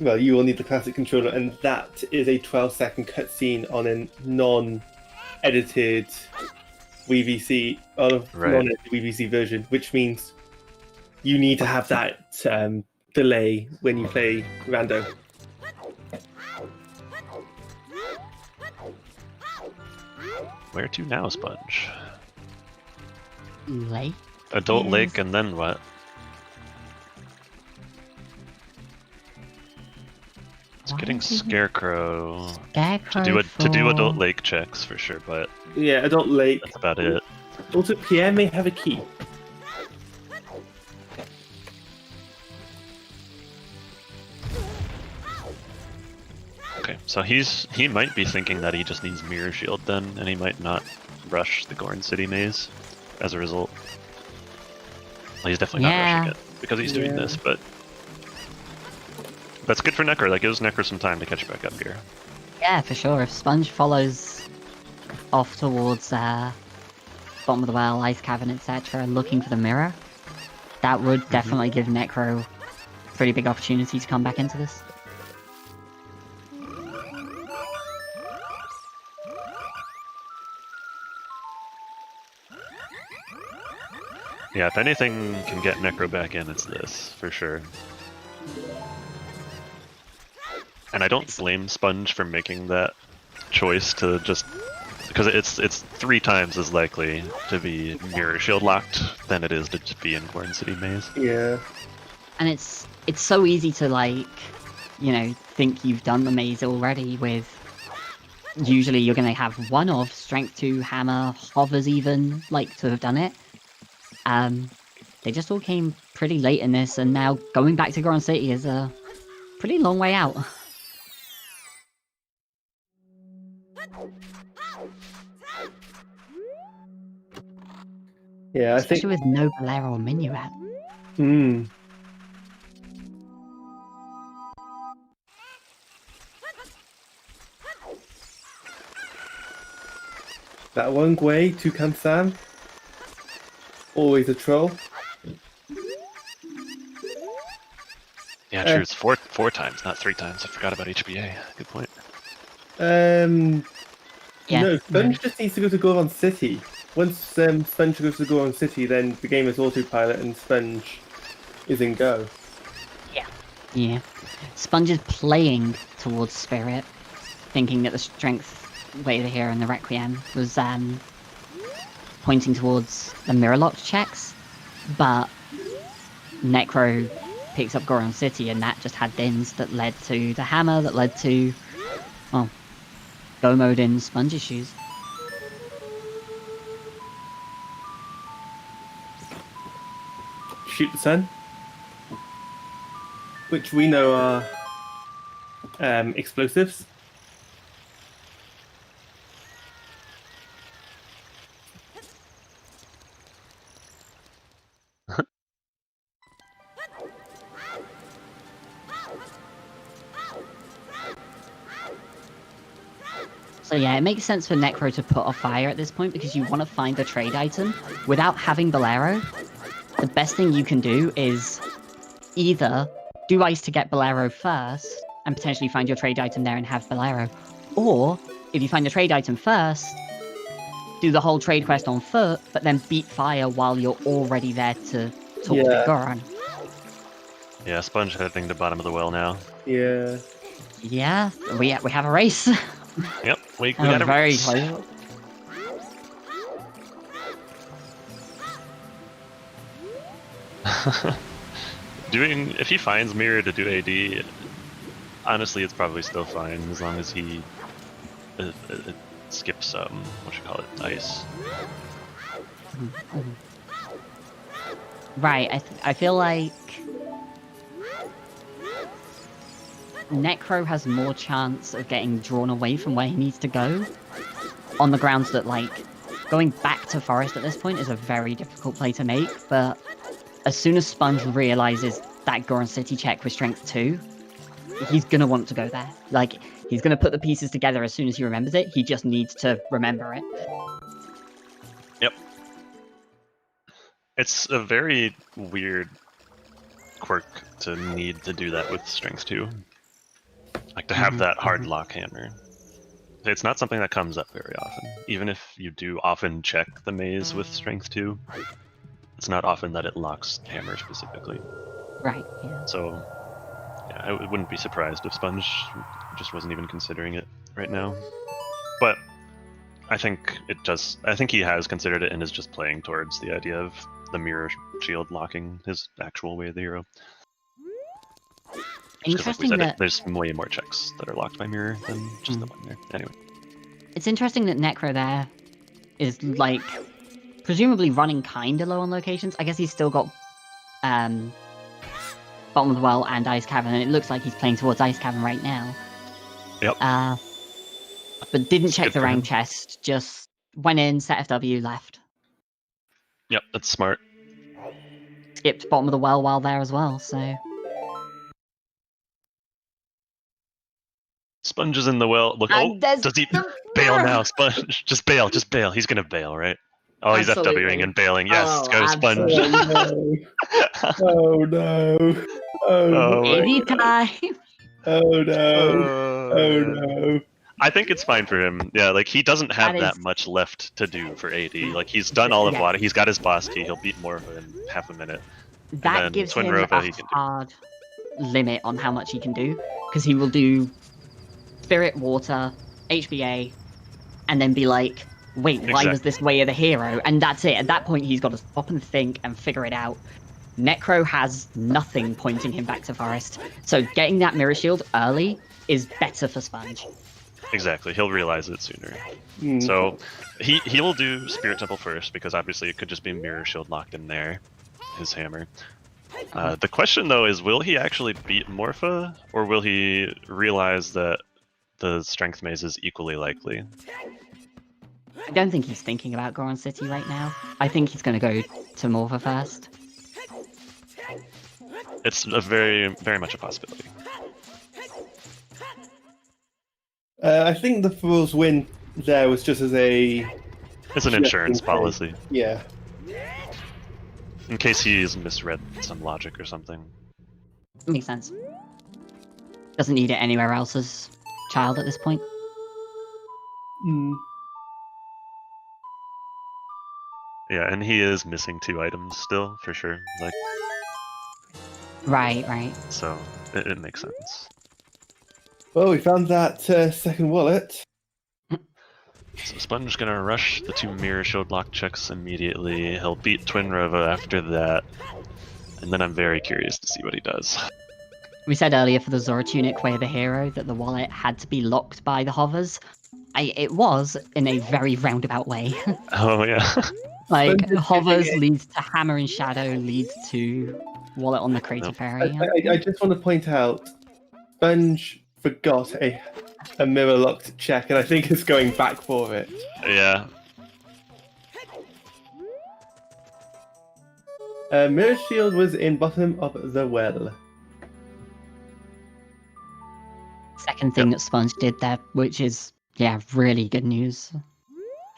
Well, you will need the classic controller, and that is a 12-second cutscene on a non-edited VVC, Right. non-edited VVC version, which means you need to have that delay when you play rando. Where to now, Sponge? Late? Adult Yes. Lake, and then what? It's Why getting don't you- Scarecrow Scarecrow to do for- Adult Lake checks for sure, but Yeah, Adult Lake. that's about it. Also, Pierre may have a key. Okay, so he might be thinking that he just needs Mirror Shield then, and he might not rush the Gorn City maze as a result. Well, he's definitely not rushing it because he's doing Yeah. this, but that's good for Necro. That gives Necro some time to catch back up here. Yeah, for sure. If Sponge follows off towards bottom of the well, ice cavern, etc., looking for the mirror, that would definitely give Necro a pretty big opportunity to come back into this. Yeah, if anything can get Necro back in, it's this, for sure. And I don't blame Sponge for making that choice to just... Because it's 3 times as likely to be Mirror Shield locked than it is to just be in Gorn City Maze. Yeah. And it's so easy to, like, you know, think you've done the maze already with... Usually you're going to have one of Strength 2, Hammer, Hovers even, like, to have done it. They just all came pretty late in this, and now going back to Gorn City is a pretty long way out. Yeah, I think. Especially with no Bolero or Minuet. That one Gwei, Toucan Sam. Always a troll. Yeah, true. It's four times, not 3 times. I forgot about HBA. Good point. Yeah. No, Sponge just needs to go to Goron City. Once Sponge goes to Goron City, then the game is autopilot and Sponge is in go. Yeah. Sponge is playing towards Spirit, thinking that the strength way to here in the Requiem was pointing towards the mirror locked checks, but Necro picks up Goron City, and that just had dins that led to the hammer, that led to, well, go mode in Sponge's shoes. Shoot the sun. Which we know are explosives. So yeah, it makes sense for Necro to put off fire at this point because you want to find the trade item. Without having Bolero, the best thing you can do is either do ice to get Bolero first and potentially find your trade item there and have Bolero, or if you find the trade item first, do the whole trade quest on foot, but then beat fire while you're already there to talk to Goron. Yeah, Sponge heading to bottom of the well now. Yeah. Yeah, we have a race. Yep, we And got a very race. close. If he finds Mirror to do AD, honestly, it's probably still fine as long as he skips ice. Right, I feel like Necro has more chance of getting drawn away from where he needs to go, on the grounds that, like, going back to Forest at this point is a very difficult play to make, but as soon as Sponge realizes that Goron City check with Strength 2, he's gonna want to go there. Like, he's gonna put the pieces together as soon as he remembers it, he just needs to remember it. Yep. It's a very weird quirk to need to do that with Strength 2. Like, to have that hard lock hammer. It's not something that comes up very often. Even if you do often check the maze with Strength 2, it's not often that it locks hammer specifically. Right, yeah. So, yeah, I wouldn't be surprised if Sponge just wasn't even considering it right now. But I think he has considered it and is just playing towards the idea of the mirror shield locking his actual way of the hero. Interesting that there's way more checks that are locked by mirror than just the one there. Anyway. It's interesting that Necro there is, like, presumably running kinda low on locations. I guess he's still got Bottom of the Well and Ice Cavern, and it looks like he's playing towards Ice Cavern right now. Yep. But didn't check good the for rank him. chest, just went in, set FW, left. Yep, that's smart. Skipped Bottom of the Well while there as well, so... Sponge is in the well. Look, And there's does he the bail mirror! now? Sponge, just bail. He's gonna bail, right? Oh, he's Absolutely. FWing and bailing. Yes, Oh, go Sponge. absolutely. Oh no. Oh, my Anytime! oh no. Oh man. no. I think it's fine for him. Yeah, like, he doesn't have That that is- much left to do for AD. Like, he's done all of Yeah. Water. He's got his boss key. He'll beat Morpha in half a minute. That then gives Twin him Rova a he can do. hard limit on how much he can do, because he will do Spirit, Water, HBA, and then be like, wait, why was Exactly. this way of the hero? And that's it. At that point, he's got to stop and think and figure it out. Necro has nothing pointing him back to Forest, so getting that Mirror Shield early is better for Sponge. Exactly. He'll realize it sooner. Hmm. So he will do Spirit Temple first, because obviously it could just be Mirror Shield locked in there, his hammer. The question, though, is will he actually beat Morpha, or will he realize that the Strength Maze is equally likely? I don't think he's thinking about Goron City right now. I think he's going to go to Morpha first. It's a very, very much a possibility. I think the Fool's win there was just as a... It's an insurance policy, Yeah. in case he's misread some logic or something. Makes sense. Doesn't need it anywhere else as child at this point. Hmm. Yeah, and he is missing 2 items still, for sure. Like, Right. so it makes sense. Well, we found that second wallet. So Sponge gonna rush the 2 Mirror Shield lock checks immediately. He'll beat Twin Rova after that, and then I'm very curious to see what he does. We said earlier for the Zora Tunic Way of the Hero that the wallet had to be locked by the hovers. It was, in a very roundabout way. Oh yeah. Like, Sponge is hovers giving it- leads to Hammer and Shadow, leads to wallet on the Crater Nope. Fairy. I just want to point out, Sponge forgot a mirror locked check, and I think is going back for it. Yeah. Mirror Shield was in bottom of the well. Second thing that Sponge did there, which is Yeah, really good news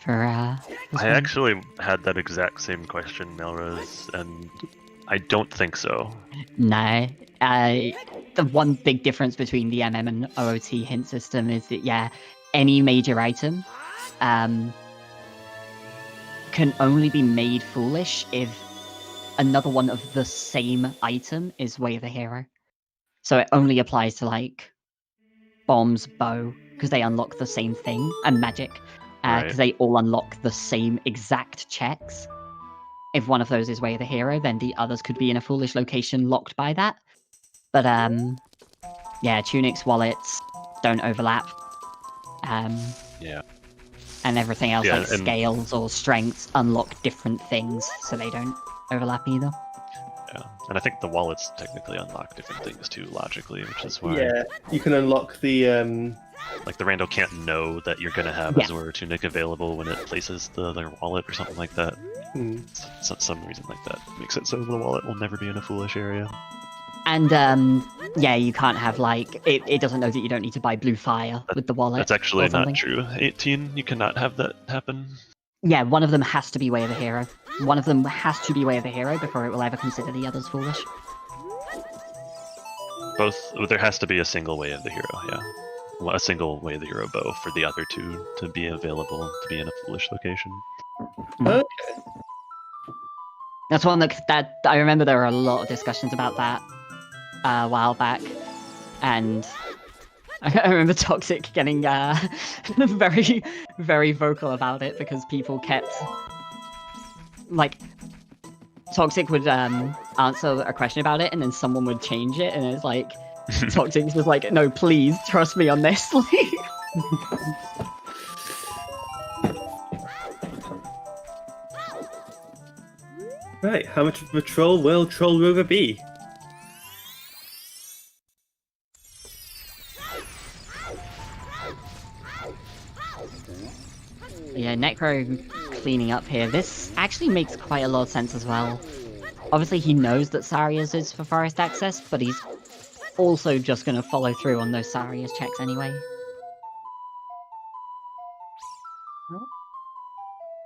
for this I one. actually had that exact same question, Melrose, and I don't think so. No. The one big difference between the MM and OOT hint system is that, yeah, any major item can only be made foolish if another one of the same item is Way of the Hero. So it only applies to, like, bombs, bow, because they unlock the same thing, and magic, because Right. they all unlock the same exact checks. If one of those is Way of the Hero, then the others could be in a foolish location locked by that. But yeah, tunics, wallets don't overlap. Yeah. And everything else, Yeah, like and- scales or strengths, unlock different things, so they don't overlap either. Yeah, and I think the wallets technically unlock different things too, logically, which is why, Yeah, you can unlock the like, the rando can't know that you're gonna have Yeah. a Zora tunic available when it places their wallet or something like that. Some reason like that makes it so the wallet will never be in a foolish area. And yeah, you can't have like it doesn't know that you don't need to buy blue fire with the wallet. That's actually or something. not true. 18, you cannot have that happen. Yeah, one of them has to be Way of the Hero. One of them has to be Way of the Hero before it will ever consider the others foolish. There has to be a single way of the hero, yeah. Well, a single way of the hero bow for the other two to be available to be in a foolish location. Okay. That's one that I remember there were a lot of discussions about that a while back, and I remember Toxic getting very, very vocal about it because people kept like Toxic would answer a question about it, and then someone would change it, and it's like Toxic was like, "No, please trust me on this." Right, how much of a troll will Troll Rover be? Yeah, Necro cleaning up here. This actually makes quite a lot of sense as well. Obviously, he knows that Saria's is for forest access, but he's also just going to follow through on those Saria's checks anyway. Well,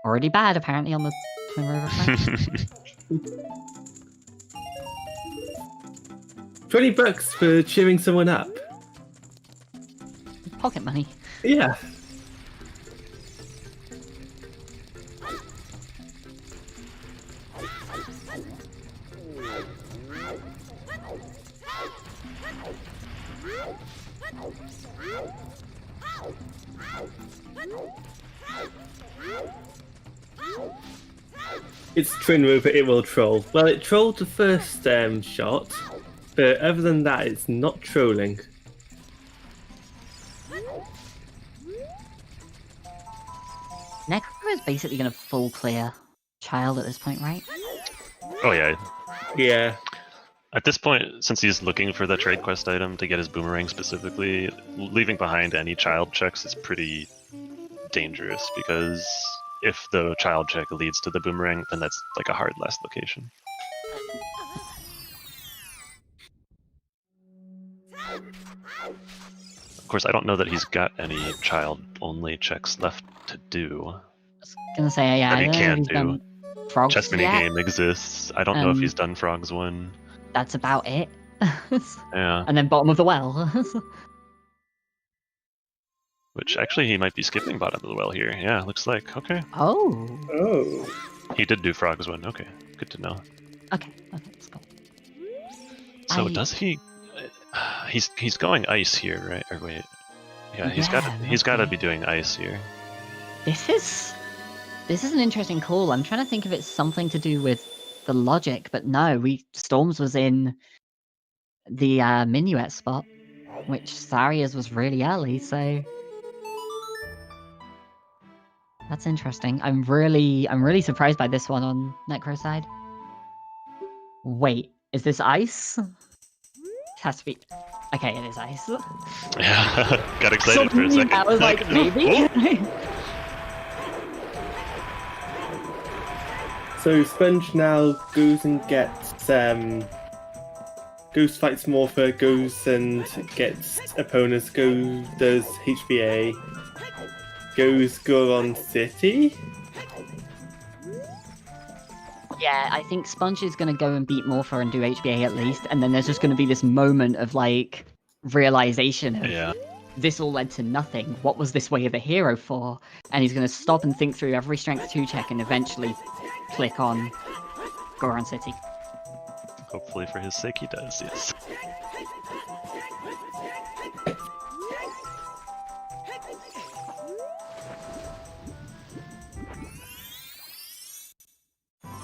already bad, apparently, on the Twin River front. $20 for cheering someone up. Pocket money. Yeah. It's Twin Rover, it will troll. Well, it trolled the first shot, but other than that, it's not trolling. Necro is basically going to full clear Child at this point, right? Oh yeah. Yeah. At this point, since he's looking for the trade quest item to get his boomerang specifically, leaving behind any child checks is pretty dangerous, because if the child check leads to the boomerang, then that's like a hard last location. Of course, I don't know that he's got any child-only checks left to do. I was going to say, yeah, That I he don't know if can he's do. done Frogs Chess yet. minigame exists. I don't know if he's done Frogs 1. That's about it. Yeah. And then bottom of the well. Which actually he might be skipping bottom of the well here. Yeah, looks like. Okay. Oh. Oh. He did do Frogs 1. Okay. Good to know. Okay, that's cool. So does he? He's going ice here, right? Or wait, yeah, he's got to be doing ice here. This is an interesting call. I'm trying to think if it's something to do with the logic, but no. Storms was in the Minuet spot, which Saria's was really early, so that's interesting. I'm really surprised by this one on Necro side. Wait, is this ice? It has to be. Okay, it is ice. Yeah, got excited for a second. I was like, maybe. So Sponge now goes and gets Goose fights Morpher, goes and gets opponents, does HBA, goes Goron City. Yeah, I think Sponge is going to go and beat Morpher and do HBA at least, and then there's just going to be this moment of like realization of Yeah. this all led to nothing. What was this way of the hero for? And he's going to stop and think through every strength 2 check and eventually click on Goron City. Hopefully for his sake he does, yes.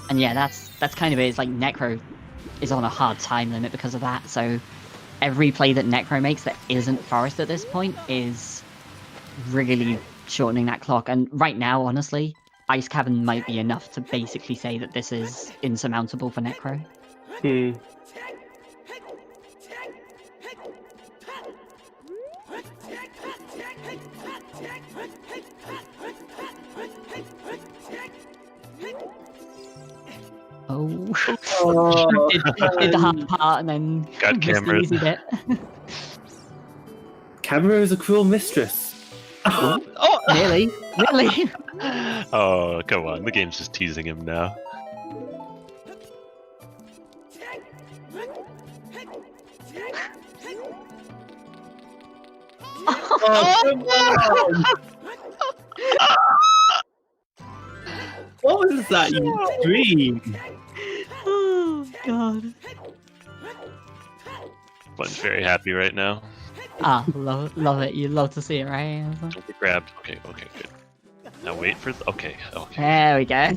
And yeah, that's kind of it. It's like Necro is on a hard time limit because of that, so every play that Necro makes that isn't Forest at this point is really shortening that clock. And right now, honestly, Ice Cavern might be enough to basically say that this is insurmountable for Necro. Oh, did the hard part and then Got missed the cameras. easy bit. Camera is a cruel mistress. Oh, nearly. Oh, come on. The game's just teasing him now. Oh, come on! What was that you dream? Oh, God. One's very happy right now. Ah, love it. You love to see it, right? Don't get grabbed. Okay, good. Now wait for... Okay. There we go.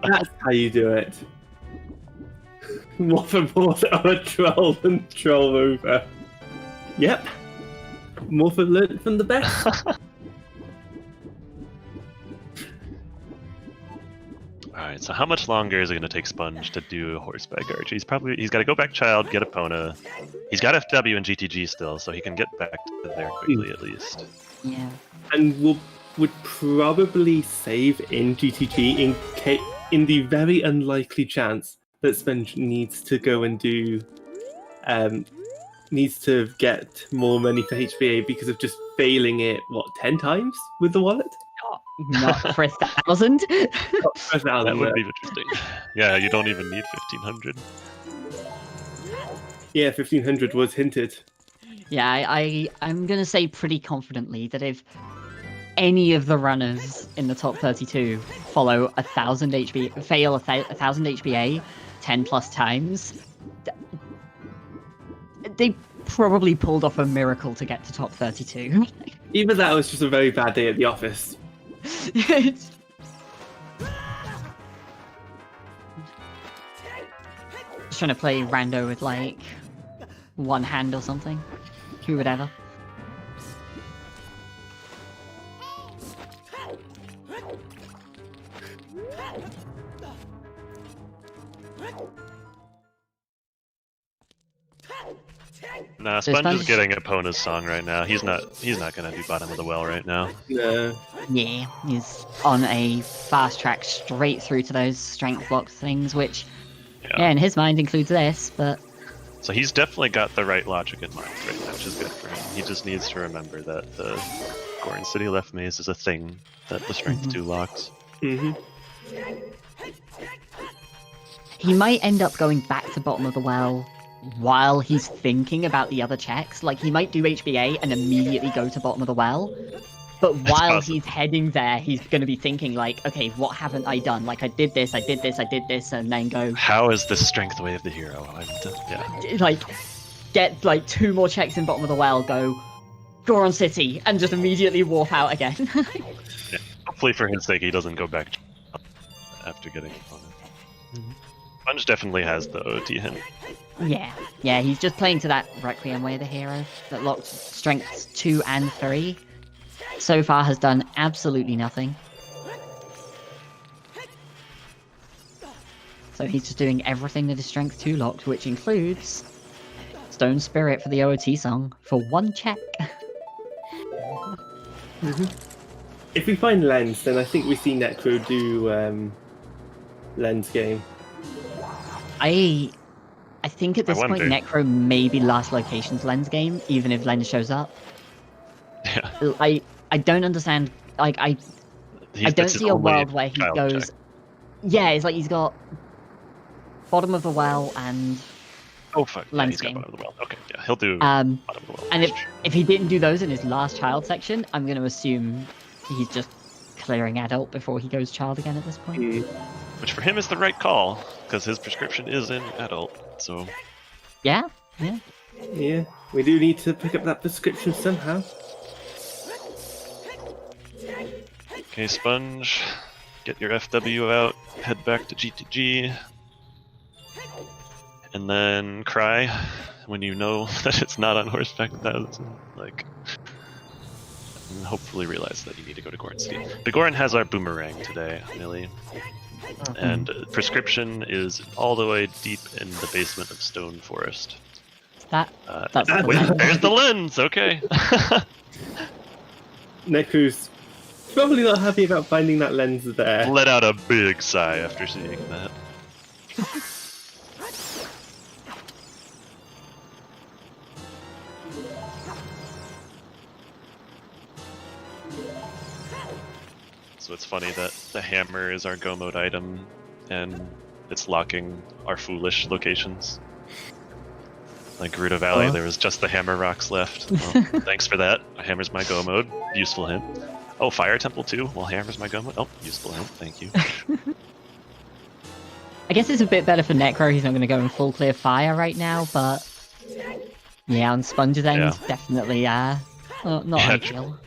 That's how you do it. More for more of a troll than troll over. Yep. More for learned from the best. Alright, so how much longer is it going to take Sponge to do Horseback Archer? He's got to go back Child, get Epona. He's got FW and GTG still, so he can get back to there quickly at least. Yeah. And would probably save in GTG in the very unlikely chance that Sponge needs to go and do needs to get more money for HBA because of just failing it 10 times with the wallet. Not for 1,000. That would be interesting. Yeah, you don't even need 1,500. Yeah, 1,500 was hinted. Yeah, I'm gonna say pretty confidently that if any of the runners in the top 32 follow 1,000 HBA, fail 1,000 HBA 10 plus times, they probably pulled off a miracle to get to top 32. Either that was just a very bad day at the office. Just trying to play rando with like one hand or something. Who would ever? Nah, Sponge is getting Epona's song right now. He's not gonna do bottom of the well right now. No. Yeah, he's on a fast track straight through to those strength block things, which, yeah, in his mind includes this, but... So he's definitely got the right logic in mind right now, which is good for him. He just needs to remember that the Goron City left maze is a thing that the strength 2 locks. Mm-hmm. He might end up going back to bottom of the well while he's thinking about the other checks. Like, he might do HBA and immediately go to bottom of the well. But while he's heading there, he's going to be thinking, like, okay, what haven't I done? Like, I did this, and then go... How is this strength way of the hero? Like, get, like, 2 more checks in bottom of the well, go, Goron City, and just immediately warp out again. Yeah. Hopefully for his sake, he doesn't go back after getting opponent. Sponge definitely has the OoT hint. Yeah, he's just playing to that Requiem way of the hero that locked strengths 2 and 3. So far has done absolutely nothing. So he's just doing everything that is strength 2 locked, which includes Stone Spirit for the OoT song for 1 check. If we find Lens, then I think we see Necro do Lens game. I think at this point, wonder. Necro may be last location's Lens game, even if Lens shows up. Yeah. I don't understand. Like I don't That's his see a only world where he child goes. check. Yeah, it's like he's got bottom of the well and Oh fuck! Yeah, lens he's got game. bottom of the well. Okay, yeah, he'll do Um, bottom of the well. and if he didn't do those in his last child section, I'm going to assume he's just clearing adult before he goes child again at this point. Which for him is the right call, because his prescription is in adult. So Yeah. Yeah, we do need to pick up that prescription somehow. okay, Sponge, get your FW out, head back to GTG, and then cry when you know that it's not on horseback 1000. Like, and hopefully realize that you need to go to Goron City. The Goron has our boomerang today, Millie. And prescription is all the way deep in the basement of Stone Forest. That's There's the lens. Okay. Necro's probably not happy about finding that lens there. Let out a big sigh after seeing that. So it's funny that the hammer is our go mode item, and it's locking our foolish locations. Like Gerudo Valley, there was just the hammer rocks left. Well, thanks for that. Hammer's my go mode. Useful hint. Oh, Fire Temple too? Well, hammer's my go mode. Oh, useful hint. Thank you. I guess it's a bit better for Necro. He's not going to go in full clear fire right now, but yeah, on Sponge's end, Yeah. definitely not ideal.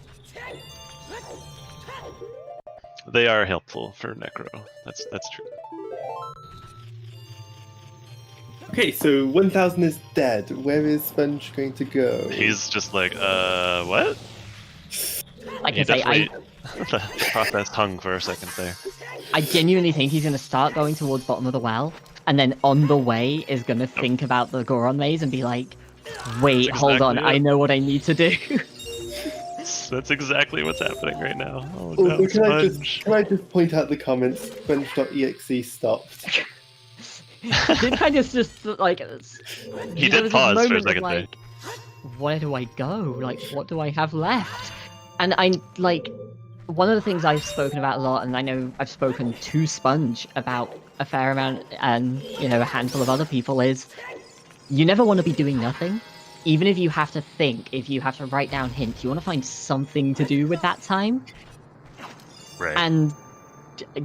They are helpful for Necro. That's true. Okay, so 1000 is dead. Where is Sponge going to go? He's just like, what? Like He I say, definitely the process hung for a second there. I genuinely think he's going to start going towards bottom of the well, and then on the way is going to think about the Goron maze and be like, wait, That's hold on, exactly I it. know what I need to do. That's exactly what's happening right now. Oh Also, no, can Sponge. I just point out the comments? Sponge.exe stopped. Did kind of just like He there did was this pause for a moment of, second there. like, where do I go? Like, what do I have left? And I like one of the things I've spoken about a lot, and I know I've spoken to Sponge about a fair amount, and a handful of other people, is you never want to be doing nothing. Even if you have to think, if you have to write down hints, you want to find something to do with that time. Right. And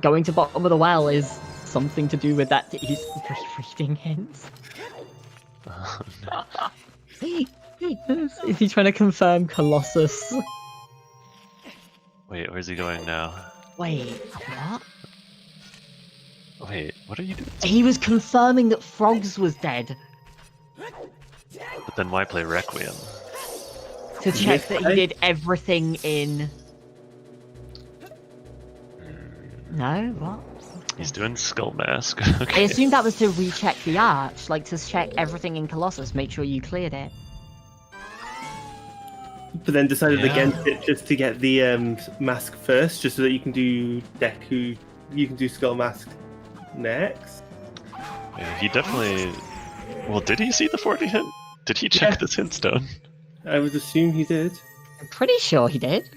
going to bottom of the well is something to do with that. He's reading hints. Oh, no. Is he trying to confirm Colossus? Wait, where's he going now? Wait, what? Wait, what are you doing? He was confirming that Frogs was dead But then why play Requiem? to check that he did everything in. No, what? He's doing Skull Mask. I Okay. assumed that was to recheck the arch, like to check everything in Colossus, make sure you cleared it. But then decided Yeah. against it just to get the mask first, just so that you can do Deku, you can do Skull Mask next. Yeah, he definitely. Well, did he see the 40 hint? Did he check Yeah. this hint stone? I would assume he did. I'm pretty sure he did.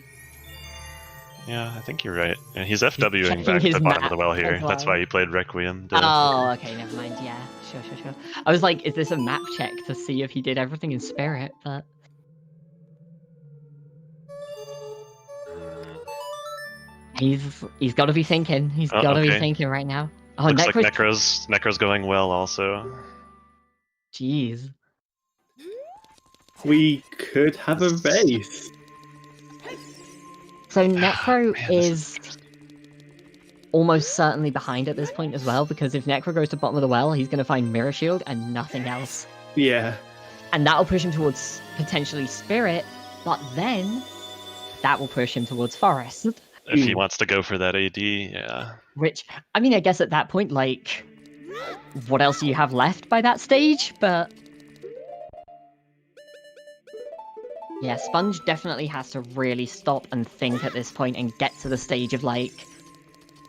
Yeah, I think you're right. Yeah, he's FWing checking back to his the bottom of map the well here. as That's well. why you played Requiem. duh. Oh, okay, never mind. Yeah, sure. I was like, is this a map check to see if he did everything in spirit? But he's got to be thinking. He's Oh, got to be okay. thinking right now. Oh, Looks Necro's... like Necro's going well also. Jeez. We could have a race. So Necro Man, this is almost certainly behind at this point as well, because if Necro goes to bottom of the well, he's going to find Mirror Shield and nothing else. Yeah. And that'll push him towards potentially Spirit, but then that will push him towards Forest. If he wants to go for that AD, yeah. Which, I mean, I guess at that point, like, what else do you have left by that stage? But yeah, Sponge definitely has to really stop and think at this point and get to the stage of, like,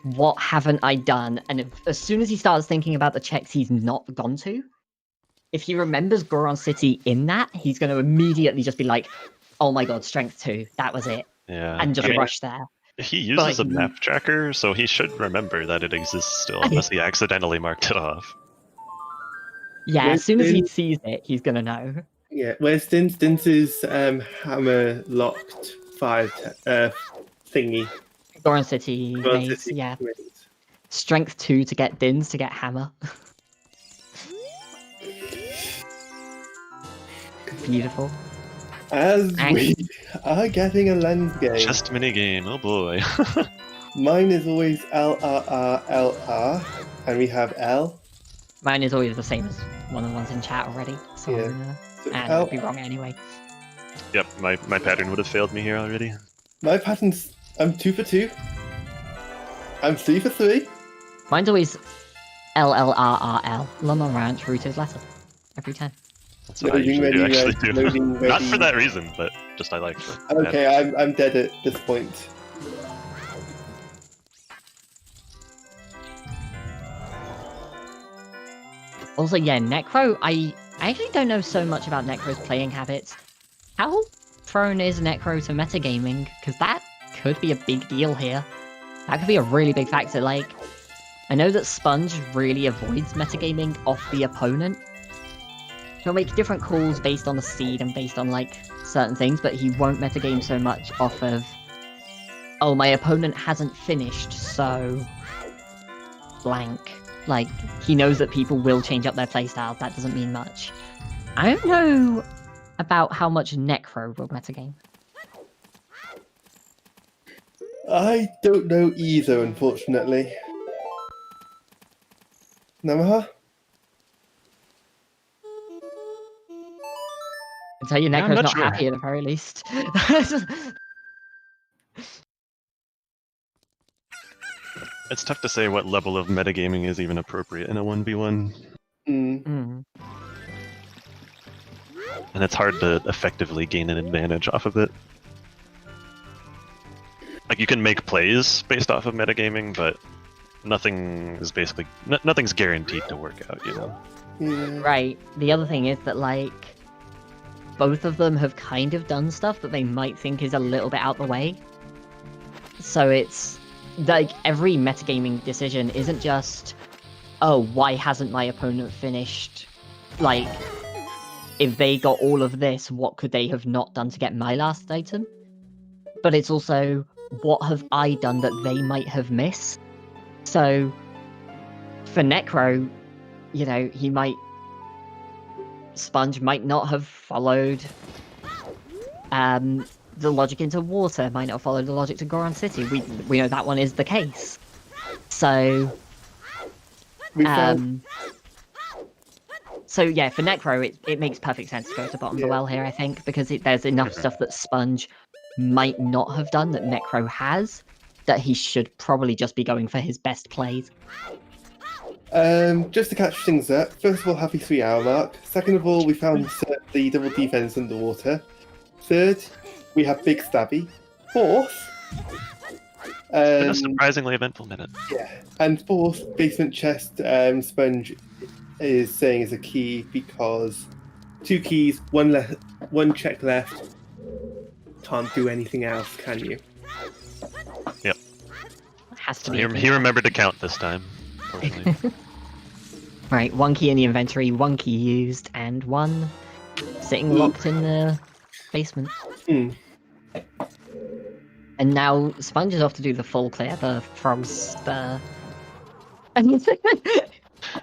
what haven't I done? And as soon as he starts thinking about the checks he's not gone to, if he remembers Goron City in that, he's going to immediately just be like, oh my god, Strength 2, that was it. Yeah. and just I mean, rush there. he uses a But map tracker, so he should remember that it exists still, unless he accidentally marked it off. Yeah, Where's as soon as he Din? sees it, he's gonna know. Yeah, where's Dins? Dins is hammer locked thingy. Goron City Well, maze, city yeah. maze. Strength 2 to get Dins to get Hammer. Beautiful. As we are getting a lens game, Chest minigame, oh boy. mine is always LRR, and we have L. Mine is always the same as one of the ones in chat already, so Yeah. I'm gonna... So And I would be wrong anyway. Yep, my pattern would have failed me here already. My pattern's I'm 2 for 2. I'm 3 for 3. Mine's always LLRRL. Lama Ranch Rooted Letter. Every time. That's what I usually do, actually, too. loading, Not for ready. that reason, but just I like it. Okay, I'm dead at this point. Also, yeah, Necro, I actually don't know so much about Necro's playing habits. How prone is Necro to metagaming? Because that could be a big deal here. That could be a really big factor. Like, I know that Sponge really avoids metagaming off the opponent. He'll make different calls based on the seed and based on, like, certain things, but he won't metagame so much off of, oh, my opponent hasn't finished, so... blank. Like, he knows that people will change up their playstyle, that doesn't mean much. I don't know about how much Necro will metagame. I don't know either, unfortunately. Namaha? I tell you, Yeah, I'm Necro's not not sure. happy at the very least. It's tough to say what level of metagaming is even appropriate in a 1v1, Mm. and it's hard to effectively gain an advantage off of it. Like, you can make plays based off of metagaming, but nothing is basically... nothing's guaranteed to work out, you know? Yeah. Right. The other thing is that, like, both of them have kind of done stuff that they might think is a little bit out the way. So it's, like, every metagaming decision isn't just, oh, why hasn't my opponent finished? Like, if they got all of this, what could they have not done to get my last item? But it's also, what have I done that they might have missed? So, for Necro, you know, Sponge might not have followed the logic into water, might not follow the logic to Goron City. We know that one is the case. So, We found so yeah, for Necro, it makes perfect sense to go to bottom of the well here, I think, because there's enough stuff that Sponge might not have done that Necro has, that he should probably just be going for his best plays. just to catch things up, first of all, happy 3-hour mark. Second of all, we found the double defense underwater. Third, we have Big Stabby. Fourth, It's been a surprisingly eventful minute. yeah, and fourth, basement chest Sponge is saying is a key because 2 keys, one check left. Can't do anything else, can you? Yep. Has to be. He remembered to count this time, fortunately. Right, 1 key in the inventory, 1 key used, and 1 sitting locked in the basement. Hmm. And now Sponge is off to do the full clear, the frogs, the...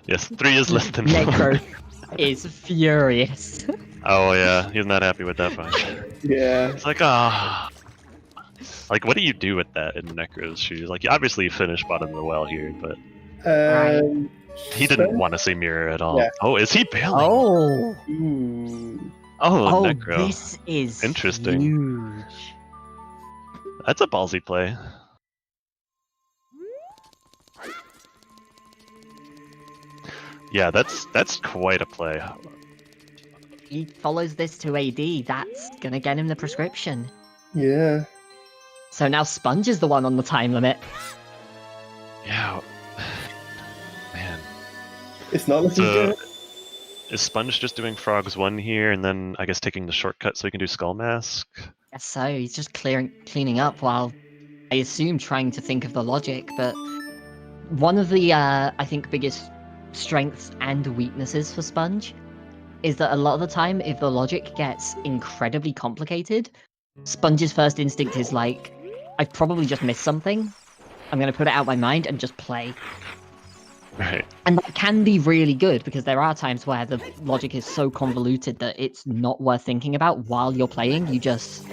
Yes, 3 is less than 4. Necro is furious. Oh yeah, he's not happy with that fight. Yeah. It's like, ah. Like, what do you do with that in Necro's shoes? Like, obviously you finished bottom of the well here, but he didn't want to see mirror at all. Yeah. Oh, is he bailing? Oh! Ooh. Oh, Oh, Necro. this is Interesting. huge. That's a ballsy play. Yeah, that's quite a play. He follows this to AD, that's gonna get him the prescription. Yeah. So now Sponge is the one on the time limit. Yeah. Man. It's not looking So, good. is Sponge just doing Frogs 1 here, and then I guess taking the shortcut so he can do Skull Mask? So he's just cleaning up while I assume trying to think of the logic. But one of the I think biggest strengths and weaknesses for Sponge is that a lot of the time, if the logic gets incredibly complicated, Sponge's first instinct is like, I've probably just missed something. I'm going to put it out of my mind and just play. Right. And that can be really good because there are times where the logic is so convoluted that it's not worth thinking about while you're playing. You just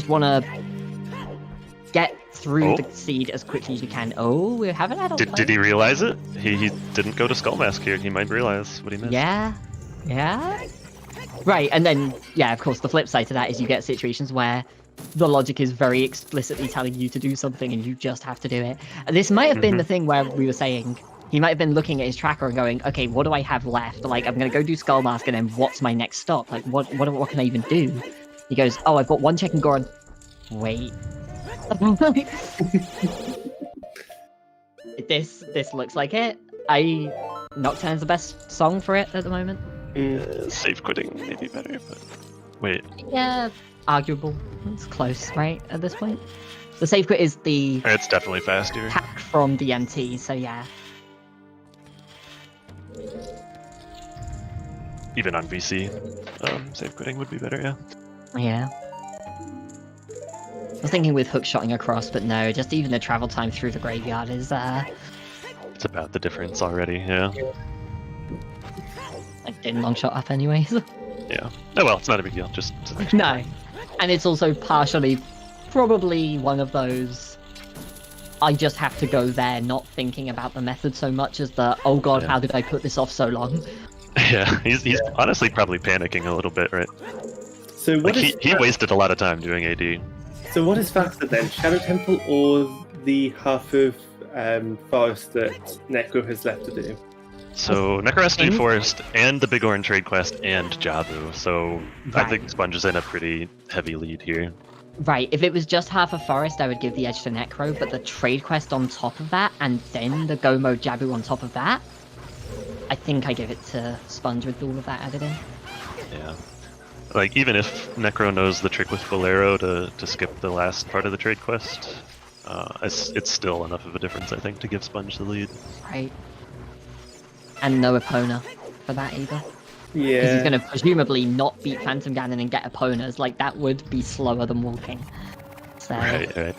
want to get through the seed as quickly as you can. Oh, we haven't had. Did he realize it? He didn't go to Skull Mask here. He might realize what he missed. Yeah. Right, and then of course the flip side to that is you get situations where the logic is very explicitly telling you to do something and you just have to do it. And this might have been the thing where we were saying he might have been looking at his tracker and going, okay, what do I have left? Like, I'm gonna go do Skull Mask, and then what's my next stop? Like, what can I even do? He goes, oh, I've got one check and Goron. Wait. This looks like it. Nocturne's the best song for it at the moment. Safe quitting may be better, but wait. Yeah, arguable. It's close, right, at this point? The safe quit is the It's definitely faster. attack from DMT, so yeah. Even on VC, safe quitting would be better, yeah. Yeah. I was thinking with hookshotting across, but no, just even the travel time through the graveyard is, It's about the difference already, yeah. I didn't long shot up anyways. Yeah. Oh well, it's not a big deal, just... No. And it's also partially probably one of those I just have to go there not thinking about the method so much as the, oh god, how did I put this off so long? Yeah, he's honestly probably panicking a little bit, right? So what Like he wasted a lot of time doing AD. So what is faster then, Shadow Temple or the half of forest that Necro has left to do? So Necro has to do Forest and the Big Orange trade quest and Jabu, so I think Sponge is in a pretty heavy lead here. Right, if it was just half a forest, I would give the edge to Necro, but the trade quest on top of that, and then the Go Mode Jabu on top of that, I think I give it to Sponge with all of that added in. Yeah. Like, even if Necro knows the trick with Bolero to skip the last part of the trade quest, it's still enough of a difference, I think, to give Sponge the lead. Right. And no Epona for that either. Yeah. Because he's going to presumably not beat Phantom Ganon and get Eponas. Like, that would be slower than walking. So... Right.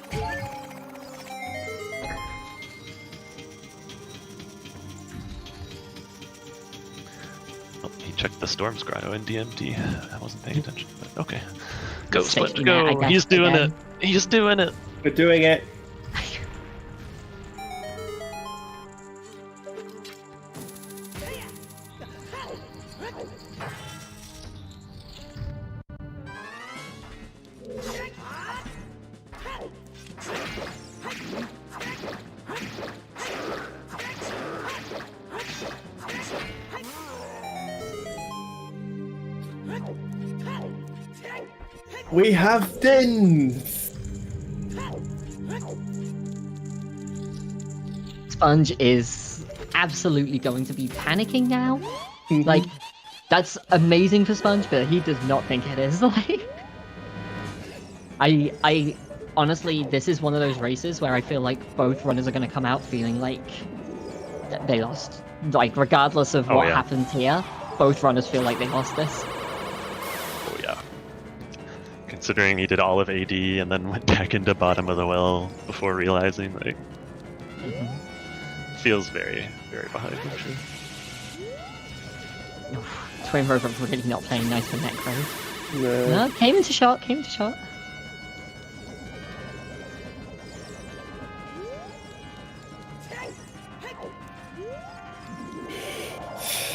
Oh, he checked the Storm's Grotto in DMT. I wasn't paying attention, but okay. Go, Sponge, Safety net, I go! guess, He's doing again. it! He's doing it! We're doing it. We have Dins! Sponge is absolutely going to be panicking now. Like, that's amazing for Sponge, but he does not think it is. Like, I honestly, this is one of those races where I feel like both runners are going to come out feeling like they lost. Like, regardless of what happened here, both runners feel like they lost this. Oh yeah. Considering he did all of AD and then went back into bottom of the well before realizing, like, feels very, very behind, actually. Twin Rover really not playing nice for Necro. No. No, came into shot.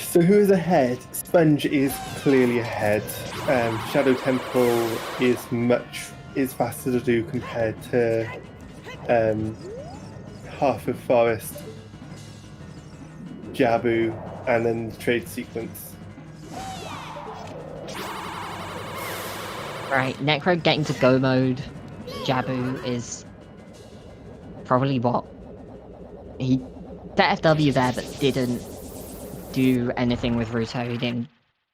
So who is ahead? Sponge is clearly ahead. Shadow Temple is faster to do compared to half of Forest, Jabu, and then the trade sequence. Right, Necro getting to go mode, Jabu is probably what he set FW there, but didn't do anything with Ruto. He didn't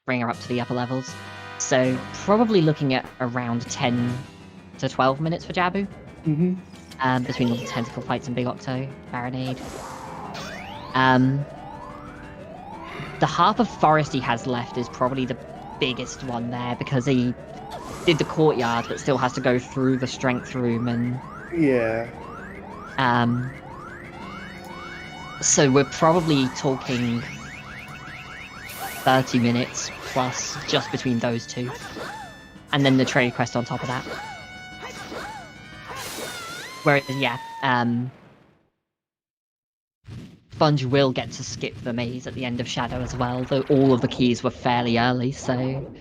bring her up to the upper levels. So probably looking at around 10 to 12 minutes for Jabu. Between all the tentacle fights and Big Octo, Baronade. The half of forest he has left is probably the biggest one there because he did the courtyard but still has to go through the strength room and Yeah. So we're probably talking 30 minutes plus just between those two. And then the trade quest on top of that. Whereas, yeah, Sponge will get to skip the maze at the end of Shadow as well, though all of the keys were fairly early, so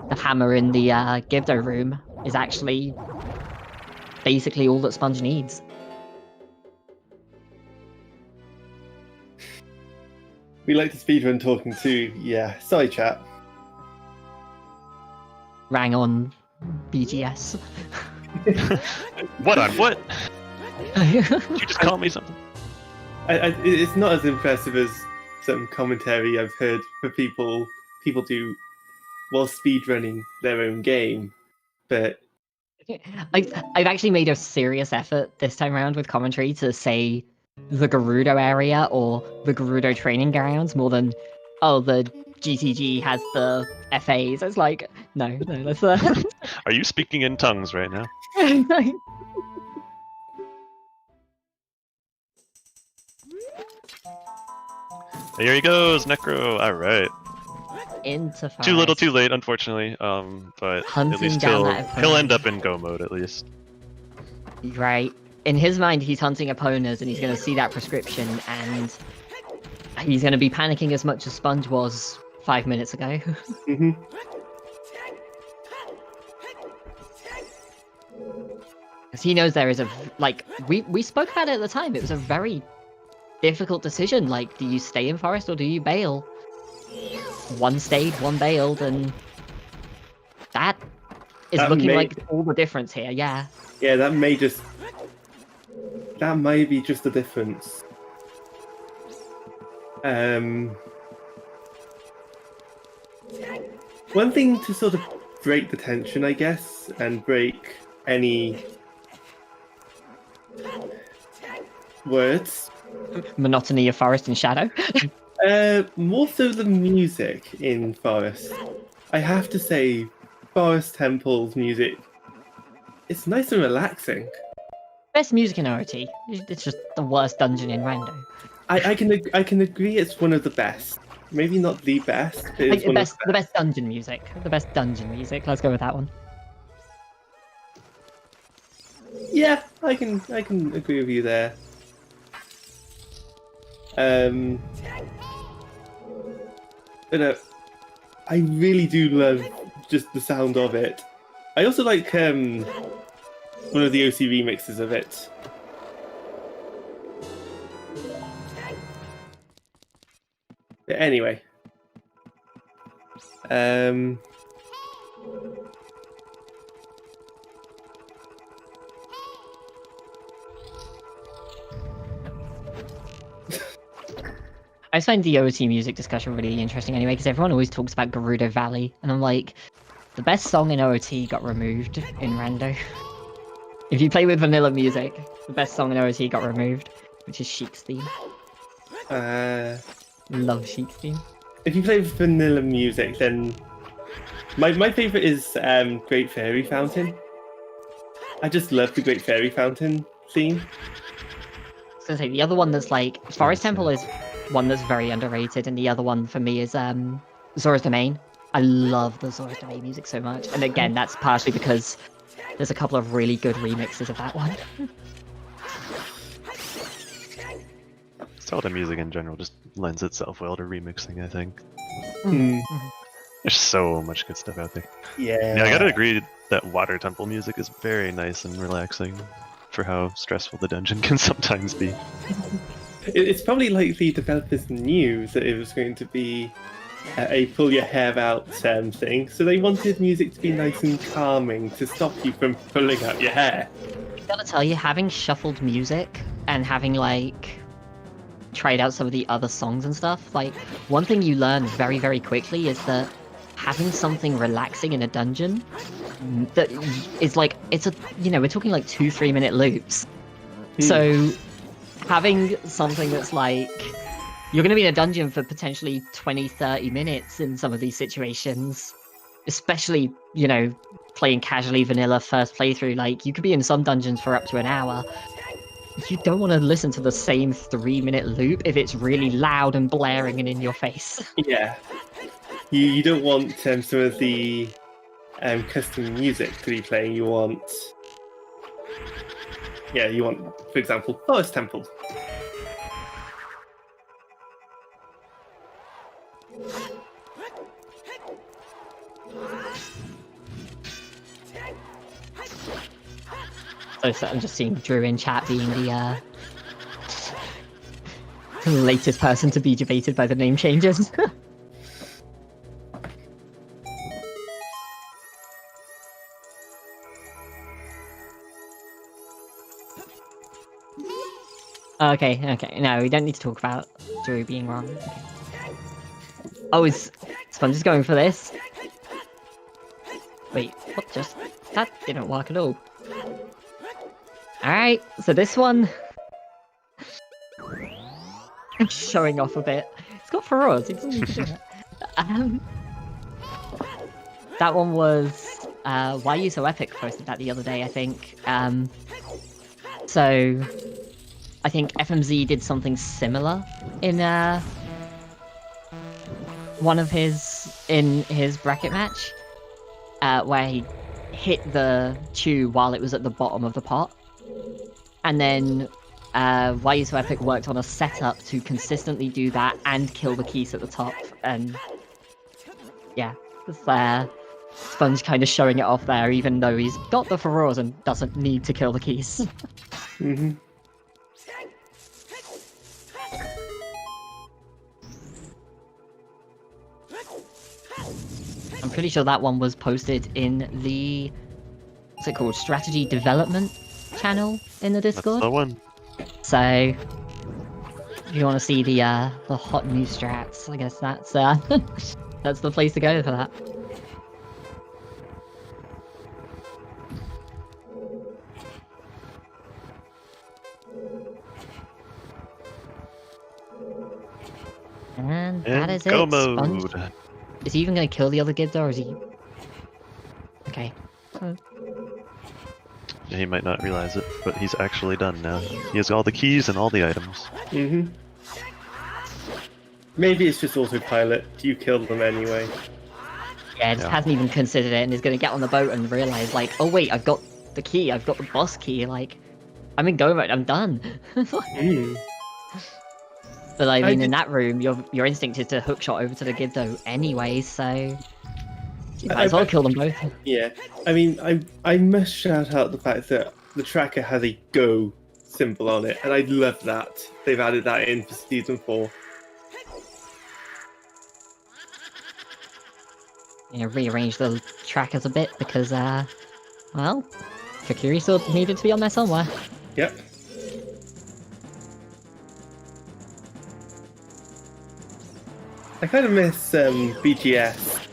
the hammer in the Gibdo room is actually basically all that Sponge needs. We like to speedrun talking too. Yeah, sorry chat. Rang on BGS. What on what? Did you just call me something? It's not as impressive as some commentary I've heard for people do while speedrunning their own game, but I've actually made a serious effort this time around with commentary to say the Gerudo area or the Gerudo training grounds more than, oh, the GTG has the FAs. It's like, no, that's Are you speaking in tongues right now? Here he goes, Necro. All right. Into forest. Too little, too late, unfortunately. But Hunting at least down that he'll end up in go mode at least. Right. In his mind, he's hunting opponents, and he's going to see that prescription, and he's going to be panicking as much as Sponge was 5 minutes ago. Because he knows there is a, like, we spoke about it at the time, it was a very difficult decision, like, do you stay in forest or do you bail? One stayed, one bailed, and that is looking like all the difference here, yeah. Yeah, that might be just the difference. One thing to sort of break the tension, I guess, and break any words. Monotony of forest and shadow. More so the music in Forest. I have to say, Forest Temple's music, it's nice and relaxing. Best music in OoT. It's just the worst dungeon in Rando. I can agree it's one of the best. Maybe not the best, but it's the best dungeon music. The best dungeon music. Let's go with that one. Yeah, I can agree with you there. But I really do love just the sound of it. I also like one of the OC remixes of it. But anyway. I find the OoT music discussion really interesting anyway, because everyone always talks about Gerudo Valley, and I'm like, the best song in OoT got removed in Rando. If you play with vanilla music, the best song in OoT got removed, which is Sheik's theme. Love Sheik's theme. If you play with vanilla music, then my favourite is Great Fairy Fountain. I just love the Great Fairy Fountain theme. I was gonna say, the other one that's like, Forest Temple is one that's very underrated, and the other one for me is Zora's Domain. I love the Zora's Domain music so much, and again, that's partially because there's a couple of really good remixes of that one. Zelda music in general just lends itself well to remixing, I think. Mm-hmm. There's so much good stuff out there. Yeah. Yeah, I gotta agree that Water Temple music is very nice and relaxing for how stressful the dungeon can sometimes be. It's probably like the developers knew that it was going to be a pull your hair out thing, so they wanted music to be nice and calming to stop you from pulling out your hair. I gotta tell you, having shuffled music and having like tried out some of the other songs and stuff, like one thing you learn very, very quickly is that having something relaxing in a dungeon that is like, it's a, we're talking like 2-3 minute loops. So having something that's like, you're going to be in a dungeon for potentially 20-30 minutes in some of these situations, especially, playing casually vanilla first playthrough. Like, you could be in some dungeons for up to an hour. You don't want to listen to the same 3-minute loop if it's really loud and blaring and in your face. Yeah. You don't want some of the custom music to be playing. You want, for example, Forest Temple. So I'm just seeing Drew in chat being the latest person to be debated by the name changes. Okay. No, we don't need to talk about Drew being wrong. Okay. Oh, Sponge is going for this. Wait, what? That didn't work at all. Alright, so this one... I'm showing off a bit. It's got furrows, he doesn't need to do it. That one was... Why You So Epic posted that the other day, I think. So... I think FMZ did something similar in one of his bracket match, where he hit the chew while it was at the bottom of the pot, and then Why You So Epic worked on a setup to consistently do that and kill the keys at the top, and yeah, Sponge kind of showing it off there, even though he's got the furrows and doesn't need to kill the keys. Mm-hmm. I'm pretty sure that one was posted in the, what's it called, strategy development channel in the Discord. That's the one. So, if you want to see the hot new strats, I guess that's that's the place to go for that. And that is go it. mode. Sponge. Is he even going to kill the other Gibda, or is he... Okay. Yeah, he might not realize it, but he's actually done now. He has all the keys and all the items. Mm-hmm. Maybe it's just autopilot. You killed them anyway. Yeah, just hasn't even considered it and is going to get on the boat and realize, like, oh wait, I've got the key, I've got the boss key, like, I'm in go mode, I'm done. But I mean, in that room, your instinct is to hookshot over to the Gibdo anyway, so you might as well kill them both. Yeah, I mean, I must shout out the fact that the tracker has a go symbol on it, and I love that. They've added that in for Season 4. Rearrange the trackers a bit because, well, Kakuri still needed to be on there somewhere. Yep. I kind of miss BGS,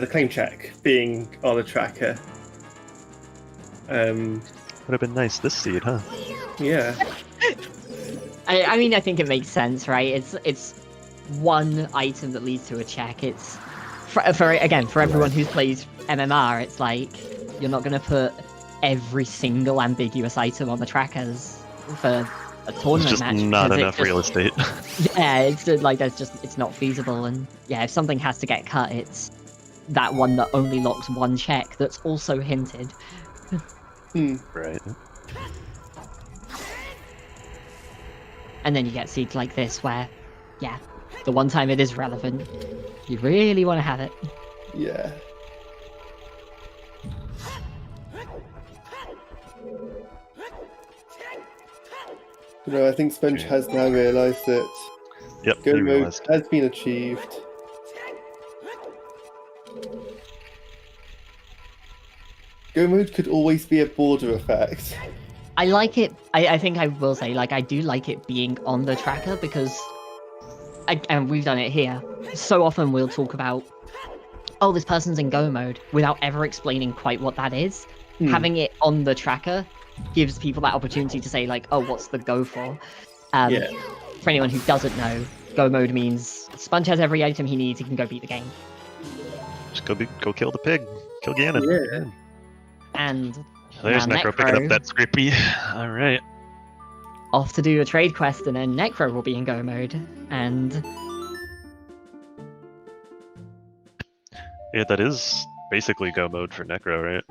the claim check, being on a tracker. Would have been nice this seed, huh? Yeah. I mean, I think it makes sense, right? It's one item that leads to a check. It's for everyone who's played MMR, it's like you're not going to put every single ambiguous item on the trackers for a tournament It's just match. not enough real estate. Yeah, it's like it's not feasible, and yeah, if something has to get cut, it's that one that only locks one check that's also hinted. Right. And then you get seeds like this where, yeah, the one time it is relevant, you really want to have it. Yeah. I think Sponge has now realised that Yep, go he mode realized. has been achieved. Go mode could always be a border effect. I like it. I think I will say, like, I do like it being on the tracker because, and we've done it here, so often we'll talk about oh, this person's in go mode, without ever explaining quite what that is. Having it on the tracker gives people that opportunity to say, like, oh, what's the go for? Yeah. For anyone who doesn't know, go mode means Sponge has every item he needs, he can go beat the game. Just go kill the pig. Kill Ganon. Yeah. And There's now Necro picking up that Scrippy. Alright. off to do a trade quest, and then Necro will be in go mode. And Yeah, that is basically go mode for Necro, right?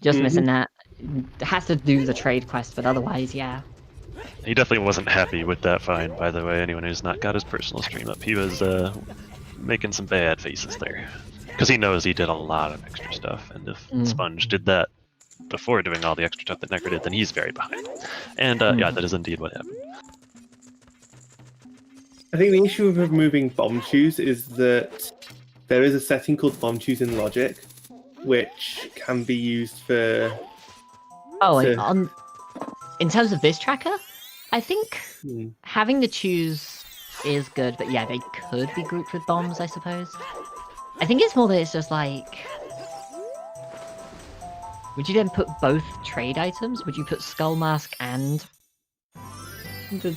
just missing that. Has to do the trade quest, but otherwise, yeah. He definitely wasn't happy with that find, by the way. Anyone who's not got his personal stream up, he was making some bad faces there. Because he knows he did a lot of extra stuff, and if Sponge did that before doing all the extra stuff that Necro did, then he's very behind. And yeah, that is indeed what happened. I think the issue with removing bomb shoes is that there is a setting called bomb shoes in Logic, which can be used for... Oh, So- in terms of this tracker, I think having the choose is good, but yeah, they could be grouped with bombs, I suppose. I think it's more that it's just like... Would you then put both trade items? Would you put Skull Mask and the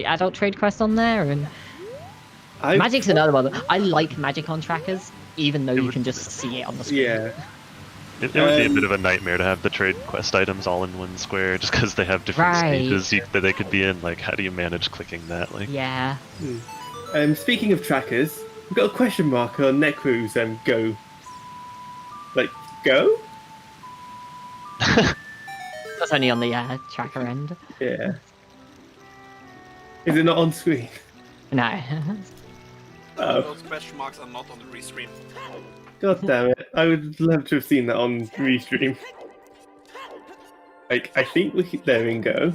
adult trade quest on there? And Magic's another one. I like Magic on trackers, even though you can just see it on the screen. Yeah. It would be a bit of a nightmare to have the trade quest items all in one square, just because they have different stages that they could be in. Like, how do you manage clicking that? Like, Yeah. Speaking of trackers, we've got a question mark on Necro's go. Like, go? That's only on the tracker end. Yeah. Is it not on screen? No. Oh, Those question marks are not on the restream. god damn it. I would love to have seen that on Restream. Like, I think there we go.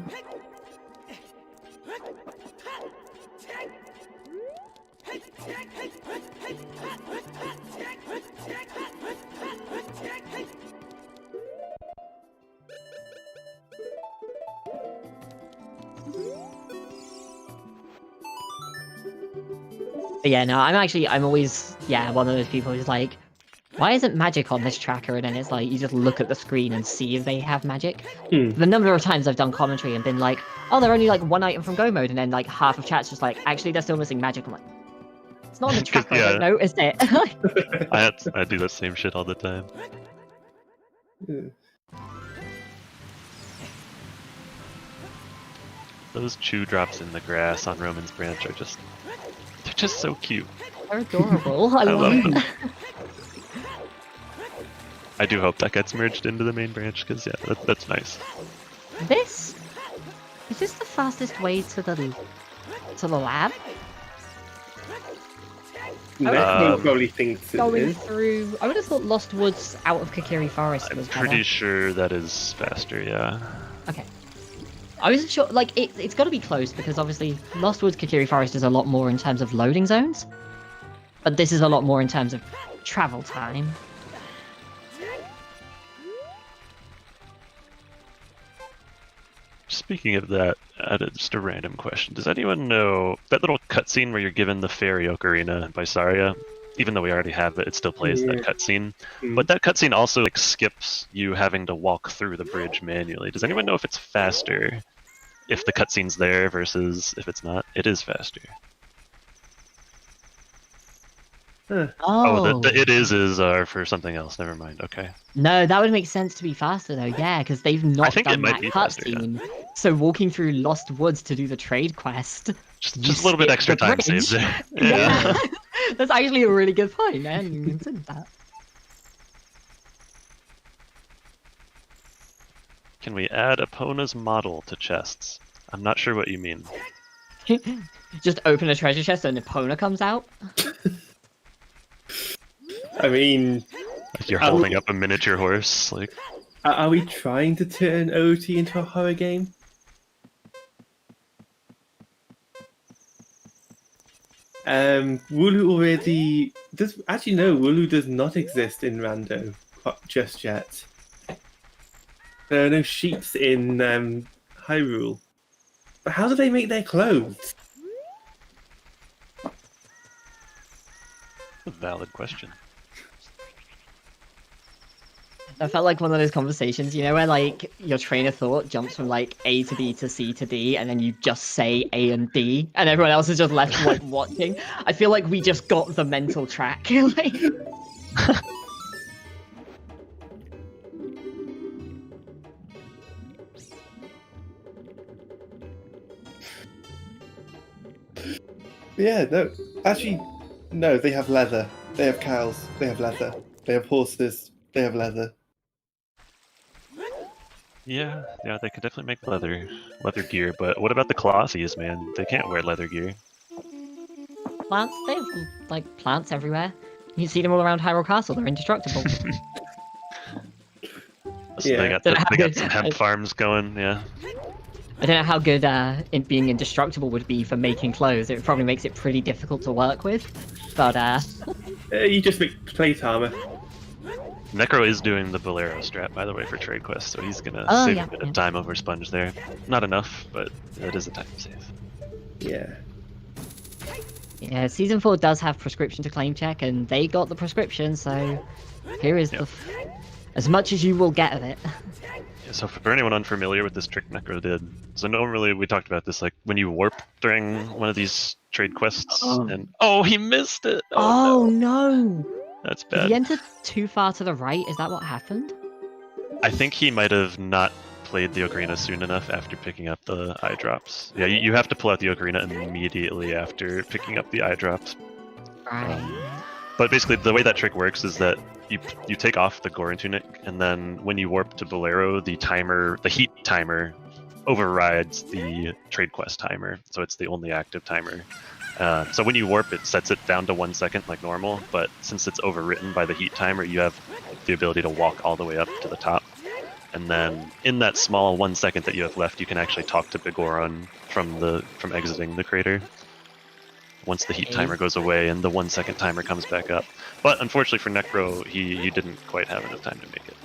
But yeah, no, I'm always, one of those people who's like, why isn't magic on this tracker? And then it's like, you just look at the screen and see if they have magic. The number of times I've done commentary and been like, oh, they're only like one item from go mode, and then like half of chat's just like, actually, they're still missing magic. I'm like, it's not on the tracker, I don't notice it. I do that same shit all the time. Those chew drops in the grass on Roman's branch are just... They're just so cute. They're adorable. I love them. I do hope that gets merged into the main branch, because yeah, that's nice. Is this the fastest way to the lab? Necro probably thinks it Going is. through, I would have thought Lost Woods out of Kokiri Forest I'm was pretty better. sure that is faster, yeah. Okay. I wasn't sure, like, it's got to be close, because obviously Lost Woods Kokiri Forest is a lot more in terms of loading zones, but this is a lot more in terms of travel time. Speaking of that, just a random question. Does anyone know that little cutscene where you're given the fairy ocarina by Saria? Even though we already have it, it still plays that cutscene. But that cutscene also like skips you having to walk through the bridge manually. Does anyone know if it's faster if the cutscene's there versus if it's not? It is faster. Oh, The it is for something else. Never mind. Okay. no, that would make sense to be faster though, yeah, because they've not think it done might that be faster, yeah. cutscene. So walking through Lost Woods to do the trade quest, Just you a little bit skip extra the time bridge. saved there. Yeah. That's actually a really good point, man. You considered that. Can we add Epona's model to chests? I'm not sure what you mean. Just open a treasure chest and Epona comes out. I mean, Like you're holding up a miniature horse, like. are we trying to turn OoT into a horror game? Wooloo already does. Actually, no. Wooloo does not exist in Rando just yet. There are no sheets in Hyrule. But how do they make their clothes? Valid question. I felt like one of those conversations, you know, where like your train of thought jumps from like A to B to C to D, and then you just say A and D, and everyone else is just left like watching. I feel like we just got the mental track. Like... Yeah, no. Actually, no, they have leather. They have cows. They have leather. They have horses. They have leather. Yeah, they could definitely make leather gear, but what about the Colossies, man? They can't wear leather gear. Plants? They have like plants everywhere. You see them all around Hyrule Castle. They're indestructible. So Yeah. they got some hemp farms going, yeah. I don't know how good being indestructible would be for making clothes. It probably makes it pretty difficult to work with. But You just make plate armor. Necro is doing the Bolero strat, by the way, for trade quest, so he's gonna save a bit of time over Sponge there. Not enough, but it is a time save. Yeah. yeah, Season 4 does have prescription to claim check, and they got the prescription, so here is the as much as you will get of it. Yeah, so for anyone unfamiliar with this trick Necro did, so normally we talked about this, like when you warp during one of these trade quests, and he missed it. Oh no! That's Did bad. he enter too far to the right? Is that what happened? I think he might have not played the ocarina soon enough after picking up the eye drops. Yeah, you have to pull out the ocarina immediately after picking up the eye drops. Right. But basically, the way that trick works is that you take off the Goron tunic, and then when you warp to Bolero, the heat timer, overrides the trade quest timer, so it's the only active timer. So when you warp, it sets it down to 1 second like normal, but since it's overwritten by the heat timer, you have the ability to walk all the way up to the top. And then in that small 1 second that you have left, you can actually talk to Big Goron from exiting the crater. Once the heat timer goes away and the 1 second timer comes back up. But unfortunately for Necro, he didn't quite have enough time to make it.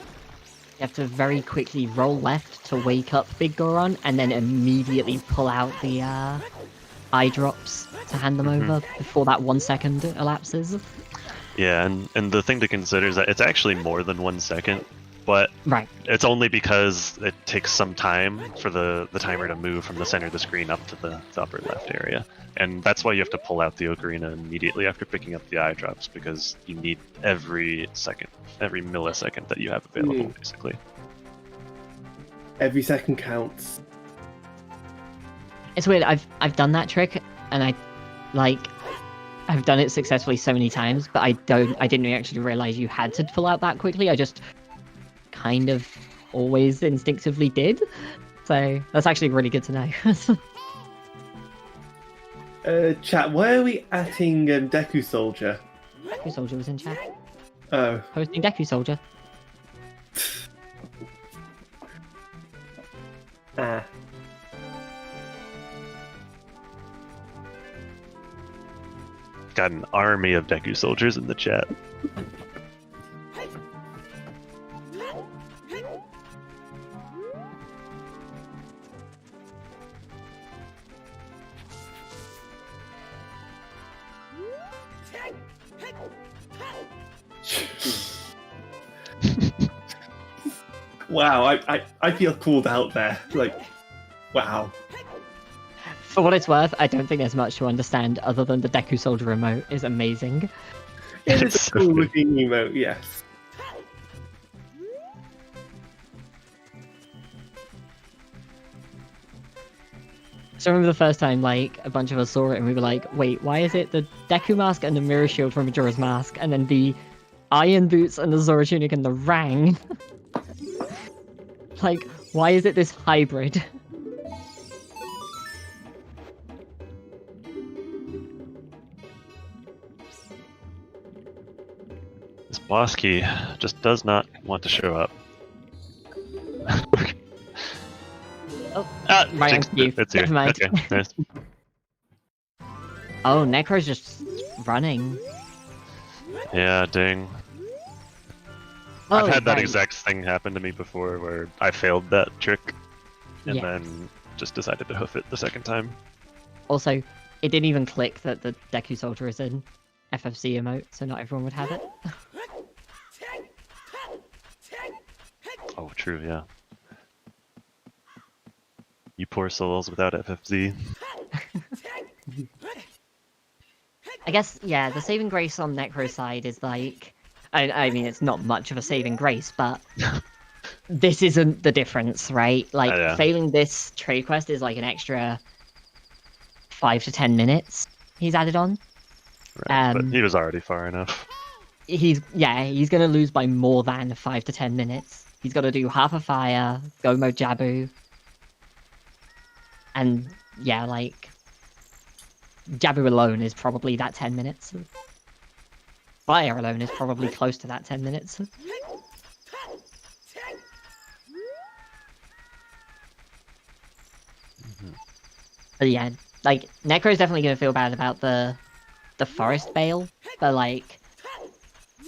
You have to very quickly roll left to wake up Big Goron, and then immediately pull out the eye drops to hand them over before that 1 second elapses. Yeah, and the thing to consider is that it's actually more than 1 second, but it's only because it takes some time for the timer to move from the center of the screen up to the upper left area. And that's why you have to pull out the ocarina immediately after picking up the eye drops, because you need every millisecond that you have available, basically. Every second counts. It's weird. I've done that trick, and I've done it successfully so many times, but I didn't actually realize you had to pull out that quickly. I just kind of always instinctively did. So that's actually really good to know. Chat, why are we atting Deku Soldier? Deku Soldier was in chat. Oh. Posting Deku Soldier. Ah. Got an army of Deku soldiers in the chat. Wow, I feel called out there. Like, wow. For what it's worth, I don't think there's much to understand other than the Deku Soldier emote is amazing. It's a cool looking emote, yes. So I remember the first time, like, a bunch of us saw it and we were like, wait, why is it the Deku mask and the mirror shield from Majora's Mask, and then the iron boots and the Zora tunic and the Rang? Like, why is it this hybrid? This boss key just does not want to show up. Right Jinx, on cue. it's here. Never mind. Okay, nice. Oh, Necro's just running. Yeah, dang. Oh, I've had that right. exact thing happen to me before, where I failed that trick, and then just decided to hoof it the second time. Also, it didn't even click that the Deku Soldier is in. FFC emote, so not everyone would have it. Oh, true, yeah. You poor souls without FFZ. I guess, yeah, the saving grace on Necro's side is like... I mean, it's not much of a saving grace, but this isn't the difference, right? Like, Yeah. failing this trade quest is like an extra 5 to 10 minutes he's added on. Right, but he was already far enough. He's gonna lose by more than 5 to 10 minutes. He's got to do half a fire, go mode Jabu, and yeah, like Jabu alone is probably that 10 minutes. Fire alone is probably close to that 10 minutes. But yeah, like Necro's definitely gonna feel bad about the forest bail, but like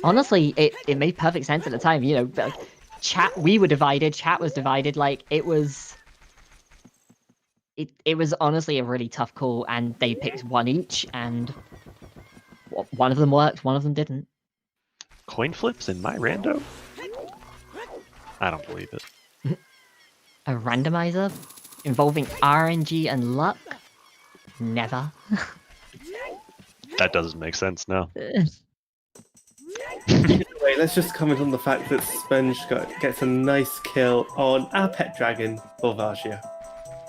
honestly, it made perfect sense at the time. You know, like, we were divided, chat was divided. Like it was honestly a really tough call, and they picked one each, and one of them worked, one of them didn't. Coin flips in my rando? I don't believe it. A randomizer involving RNG and luck? Never. That doesn't make sense, no. Either way, let's just comment on the fact that Sponge gets a nice kill on our pet dragon, Volvagia.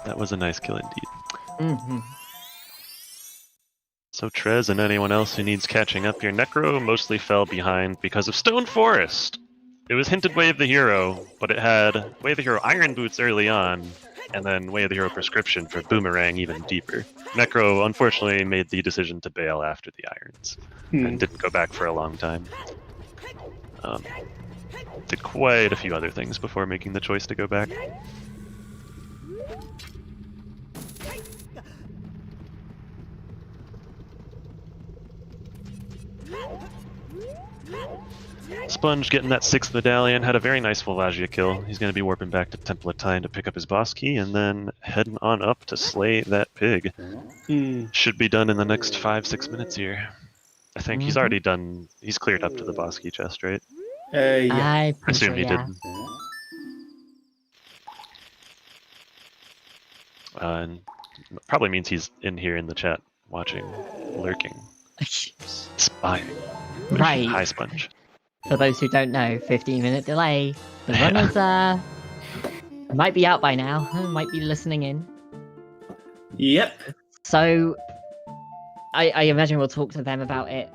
That was a nice kill indeed. Mm-hmm. So Trez and anyone else who needs catching up here, Necro mostly fell behind because of Stone Forest. It was hinted Way of the Hero, but it had Way of the Hero Iron Boots early on, and then Way of the Hero Prescription for Boomerang even deeper. Necro unfortunately made the decision to bail after the Irons, and didn't go back for a long time. Did quite a few other things before making the choice to go back. Sponge getting that 6th medallion, had a very nice Volvagia kill. He's going to be warping back to Temple of Time to pick up his boss key, and then heading on up to slay that pig. Should be done in the next 5-6 minutes here. I think he's already done, he's cleared up to the boss key chest, right? Yeah. I Assume he did. And probably means he's in here in the chat, watching, lurking, spying. Right. Hi, Sponge. For those who don't know, 15-minute delay. The runners might be out by now, might be listening in. Yep. So, I imagine we'll talk to them about it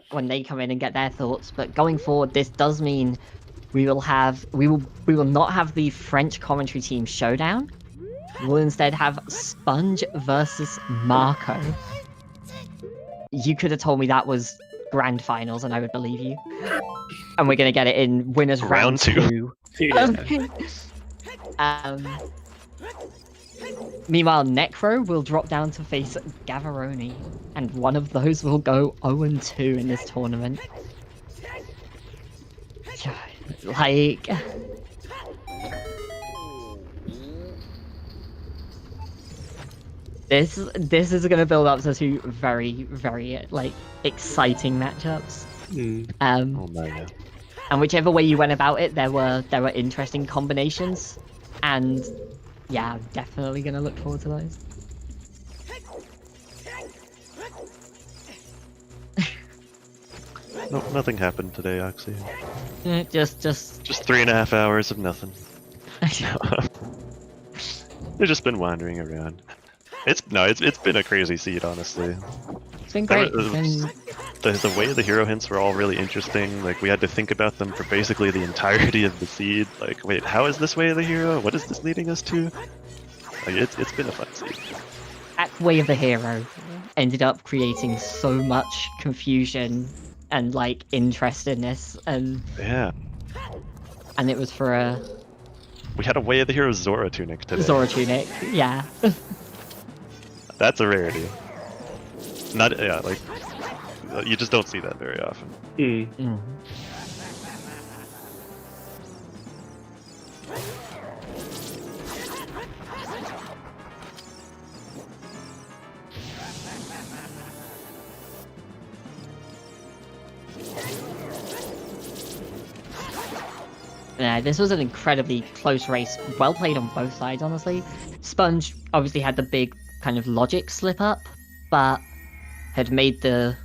when they come in and get their thoughts. But going forward, this does mean we will not have the French commentary team showdown. We'll instead have Sponge versus Marco. You could have told me that was grand finals, and I would believe you. And we're gonna get it in winners round 2. Meanwhile, Necro will drop down to face Gavaroni, and one of those will go 0-2 in this tournament. Like, this is gonna build up to 2 very, very like exciting matchups. Oh my god. And whichever way you went about it, there were interesting combinations, and yeah, I'm definitely gonna look forward to those. No, nothing happened today, Oxy. Just 3.5 hours of nothing. They've just been wandering around. It's been a crazy seed, honestly. It's been great. The way the hero hints were all really interesting. Like, we had to think about them for basically the entirety of the seed. Like, wait, how is this way of the hero? What is this leading us to? Like, it's been a fun seed. That way of the hero ended up creating so much confusion and like interestedness, and yeah, and it was for a. We had a way of the hero Zora tunic today. Zora tunic, yeah. That's a rarity. Not like you just don't see that very often. Yeah, this was an incredibly close race. Well played on both sides, honestly. Sponge obviously had the big kind of logic slip up, but had made the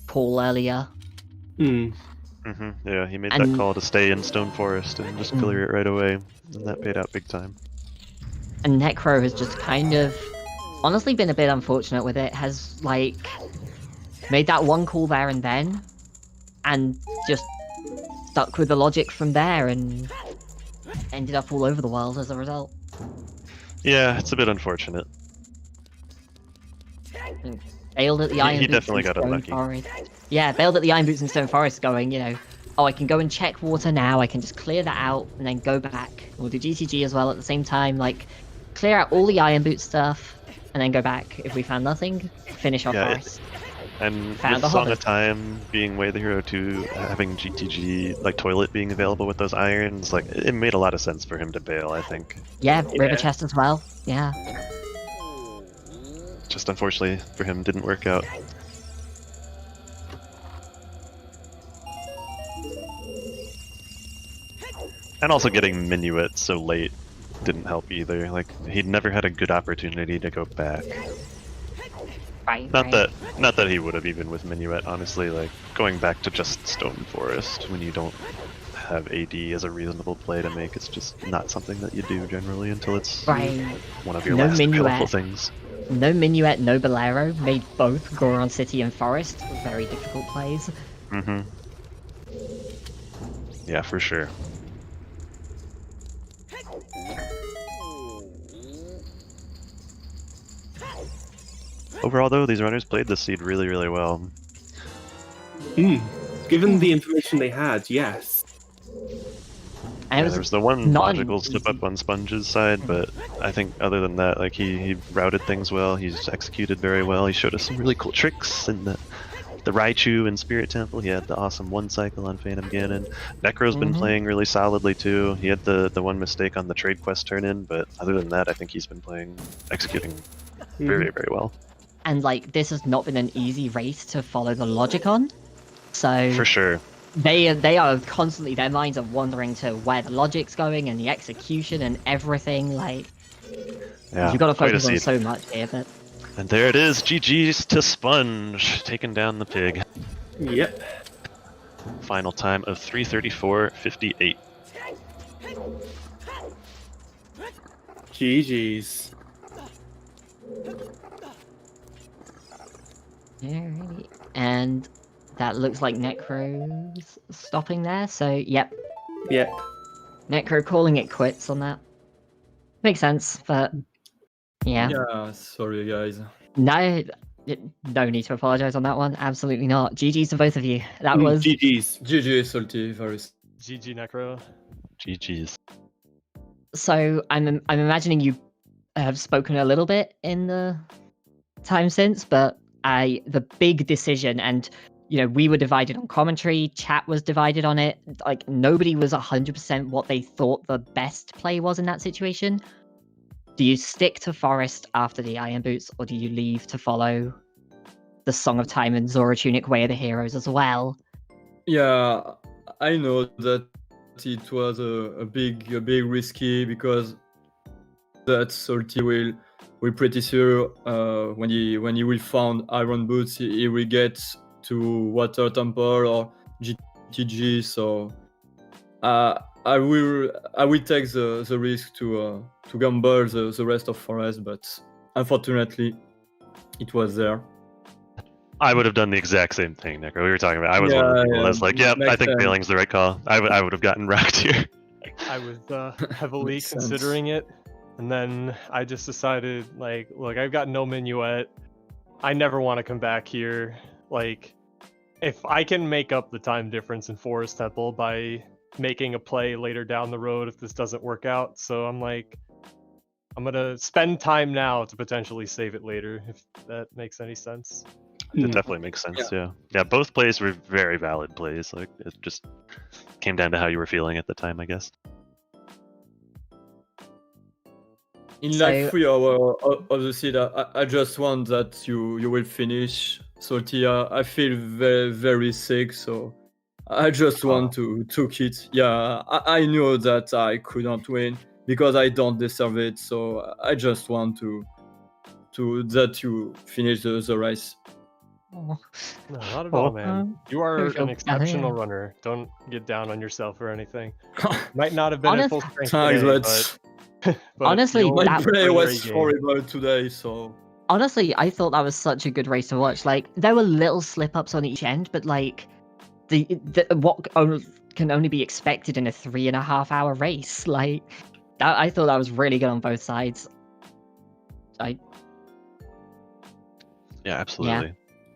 call earlier. Yeah, he made And- that call to stay in Stone Forest and just clear it right away, and that paid out big time. And Necro has just kind of, honestly, been a bit unfortunate with it. Has, like, made that one call there and then, and just stuck with the logic from there, and ended up all over the world as a result. Yeah, it's a bit unfortunate. Bailed at the Iron He Boots definitely in got Stone unlucky. Forest. Yeah, bailed at the Iron Boots in Stone Forest going, you know, oh, I can go and check water now, I can just clear that out, and then go back. We'll do GTG as well at the same time, like, clear out all the Iron Boot stuff, and then go back. If we found nothing, finish our forest. And Found with the Song Hobbit. of Time being Way the Hero 2, having GTG, like Toilet being available with those irons, like it made a lot of sense for him to bail, I think. Yeah, River Chest as well, yeah. Just unfortunately for him, didn't work out. And also getting Minuet so late didn't help either. Like, he'd never had a good opportunity to go back. Right, Not that he would have even with Minuet, honestly, like, going back to just Stone Forest when you don't have AD as a reasonable play to make, it's just not something that you do generally until it's one of your No last Minuet. available things. No Minuet, no Bolero, made both Goron City and Forest very difficult plays. Yeah, for sure. Overall, though, these runners played the seed really, really well. Given the information they had, yes. And it There was the one logical slip up on Sponge's side, but I think other than that, like he routed things well. He's executed very well. He showed us some really cool tricks in the Raichu and Spirit Temple. He had the awesome one cycle on Phantom Ganon. Necro's been playing really solidly too. He had the one mistake on the trade quest turn in, but other than that, I think he's been executing very, very well. And like, this has not been an easy race to follow the logic on. So For sure. they are constantly, their minds are wandering to where the logic's going and the execution and everything. Like, Yeah, you've got to quite a focus on seed. so much here, but And there it is, GG's to Sponge, taking down the pig. Yep. Final time of 3:34.58. GG's. alright. And that looks like Necro's stopping there. So yep, Yep. Necro calling it quits on that. Makes sense, but yeah. Yeah, sorry guys. No need to apologize on that one. Absolutely not. GG's to both of you. That was GG's. GG Salty, very GG Necro. GG's. so. I'm imagining you have spoken a little bit in the time since, but the big decision, and you know, we were divided on commentary. Chat was divided on it. Like, nobody was 100% what they thought the best play was in that situation. Do you stick to Forest after the Iron Boots, or do you leave to follow the Song of Time and Zora Tunic Way of the Heroes as well? Yeah, I know that it was a big risky because that Salty will pretty sure when he will found Iron Boots he will get to Water Temple or GTG. So I will take the risk to gamble the rest of Forest, but unfortunately it was there. I would have done the exact same thing, Necro. We were talking about. I was one of the people that was like, "Yep, I makes think sense. bailing's the right call." I would have gotten rocked here. I was heavily Makes sense. considering it, and then I just decided, like, look, I've got no Minuet. I never want to come back here. Like, if I can make up the time difference in Forest Temple by making a play later down the road if this doesn't work out, so I'm like, I'm gonna spend time now to potentially save it later, if that makes any sense. It definitely makes sense. Yeah. Both plays were very valid plays. Like, it just came down to how you were feeling at the time, I guess. In So- like 3 hours of the seed, I just want that you will finish Salty. I feel very, very sick, so I just want to took it. Yeah, I knew that I couldn't win because I don't deserve it. So I just want to that you finish the race. Oh. No, not at all, man. You are feel an better, exceptional yeah. runner. Don't get down on yourself or anything. Might not have been at full strength Thanks, today, but but Honestly, you'll my that play bring your was A game. horrible today, so Honestly, I thought that was such a good race to watch. Like, there were little slip-ups on each end, but like, the what can only be expected in a 3.5-hour race. Like, I thought that was really good on both sides. Yeah, absolutely.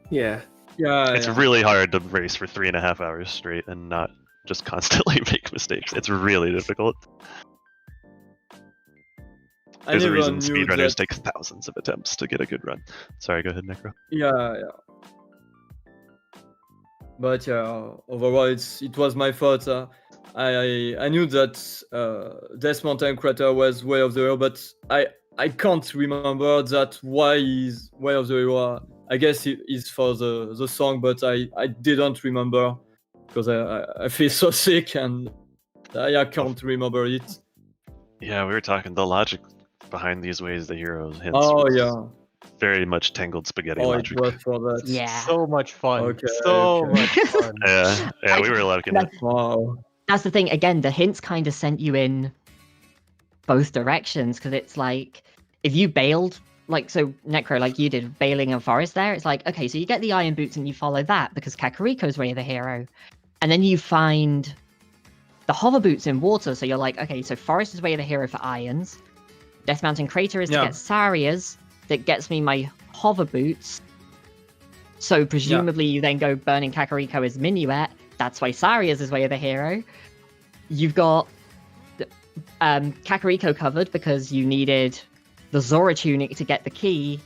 Yeah. yeah. It's really hard to race for 3.5 hours straight and not just constantly make mistakes. It's really difficult. I There's a never reason knew speedrunners that. take thousands of attempts to get a good run. Sorry, go ahead, Necro. Yeah. But yeah, overall, it was my fault. I knew that Death Mountain Crater was Way of the Hero, but I can't remember that why is Way of the Hero. I guess it is for the song, but I didn't remember because I feel so sick and I can't remember it. Yeah, we were talking the logic behind these ways the heroes hints. Oh was yeah. very much tangled spaghetti Oh, logic. it was for that. Yeah. So much fun. Okay, so okay. much fun. Yeah, we were liking it. Wow. That's the thing. Again, the hints kind of sent you in both directions because it's like if you bailed, like so Necro, like you did, bailing a forest there. It's like okay, so you get the iron boots and you follow that because Kakariko's Way of the Hero, and then you find the hover boots in water. So you're like, okay, so forest is Way of the Hero for irons. Death Mountain Crater is to Yeah. get Saria's. That gets me my hover boots. So presumably you then go burning Kakariko as Minuet. That's why Saria's is Way of the Hero. You've got Kakariko covered because you needed the Zora tunic to get the key.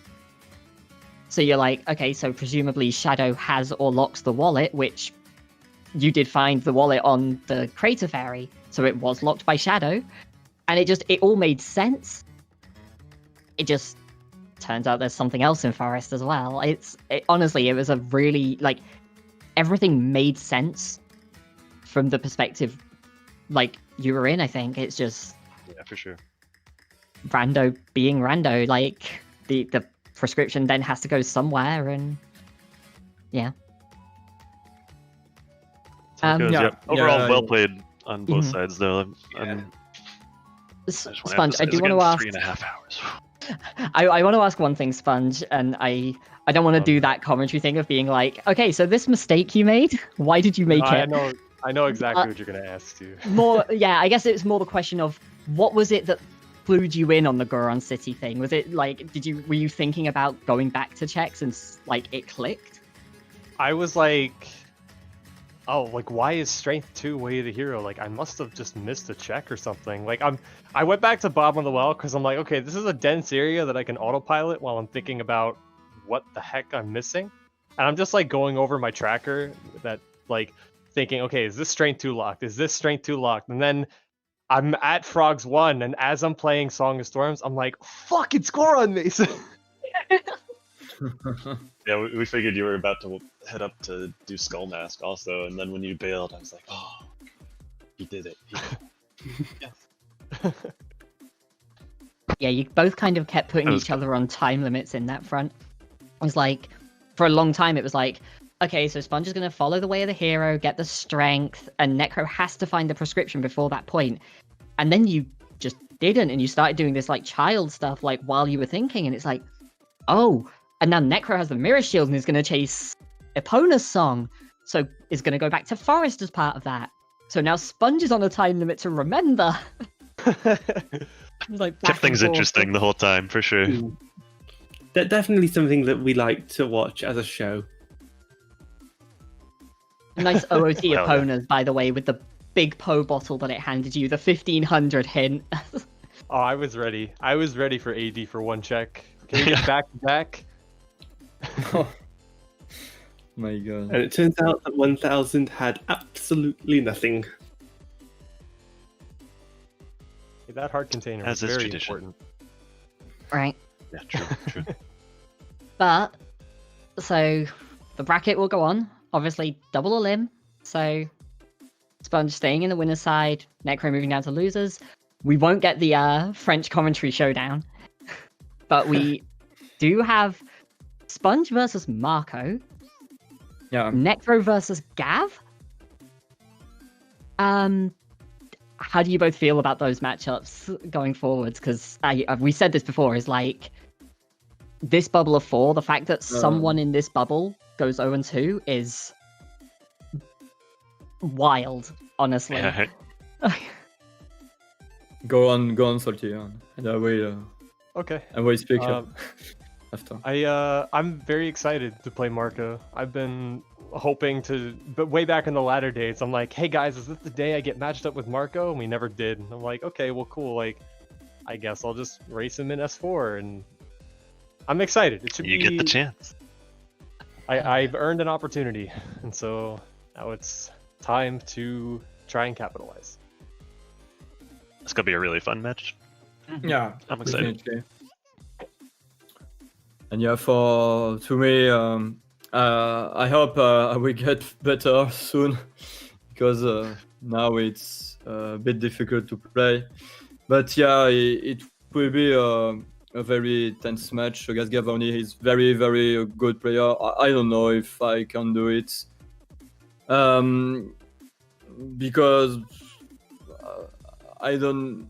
So you're like, okay, so presumably Shadow has or locks the wallet, which you did find the wallet on the Crater Ferry. So it was locked by Shadow. And it all made sense. It just turns out there's something else in Forest as well. Honestly, it was a really, like, everything made sense from the perspective, like, you were in, I think. It's just Yeah, for sure. Rando being Rando. Like, the prescription then has to go somewhere, and yeah. That's how it goes, yeah. yep. Overall, Yeah, well yeah. played on both Mhm. sides, though. Yeah. I just wanna Sponge, I emphasize do want to again, ask. 3.5 hours. I want to ask one thing, Sponge, and I don't want to do that commentary thing of being like, okay, so this mistake you made, why did you make it? I know exactly what you're gonna ask too. More, yeah, I guess it's more the question of what was it that clued you in on the Goron City thing? Was it like, were you thinking about going back to checks and like it clicked? I was like, oh, like why is Strength 2 Way of the Hero? Like I must have just missed a check or something. Like I went back to Bottom of the Well because I'm like, okay, this is a dense area that I can autopilot while I'm thinking about what the heck I'm missing. And I'm just like going over my tracker that like thinking, okay, is this Strength 2 locked? Is this Strength 2 locked? And then I'm at Frogs 1, and as I'm playing Song of Storms, I'm like, fuck, it's Goron Mason! Yeah, we figured you were about to head up to do Skull Mask also, and then when you bailed, I was like, oh, he did it. Yes. Yeah, you both kind of kept putting That was each other on time limits in that front. It was like, for a long time, it was like, okay, so Sponge is going to follow the Way of the Hero, get the strength, and Necro has to find the prescription before that point. And then you just didn't, and you started doing this like child stuff like while you were thinking, and it's like, oh, and now Necro has the mirror shield and is going to chase Epona's song, so is going to go back to Forest as part of that. So now Sponge is on a time limit to remember. Like back Kept things and forth. interesting the whole time, for sure. Definitely something that we like to watch as a show. Nice OOT Hell yeah. Eponas, by the way, with the big Po bottle that it handed you, the 1500 hint. Oh, I was ready. I was ready for AD for one check. Can we get back to back? Oh my god. And it turns out that 1000 had absolutely nothing. That heart container As is is very tradition. important. Right. Yeah, true, true. But So the bracket will go on. Obviously, double a limb. So Sponge staying in the winner's side, Necro moving down to losers. We won't get the French commentary showdown, but we do have Sponge versus Marco, Yeah. Necro versus Gav. How do you both feel about those matchups going forwards? Because we said this before, is like this bubble of 4, the fact that someone in this bubble goes 0-2 is wild, honestly. Yeah. Go on, Salty, and I will speak after. I'm very excited to play Marco. I've been hoping to, but way back in the latter days, I'm like, hey guys, is this the day I get matched up with Marco? And we never did. And I'm like, okay, well, cool. Like, I guess I'll just race him in S4, and I'm excited. It should You be. get the chance. I've earned an opportunity, and so now it's time to try and capitalize. It's gonna be a really fun match. Yeah, I'm excited. definitely. And yeah, to me, I hope we get better soon, because now it's a bit difficult to play. But yeah, it will be a very tense match against Gavoni. He's very, very good player. I don't know if I can do it, because I don't.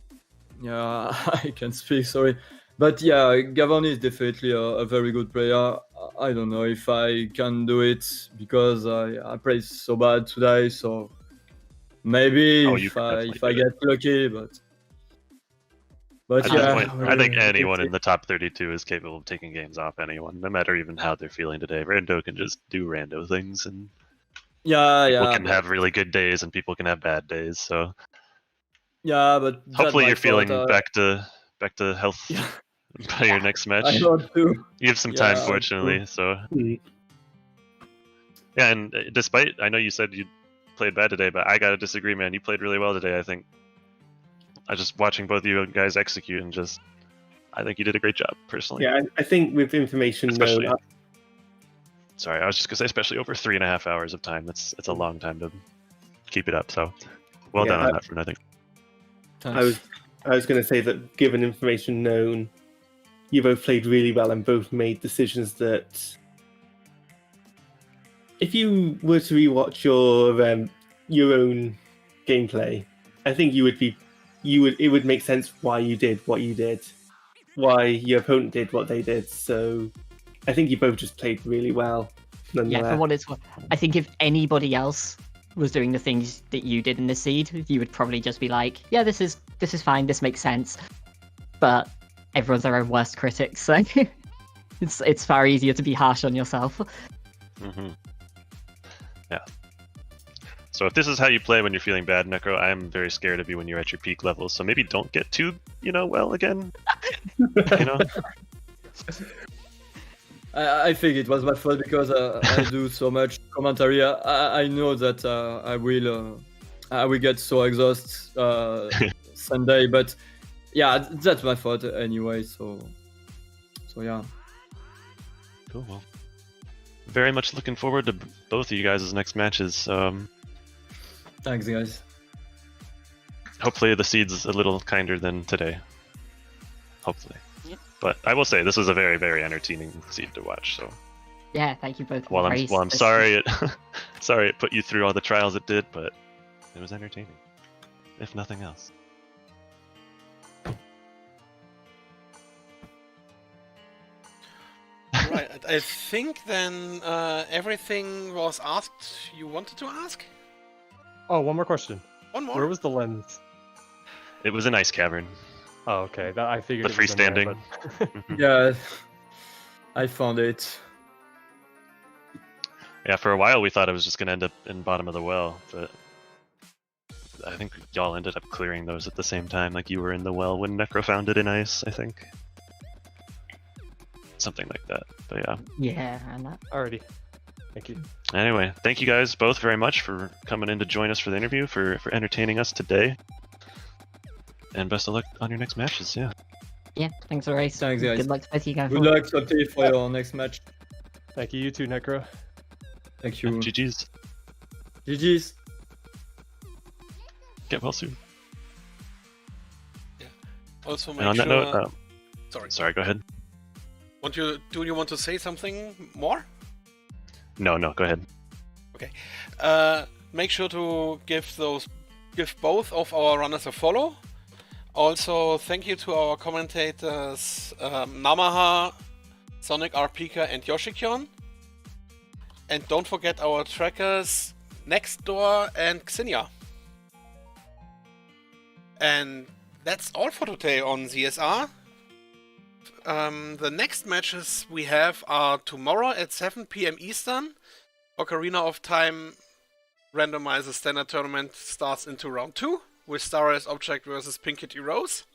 Yeah, I can speak. Sorry. But yeah, Gavoni is definitely a very good player. I don't know if I can do it, because I played so bad today. So maybe if I get lucky, but At this yeah, point, I think anyone in the top 32 is capable of taking games off anyone, no matter even how they're feeling today. Rando can just do rando things, and people can have really good days, and people can have bad days. So yeah, but hopefully you're feeling back to health by your next match. I thought too. You have some time, fortunately. So yeah, and despite, I know you said you played bad today, but I gotta disagree, man. You played really well today. I think I just watching both of you guys execute, and I think you did a great job personally. Yeah, I think with information Especially- known, Sorry, I was just gonna say, especially over 3.5 hours of time. It's a long time to keep it up. So well done on that for nothing. I was going to say that given information known, you both played really well and both made decisions that, if you were to rewatch your own gameplay, I think it would make sense why you did what you did, why your opponent did what they did. So I think you both just played really well. Yeah, for what it's worth, I think if anybody else was doing the things that you did in the seed, you would probably just be like, yeah, this is fine, this makes sense. But everyone's their own worst critic, so it's far easier to be harsh on yourself. Yeah. So if this is how you play when you're feeling bad, Necro, I'm very scared of you when you're at your peak level. So maybe don't get too, well again. I think it was my fault, because I do so much commentary. I know that I will get so exhausted Sunday, but yeah, that's my fault anyway. So yeah. Cool. Well, very much looking forward to both of you guys' next matches. Thanks, guys. Hopefully the seed's a little kinder than today. Hopefully. But I will say, this was a very, very entertaining seed to watch. So Yeah, thank you both. while I'm sorry it put you through all the trials it did, but it was entertaining, if nothing else. Right, I think then everything was asked you wanted to ask? Oh, one more question. One more? Where was the lens? It was an ice cavern. Oh, okay. I figured The it was in there, freestanding. but- Yeah, I found it. Yeah, for a while we thought it was just going to end up in bottom of the well, but I think y'all ended up clearing those at the same time. Like you were in the well when Necro found it in ice, I think. Something like that, but yeah. Yeah, and that. Alrighty. Thank you. Anyway, thank you guys both very much for coming in to join us for the interview, for entertaining us today. And best of luck on your next matches, yeah. Yeah, thanks for the race. Thanks, guys. Good luck to both of you guys. Good luck, Salty, for your next match. Thank you too, Necro. Thank you. GG's. GG's. Get well soon. Also, And make on that sure. note, Sorry. go ahead. Do you want to say something more? No, go ahead. Make sure to give both of our runners a follow. Also, thank you to our commentators Namaha, Sonic RPK, and Yoshikyon. And don't forget our trackers Nextdoor and Xenia. And that's all for today on ZSR. The next matches we have are tomorrow at 7 PM Eastern. Ocarina of Time Randomizer Standard Tournament starts into round 2 with Star Race Object versus Pink Kitty Rose.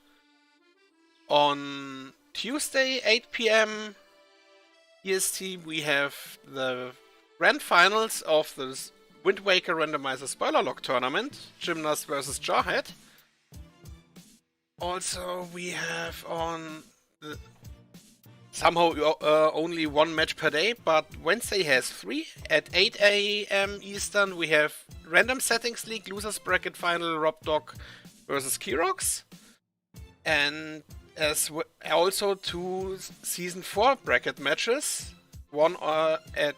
On Tuesday, 8 PM EST, we have the grand finals of the Wind Waker Randomizer Spoiler Lock Tournament, Gymnast versus Jarhead. Also, we have on the somehow only one match per day, but Wednesday has 3. At 8 AM Eastern, we have Random Settings League Losers Bracket Final Rob Dog versus Kirox. And also 2 Season 4 bracket matches. One at...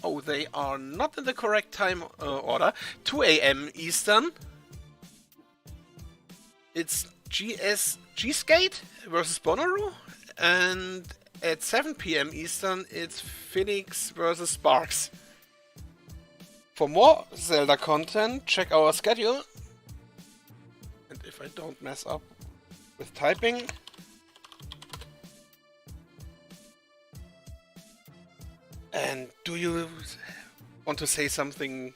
Oh, they are not in the correct time order. 2 AM Eastern. It's G-Skate versus Bonnaroo. And at 7 PM Eastern, it's Phoenix versus Sparks. For more Zelda content, check our schedule. And if I don't mess up with typing... And do you want to say something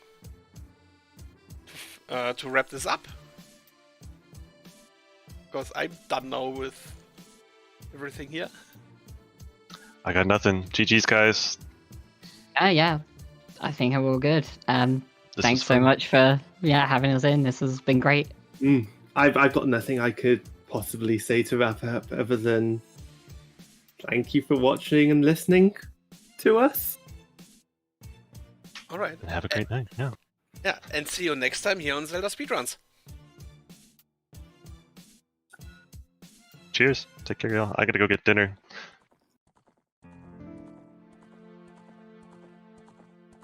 to wrap this up? Because I'm done now with everything here. I got nothing. GG's, guys. Yeah, I think we're all good. This Thanks is so fun. much for having us in. This has been great. I've got nothing I could possibly say to wrap up other than thank you for watching and listening to us. Alright. And have a great night. Yeah. Yeah, and see you next time here on Zelda Speedruns. Cheers. Take care, y'all. I gotta go get dinner.